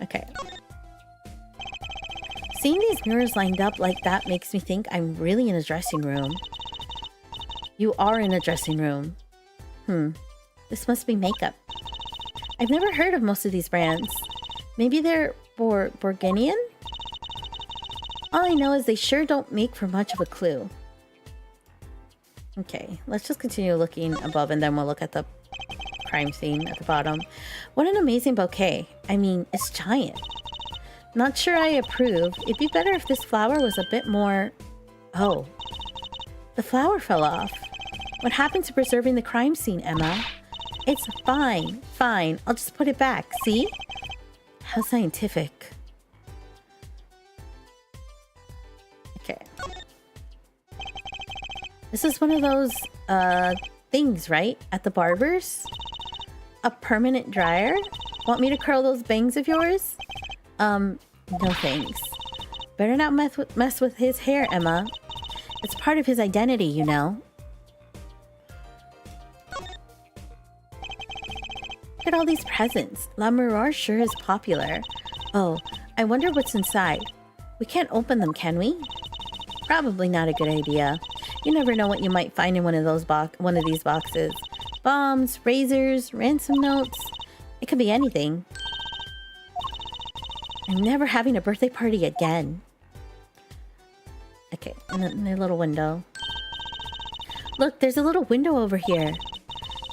Okay. Seeing these mirrors lined up like that makes me think I'm really in a dressing room. You are in a dressing room. This must be makeup. I've never heard of most of these brands. Maybe they're Borginian? All I know is they sure don't make for much of a clue. Okay, let's just continue looking above and then we'll look at the crime scene at the bottom. What an amazing bouquet. I mean, it's giant. Not sure I approve. It'd be better if this flower was a bit more... Oh. The flower fell off. What happened to preserving the crime scene, Emma? It's fine. Fine. I'll just put it back. See? How scientific. Okay. This is one of those, things, right? At the barber's? A permanent dryer? Want me to curl those bangs of yours? No thanks. Better not mess with his hair, Emma. It's part of his identity, you know. Look at all these presents. La Miroir sure is popular. Oh, I wonder what's inside. We can't open them, can we? Probably not a good idea. You never know what you might find in one of these boxes. Bombs, razors, ransom notes. It could be anything. I'm never having a birthday party again. Okay, and the little window. Look, there's a little window over here.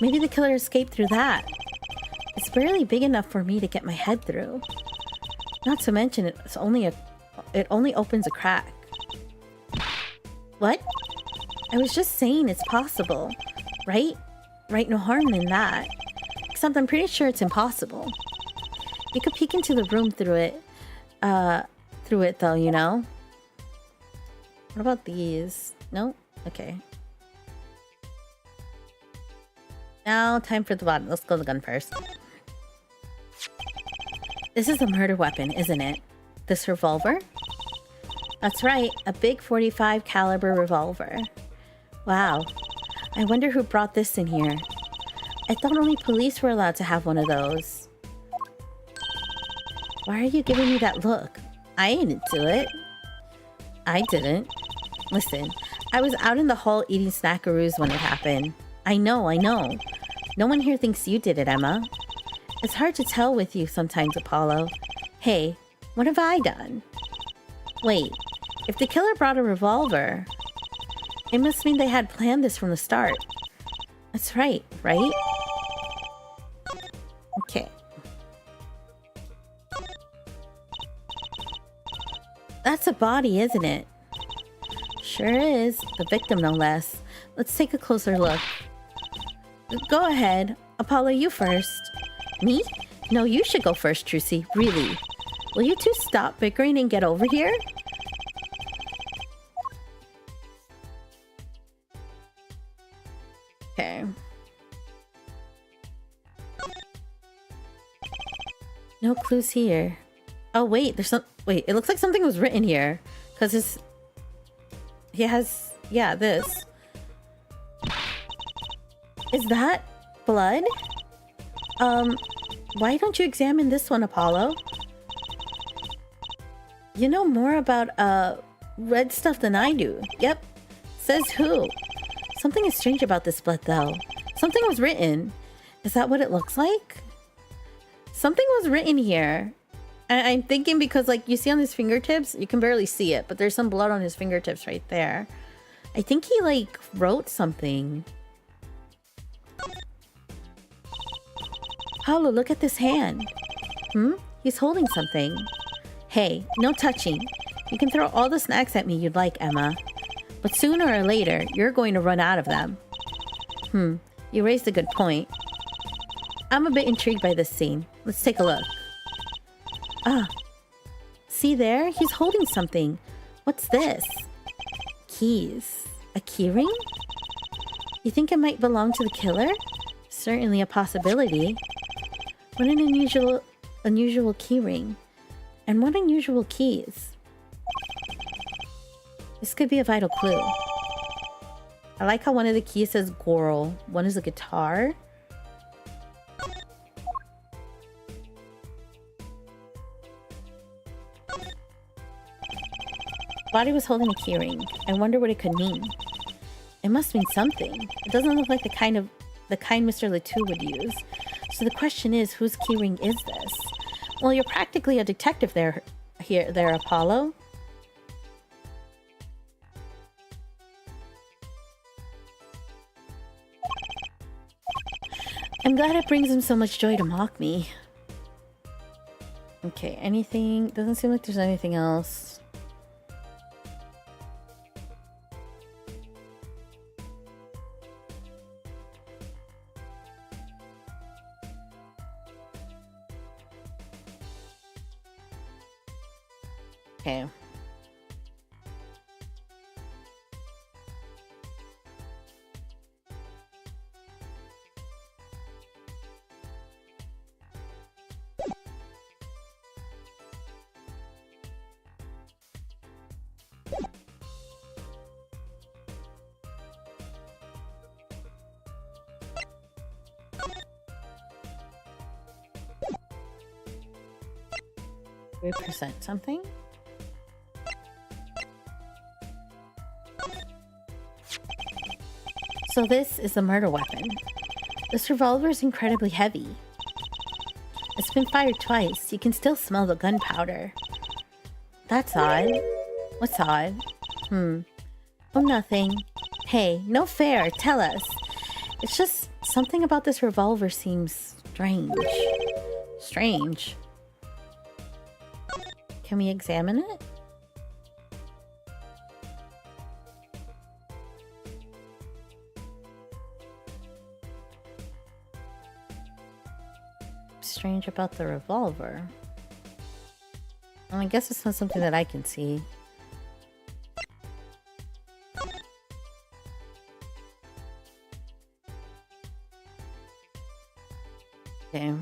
Maybe the killer escaped through that. It's barely big enough for me to get my head through. Not to mention, it only opens a crack. What? I was just saying it's possible, right? right, no harm in that. Except I'm pretty sure it's impossible. You could peek into the room through it though, you know? What about these? No? Okay. Now, time for the bottom. Let's go to the gun first. This is a murder weapon, isn't it? This revolver? That's right, a big 45 caliber revolver. Wow. I wonder who brought this in here. I thought only police were allowed to have one of those. Why are you giving me that look? I didn't do it. I didn't. Listen, I was out in the hall eating snackaroos when it happened. I know. No one here thinks you did it, Emma. It's hard to tell with you sometimes, Apollo. Hey, what have I done? Wait, if the killer brought a revolver, it must mean they had planned this from the start. That's right? Okay. That's a body, isn't it? Sure is. The victim, no less. Let's take a closer look. Go ahead. Apollo, you first. Me? No, you should go first, Trucy. Really. Will you two stop bickering and get over here? Okay. No clues here. Oh, wait. There's some... Wait, it looks like something was written here. Because his... He has... Yeah, this. Is that blood? Why don't you examine this one, Apollo? You know more about, red stuff than I do. Yep. Says who? Something is strange about this blood, though. Something was written. Is that what it looks like? Something was written here. And I'm thinking because, like, you see on his fingertips, you can barely see it, but there's some blood on his fingertips right there. I think he, like, wrote something. Paulo, look at this hand. He's holding something. Hey, no touching. You can throw all the snacks at me you'd like, Emma. But sooner or later, you're going to run out of them. You raised a good point. I'm a bit intrigued by this scene. Let's take a look. Ah. See there? He's holding something. What's this? Keys. A keyring? You think it might belong to the killer? Certainly a possibility. What an unusual keyring. And what unusual keys. This could be a vital clue. I like how one of the keys says Goral. One is a guitar. Body was holding a keyring. I wonder what it could mean. It must mean something. It doesn't look like the kind Mr. Letou would use. So the question is, whose keyring is this? Well, you're practically a detective there, Apollo. I'm glad it brings him so much joy to mock me. Okay, anything? Doesn't seem like there's anything else. Okay. Represent something? So this is a murder weapon. This revolver is incredibly heavy. It's been fired twice. You can still smell the gunpowder. That's odd. What's odd? Oh, nothing. Hey, no fair. Tell us. It's just something about this revolver seems strange. Strange. Can we examine it? strange about the revolver? Well, I guess it's not something that I can see. Okay.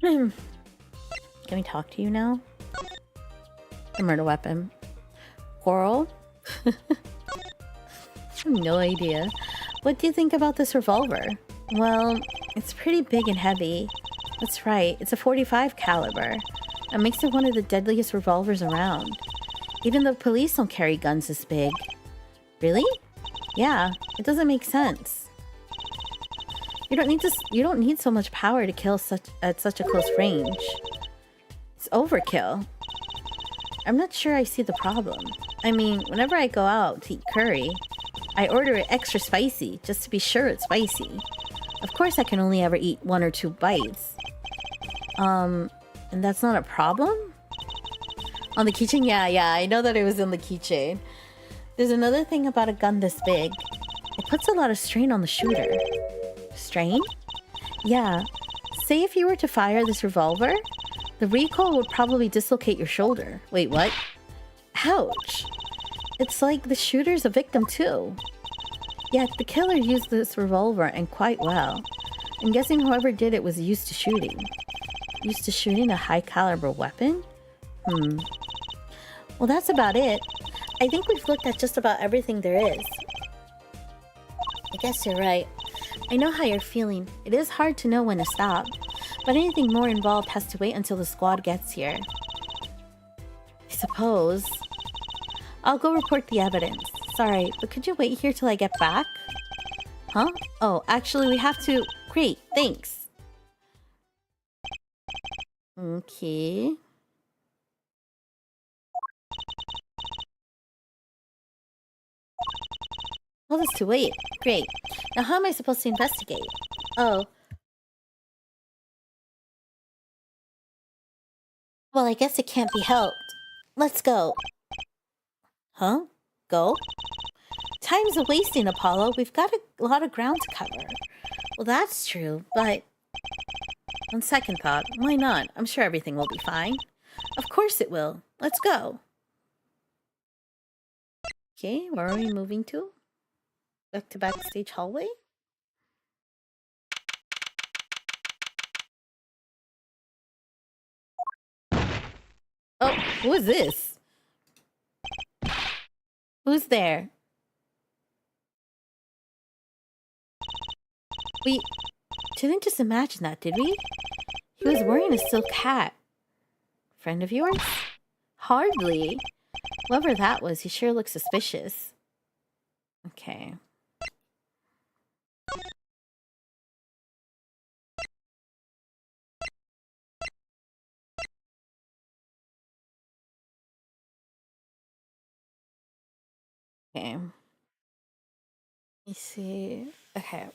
Can we talk to you now? The murder weapon. Coral? I have no idea. What do you think about this revolver? Well, it's pretty big and heavy. That's right, it's a .45 caliber. That makes it one of the deadliest revolvers around. Even the police don't carry guns this big. Really? Yeah, it doesn't make sense. You don't need so much power to kill at such a close range. It's overkill. I'm not sure I see the problem. I mean, whenever I go out to eat curry, I order it extra spicy, just to be sure it's spicy. Of course I can only ever eat 1 or 2 bites. And that's not a problem? On the keychain? Yeah, I know that it was in the keychain. There's another thing about a gun this big. It puts a lot of strain on the shooter. Strain? Yeah. Say if you were to fire this revolver, the recoil would probably dislocate your shoulder. Wait, what? Ouch. It's like the shooter's a victim too. Yet the killer used this revolver and quite well. I'm guessing whoever did it was used to shooting. Used to shooting a high caliber weapon? Well, that's about it. I think we've looked at just about everything there is. I guess you're right. I know how you're feeling. It is hard to know when to stop. But anything more involved has to wait until the squad gets here. I suppose. I'll go report the evidence. Sorry, but could you wait here till I get back? Huh? Oh, actually we have to... Great, thanks. Okay. Well, that's to wait. Great. Now how am I supposed to investigate? Oh. Well, I guess it can't be helped. Let's go. Huh? Go? Time's a wasting, Apollo. We've got a lot of ground to cover. Well, that's true, but... On second thought, why not? I'm sure everything will be fine. Of course it will. Let's go. Okay, where are we moving to? Back to backstage hallway? Oh, who is this? Who's there? We didn't just imagine that, did we? He was wearing a silk hat. Friend of yours? Hardly. Whoever that was, he sure looks suspicious. Okay. Okay. Let me see. Okay.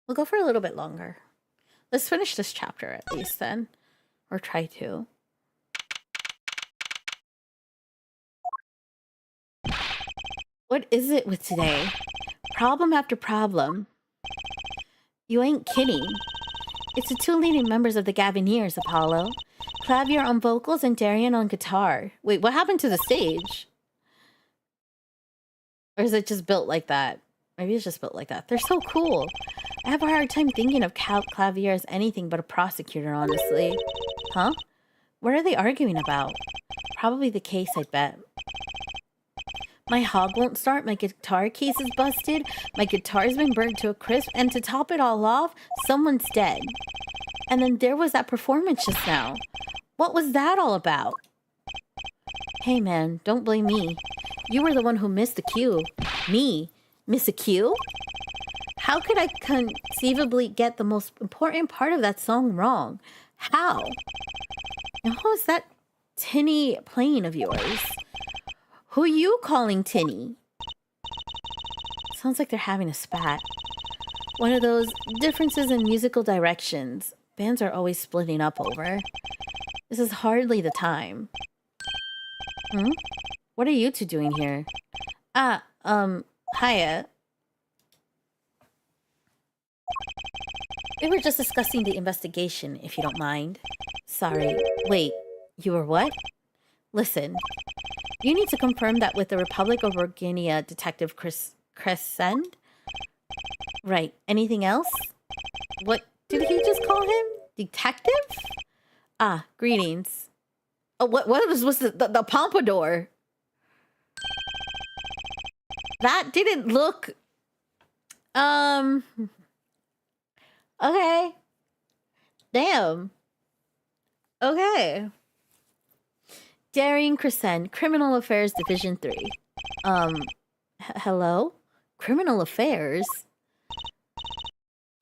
We'll go for a little bit longer. Let's finish this chapter at least then. Or try to. What is it with today? Problem after problem. You ain't kidding. It's the 2 leading members of the Gavineers, Apollo. Clavier on vocals and Darian on guitar. Wait, what happened to the stage? Or is it just built like that? Maybe it's just built like that. They're so cool. I have a hard time thinking of Clavier as anything but a prosecutor, honestly. Huh? What are they arguing about? Probably the case, I'd bet. My hog won't start, my guitar case is busted, my guitar's been burnt to a crisp, and to top it all off, someone's dead. And then there was that performance just now. What was that all about? Hey man, don't blame me. You were the one who missed the cue. Me? Miss a cue? How could I conceivably get the most important part of that song wrong? How? And what was that tinny playing of yours? Who are you calling tinny? Sounds like they're having a spat. One of those differences in musical directions. bands are always splitting up over. This is hardly the time. Hmm? What are you two doing here? Hiya. We were just discussing the investigation, if you don't mind. Sorry. Wait, you were what? Listen, you need to confirm that with the Republic of Organia Detective Crescend? Right. Anything else? What did he just call him? Detective? Ah, greetings. Oh, what was the pompadour? That didn't look... Okay. Damn. Okay. Darian Crescent, Criminal Affairs Division 3. Hello? Criminal Affairs?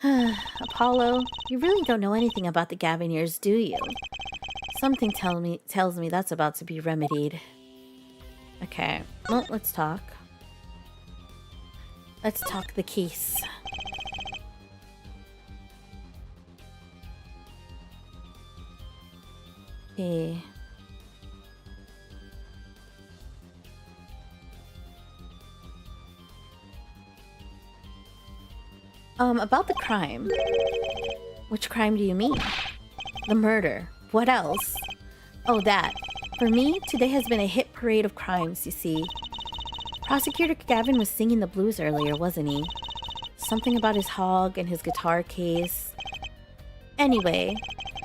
Apollo, you really don't know anything about the Gaviniers, do you? Something tells me that's about to be remedied. Okay, well, let's talk. Let's talk the case. Okay. About the crime. Which crime do you mean? The murder. What else? Oh, that. For me, today has been a hit parade of crimes, you see. Prosecutor Gavin was singing the blues earlier, wasn't he? Something about his hog and his guitar case. Anyway,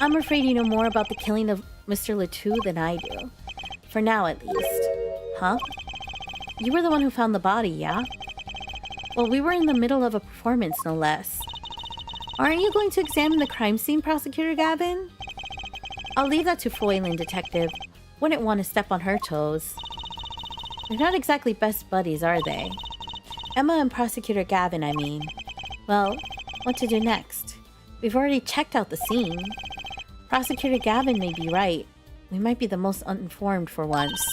I'm afraid you know more about the killing of Mr. Letou than I do. For now, at least. Huh? You were the one who found the body, yeah? Well, we were in the middle of a performance, no less. Aren't you going to examine the crime scene, Prosecutor Gavin? I'll leave that to Froylin, Detective. Wouldn't want to step on her toes. They're not exactly best buddies, are they? Emma and Prosecutor Gavin, I mean. Well, what to do next? We've already checked out the scene. Prosecutor Gavin may be right. We might be the most uninformed for once.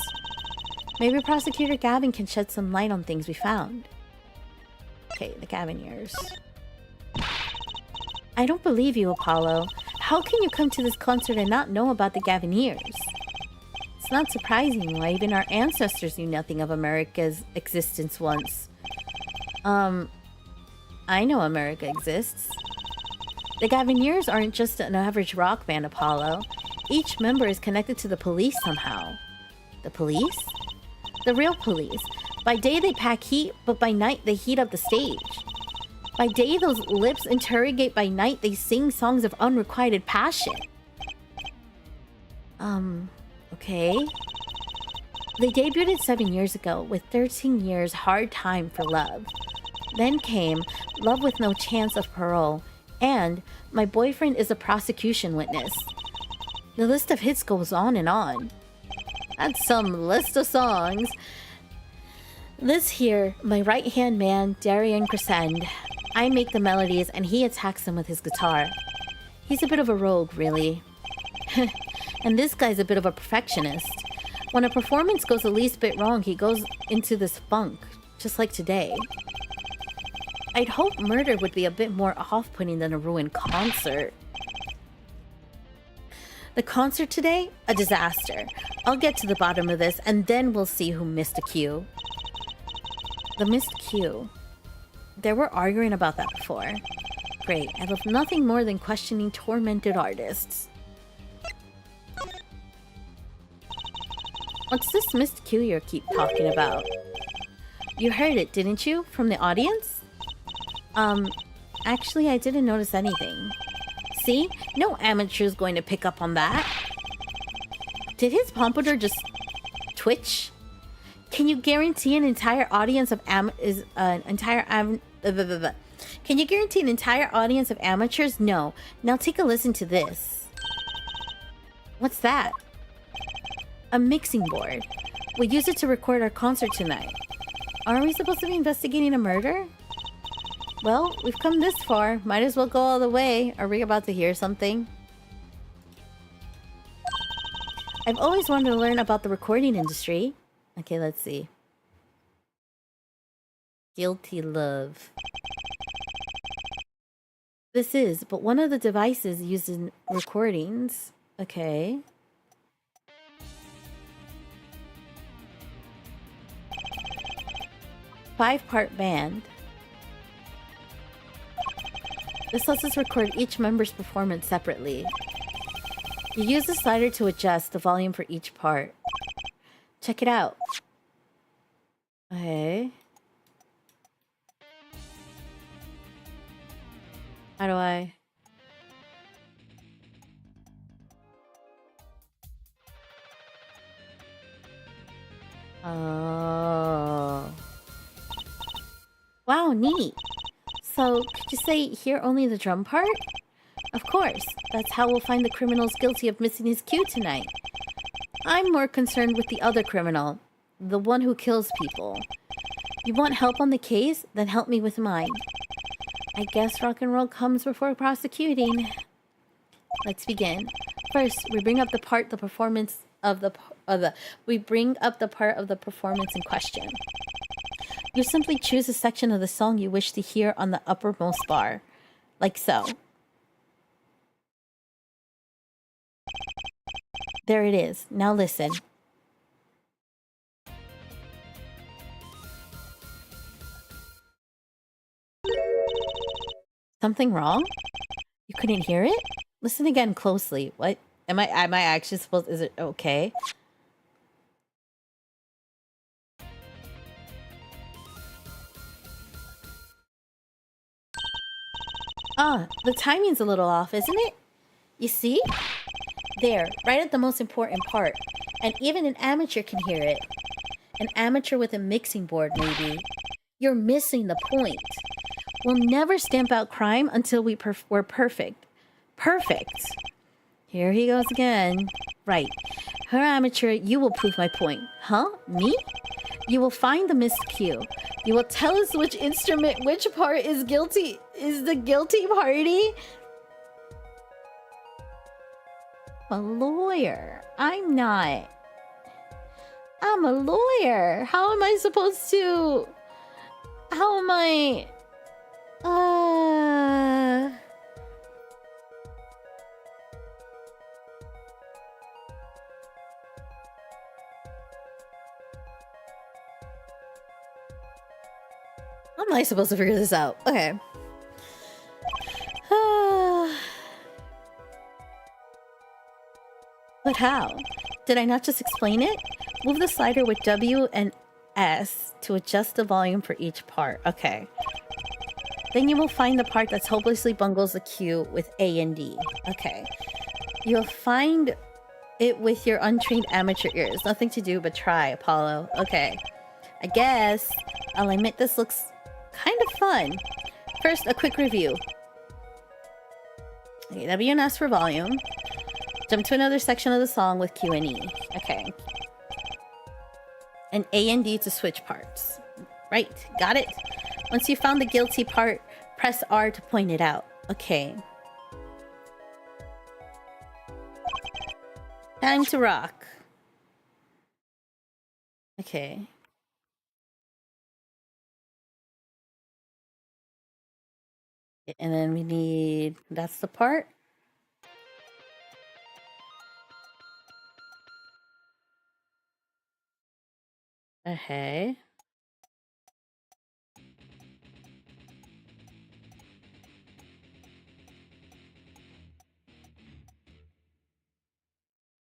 Maybe Prosecutor Gavin can shed some light on things we found. Okay, the Gaviniers. I don't believe you, Apollo. How can you come to this concert and not know about the Gaviniers? It's not surprising why even our ancestors knew nothing of America's existence once. I know America exists. The Gaviniers aren't just an average rock band, Apollo. Each member is connected to the police somehow. The police? The real police. By day they pack heat, but by night they heat up the stage. By day those lips interrogate, by night they sing songs of unrequited passion. Okay. They debuted 7 years ago with 13 years hard time for love. Then came Love with No Chance of Parole and My Boyfriend is a Prosecution Witness. The list of hits goes on and on. That's some list of songs. This here, my right-hand man, Darian Crescend. I make the melodies and he attacks them with his guitar. He's a bit of a rogue, really. And this guy's a bit of a perfectionist. When a performance goes the least bit wrong, he goes into this funk, just like today. I'd hope murder would be a bit more off-putting than a ruined concert. The concert today? A disaster. I'll get to the bottom of this, and then we'll see who missed a cue. The missed cue. They were arguing about that before. Great, I love nothing more than questioning tormented artists. What's this missed cue you keep talking about? You heard it, didn't you? From the audience? Actually, I didn't notice anything. See? No amateur's going to pick up on that. Did his pompadour just twitch? Can you guarantee an entire audience of Can you guarantee an entire audience of amateurs? No. Now take a listen to this. What's that? A mixing board. We'll use it to record our concert tonight. Aren't we supposed to be investigating a murder? Well, we've come this far. Might as well go all the way. Are we about to hear something? I've always wanted to learn about the recording industry. Okay, let's see. Guilty Love. This is, but one of the devices used in recordings. Okay. Five-part band. This lets us record each member's performance separately. You use the slider to adjust the volume for each part. Check it out. Okay. How do I... Oh. Wow, neat. So, could you say hear only the drum part? Of course. That's how we'll find the criminals guilty of missing his cue tonight. I'm more concerned with the other criminal. The one who kills people. You want help on the case? Then help me with mine. I guess rock and roll comes before prosecuting. Let's begin. First, we bring up the part the performance of the we bring up the part of the performance in question. You simply choose a section of the song you wish to hear on the uppermost bar, like so. There it is. Now listen. Something wrong? You couldn't hear it? Listen again closely. What? Am I actually supposed... Is it okay? Ah, the timing's a little off, isn't it? You see? There, right at the most important part. And even an amateur can hear it. An amateur with a mixing board, maybe. You're missing the point. We'll never stamp out crime until we're perfect. Perfect! Here he goes again. Right. Her amateur, you will prove my point. Huh? Me? You will find the missed cue. You will tell us which instrument, which part is guilty. Is the guilty party? A lawyer. I'm not. I'm a lawyer. How am I supposed to... How am I... How am I supposed to figure this out? Okay. But how? Did I not just explain it? Move the slider with W and S to adjust the volume for each part. Okay. Then you will find the part that's hopelessly bungles the cue with A and D. Okay. You'll find it with your untrained amateur ears. Nothing to do but try, Apollo. Okay. I guess I'll admit this looks kind of fun. First, a quick review. Okay, W and S for volume. Jump to another section of the song with Q and E. Okay. And A and D to switch parts. Right, got it. Once you found the guilty part, press R to point it out. Okay. Time to rock. Okay. And then we need... That's the part? Okay.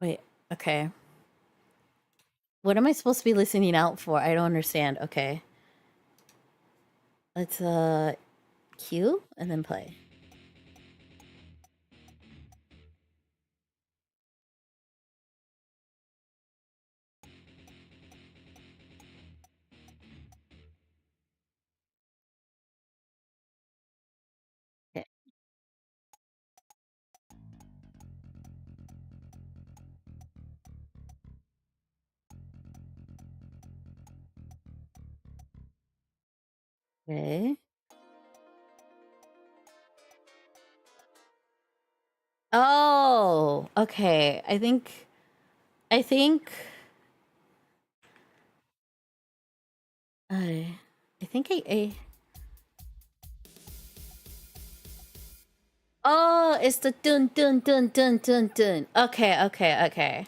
Wait, okay. What am I supposed to be listening out for? I don't understand. Okay. Let's, cue and then play. Okay. Okay. Oh, okay. I think I I think I Oh, it's the dun dun dun dun dun dun. Okay, okay, okay.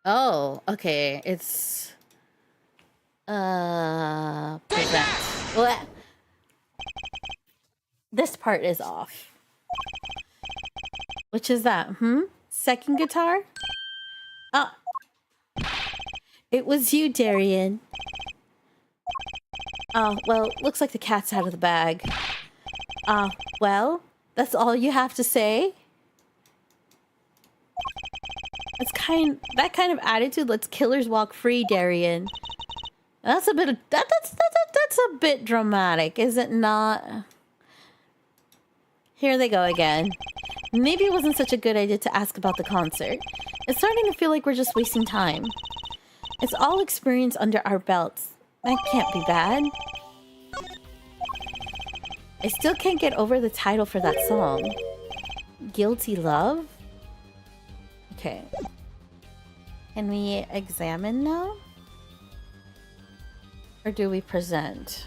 Oh, okay. It's prevent. What? This part is off. Which is that? Second guitar? Oh. It was you, Darian. Oh, well, looks like the cat's out of the bag. Well, that's all you have to say? That kind of attitude lets killers walk free, Darian. That's a bit of that's a bit dramatic, is it not? Here they go again. Maybe it wasn't such a good idea to ask about the concert. It's starting to feel like we're just wasting time. It's all experience under our belts. That can't be bad. I still can't get over the title for that song. Guilty Love? Okay. Can we examine now? Or do we present?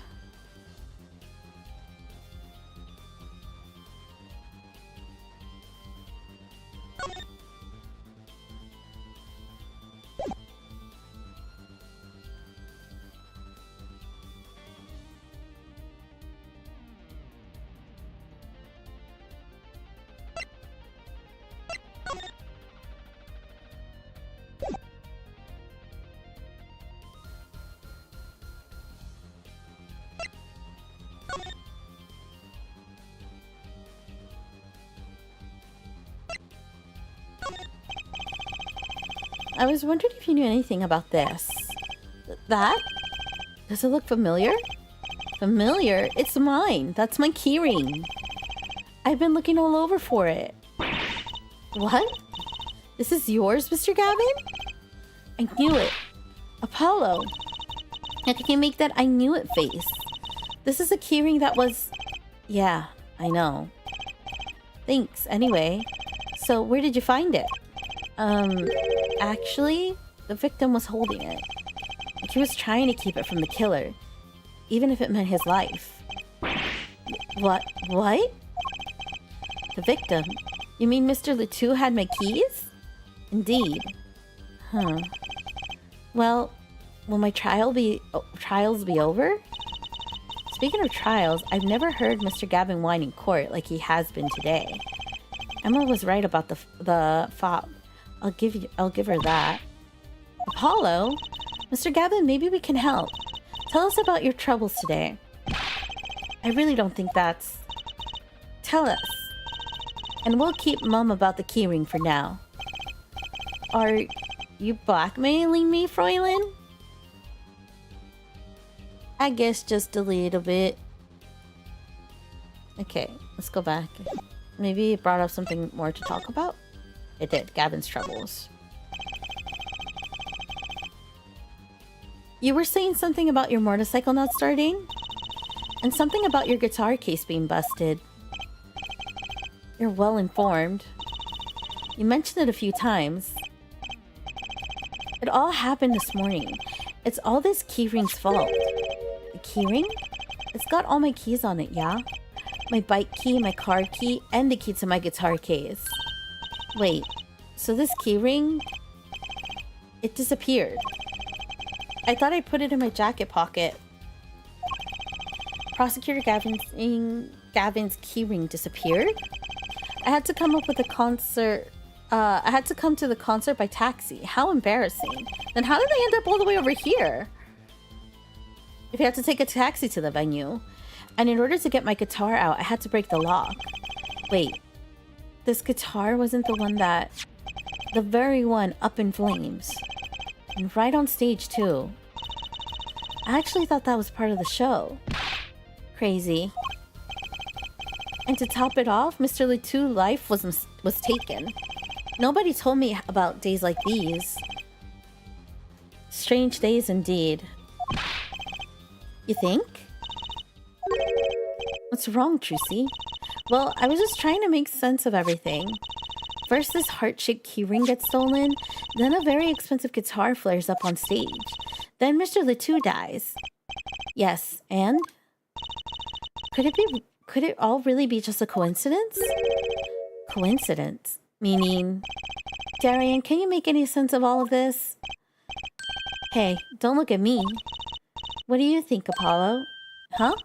I was wondering if you knew anything about this. That? Does it look familiar? Familiar? It's mine. That's my keyring. I've been looking all over for it. What? This is yours, Mr. Gavin? I knew it. Apollo. How can you make that I knew it face? This is a keyring that was... Yeah, I know. Thanks, anyway. So, where did you find it? Actually, the victim was holding it. Like he was trying to keep it from the killer, even if it meant his life. What? The victim? You mean Mr. Letou had my keys? Indeed. Huh. Well, will my trials be over? Speaking of trials, I've never heard Mr. Gavin whine in court like he has been today. Emma was right about the fob. I'll give her that. Apollo? Mr. Gavin, maybe we can help. Tell us about your troubles today. I really don't think that's... Tell us. And we'll keep mum about the keyring for now. Are you blackmailing me, Fräulein? I guess just a little bit. Okay, let's go back. Maybe it brought up something more to talk about? It did. Gavin's troubles. You were saying something about your motorcycle not starting? And something about your guitar case being busted. You're well informed. You mentioned it a few times. It all happened this morning. It's all this keyring's fault. The keyring? It's got all my keys on it, yeah? My bike key, my car key, and the key to my guitar case. Wait, so this keyring... It disappeared. I thought I put it in my jacket pocket. Prosecutor Gavin's keyring disappeared? I had to come up with a concert... I had to come to the concert by taxi. How embarrassing. Then how did I end up all the way over here? If you had to take a taxi to the venue. And in order to get my guitar out, I had to break the lock. Wait. This guitar wasn't the one that... The very one up in flames. And right on stage, too. I actually thought that was part of the show. Crazy. And to top it off, Mr. Letou's life was was taken. Nobody told me about days like these. Strange days indeed. You think? What's wrong, Trucy? Well, I was just trying to make sense of everything. First, this heart-shaped keyring gets stolen, then a very expensive guitar flares up on stage. Then Mr. Letou dies. Yes, and? Could it all really be just a coincidence? Coincidence? Meaning... Darian, can you make any sense of all of this? Hey, don't look at me. What do you think, Apollo? Huh?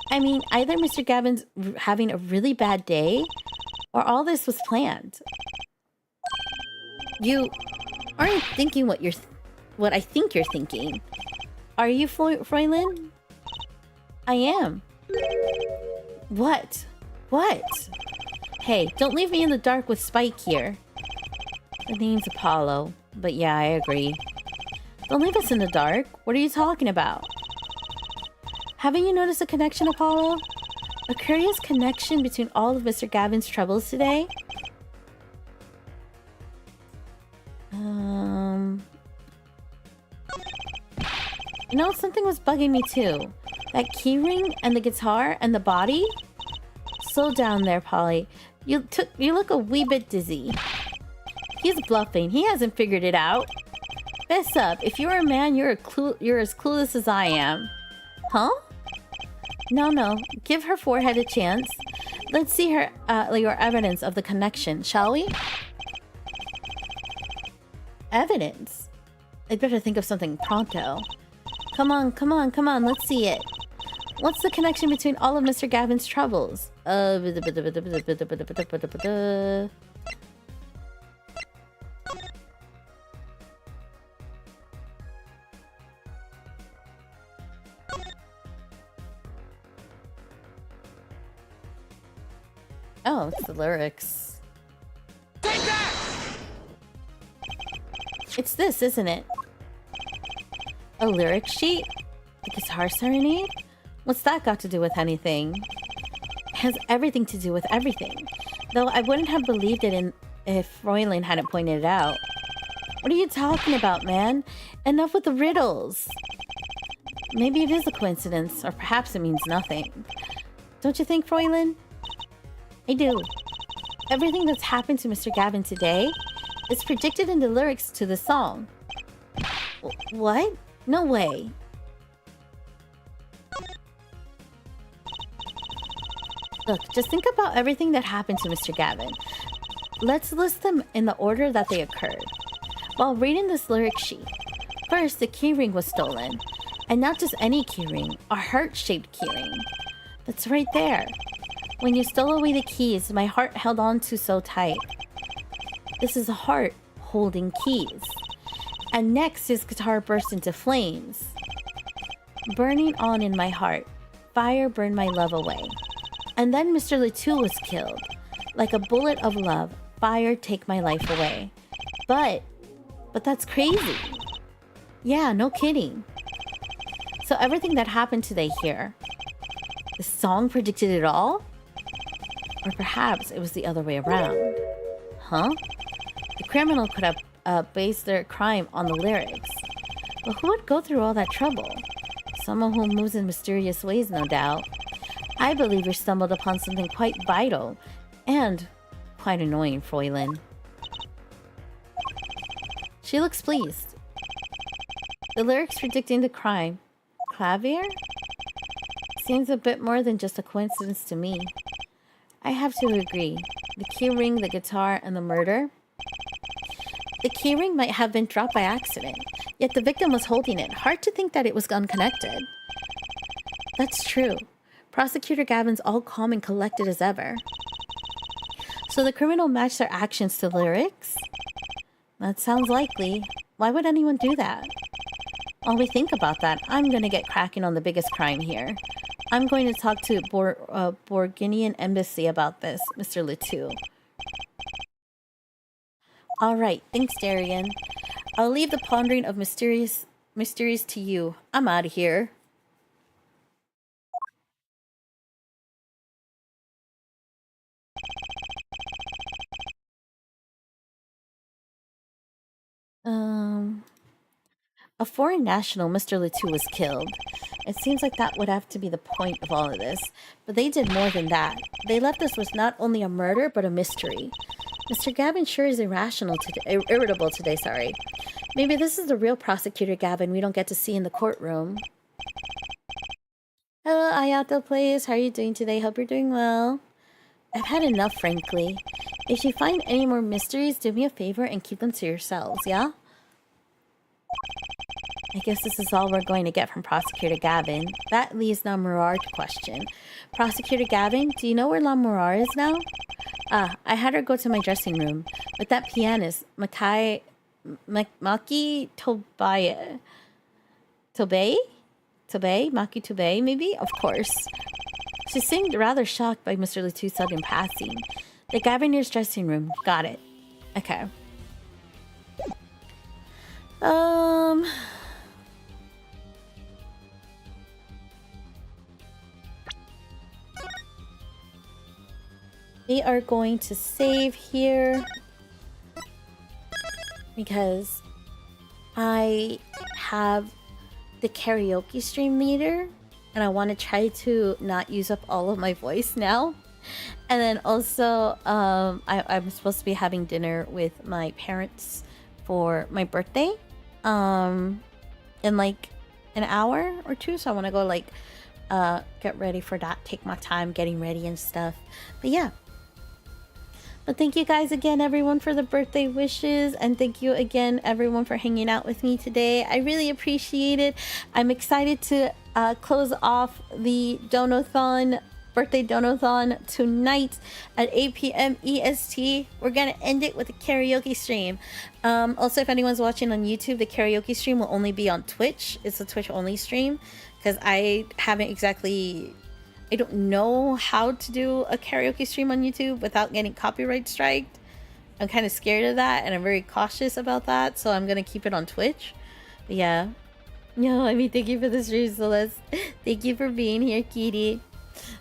I mean, either Mr. Gavin's having a really bad day, or all this was planned. You aren't thinking what I think you're thinking. Are you, Fräulein? I am. What? What? Hey, don't leave me in the dark with Spike here. The name's Apollo, but yeah, I agree. Don't leave us in the dark. What are you talking about? Haven't you noticed a connection, Apollo? A curious connection between all of Mr. Gavin's troubles today? You know, something was bugging me too. That keyring and the guitar and the body? Slow down there, Polly. You look a wee bit dizzy. He's bluffing. He hasn't figured it out. Fess up. If you're a man, you're as clueless as I am. Huh? No. Give her forehead a chance. Let's see her your evidence of the connection, shall we? Evidence? I'd better think of something pronto. Come on. Let's see it. What's the connection between all of Mr. Gavin's troubles? Oh, it's the lyrics. Take that! It's this, isn't it? A lyric sheet? The guitar serenade? What's that got to do with anything? It has everything to do with everything. Though I wouldn't have believed it if Fräulein hadn't pointed it out. What are you talking about, man? Enough with the riddles! Maybe it is a coincidence, or perhaps it means nothing. Don't you think, Fräulein? I do. Everything that's happened to Mr. Gavin today is predicted in the lyrics to the song. What? No way. Look, just think about everything that happened to Mr. Gavin. Let's list them in the order that they occurred. While reading this lyric sheet, first the keyring was stolen. And not just any keyring, a heart-shaped keyring. That's right there. When you stole away the keys, my heart held on to so tight. This is a heart holding keys. And next, his guitar burst into flames. Burning on in my heart, fire burned my love away. And then Mr. Letou was killed. Like a bullet of love, fire take my life away. But that's crazy. Yeah, no kidding. So everything that happened today here, the song predicted it all? Or perhaps it was the other way around. Huh? The criminal could have based their crime on the lyrics. But who would go through all that trouble? Someone who moves in mysterious ways, no doubt. I believe we stumbled upon something quite vital and quite annoying, Fräulein. She looks pleased. The lyrics predicting the crime. Clavier? Seems a bit more than just a coincidence to me. I have to agree. The keyring, the guitar, and the murder. The keyring might have been dropped by accident, yet the victim was holding it. Hard to think that it was unconnected. That's true. Prosecutor Gavin's all calm and collected as ever. So the criminal matched their actions to lyrics? That sounds likely. Why would anyone do that? While we think about that, I'm gonna get cracking on the biggest crime here. I'm going to talk to Borginian Embassy about this, Mr. Letou. Alright, thanks, Darian. I'll leave the pondering of mysteries to you. I'm out of here. A foreign national, Mr. Letou, was killed. It seems like that would have to be the point of all of this, but they did more than that. They left us with not only a murder, but a mystery. Mr. Gavin sure is irritable today, sorry. Maybe this is the real prosecutor Gavin we don't get to see in the courtroom. Hello, Ayato Plays. How are you doing today? Hope you're doing well. I've had enough, frankly. If you find any more mysteries, do me a favor and keep them to yourselves, yeah? I guess this is all we're going to get from Prosecutor Gavin. That leaves Namurar to question. Prosecutor Gavin, do you know where Namurar is now? I had her go to my dressing room with that pianist, Maki Tobaye. Maki Tobey, maybe? Of course. She seemed rather shocked by Mr. Letou's sudden passing. The Gaviner's dressing room. Got it. Okay. We are going to save here because I have the karaoke stream leader and I want to try to not use up all of my voice now. And then also, I'm supposed to be having dinner with my parents for my birthday in like an hour or two. So I want to go like get ready for that, take my time getting ready and stuff. But yeah. But thank you guys again, everyone, for the birthday wishes. And thank you again, everyone, for hanging out with me today. I really appreciate it. I'm excited to close off the Donothon, birthday Donothon tonight at 8 p.m. EST. We're going to end it with a karaoke stream. Also, if anyone's watching on YouTube, the karaoke stream will only be on Twitch. It's a Twitch-only stream because I haven't exactly... I don't know how to do a karaoke stream on YouTube without getting copyright striked. I'm kind of scared of that, and I'm very cautious about that, so I'm going to keep it on Twitch. But yeah. No, I mean, thank you for the stream, Celeste. Thank you for being here, Kitty.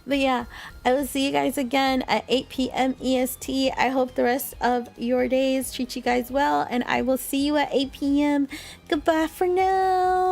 But yeah, I will see you guys again at 8 p.m. EST. I hope the rest of your days treat you guys well, and I will see you at 8 p.m. Goodbye for now.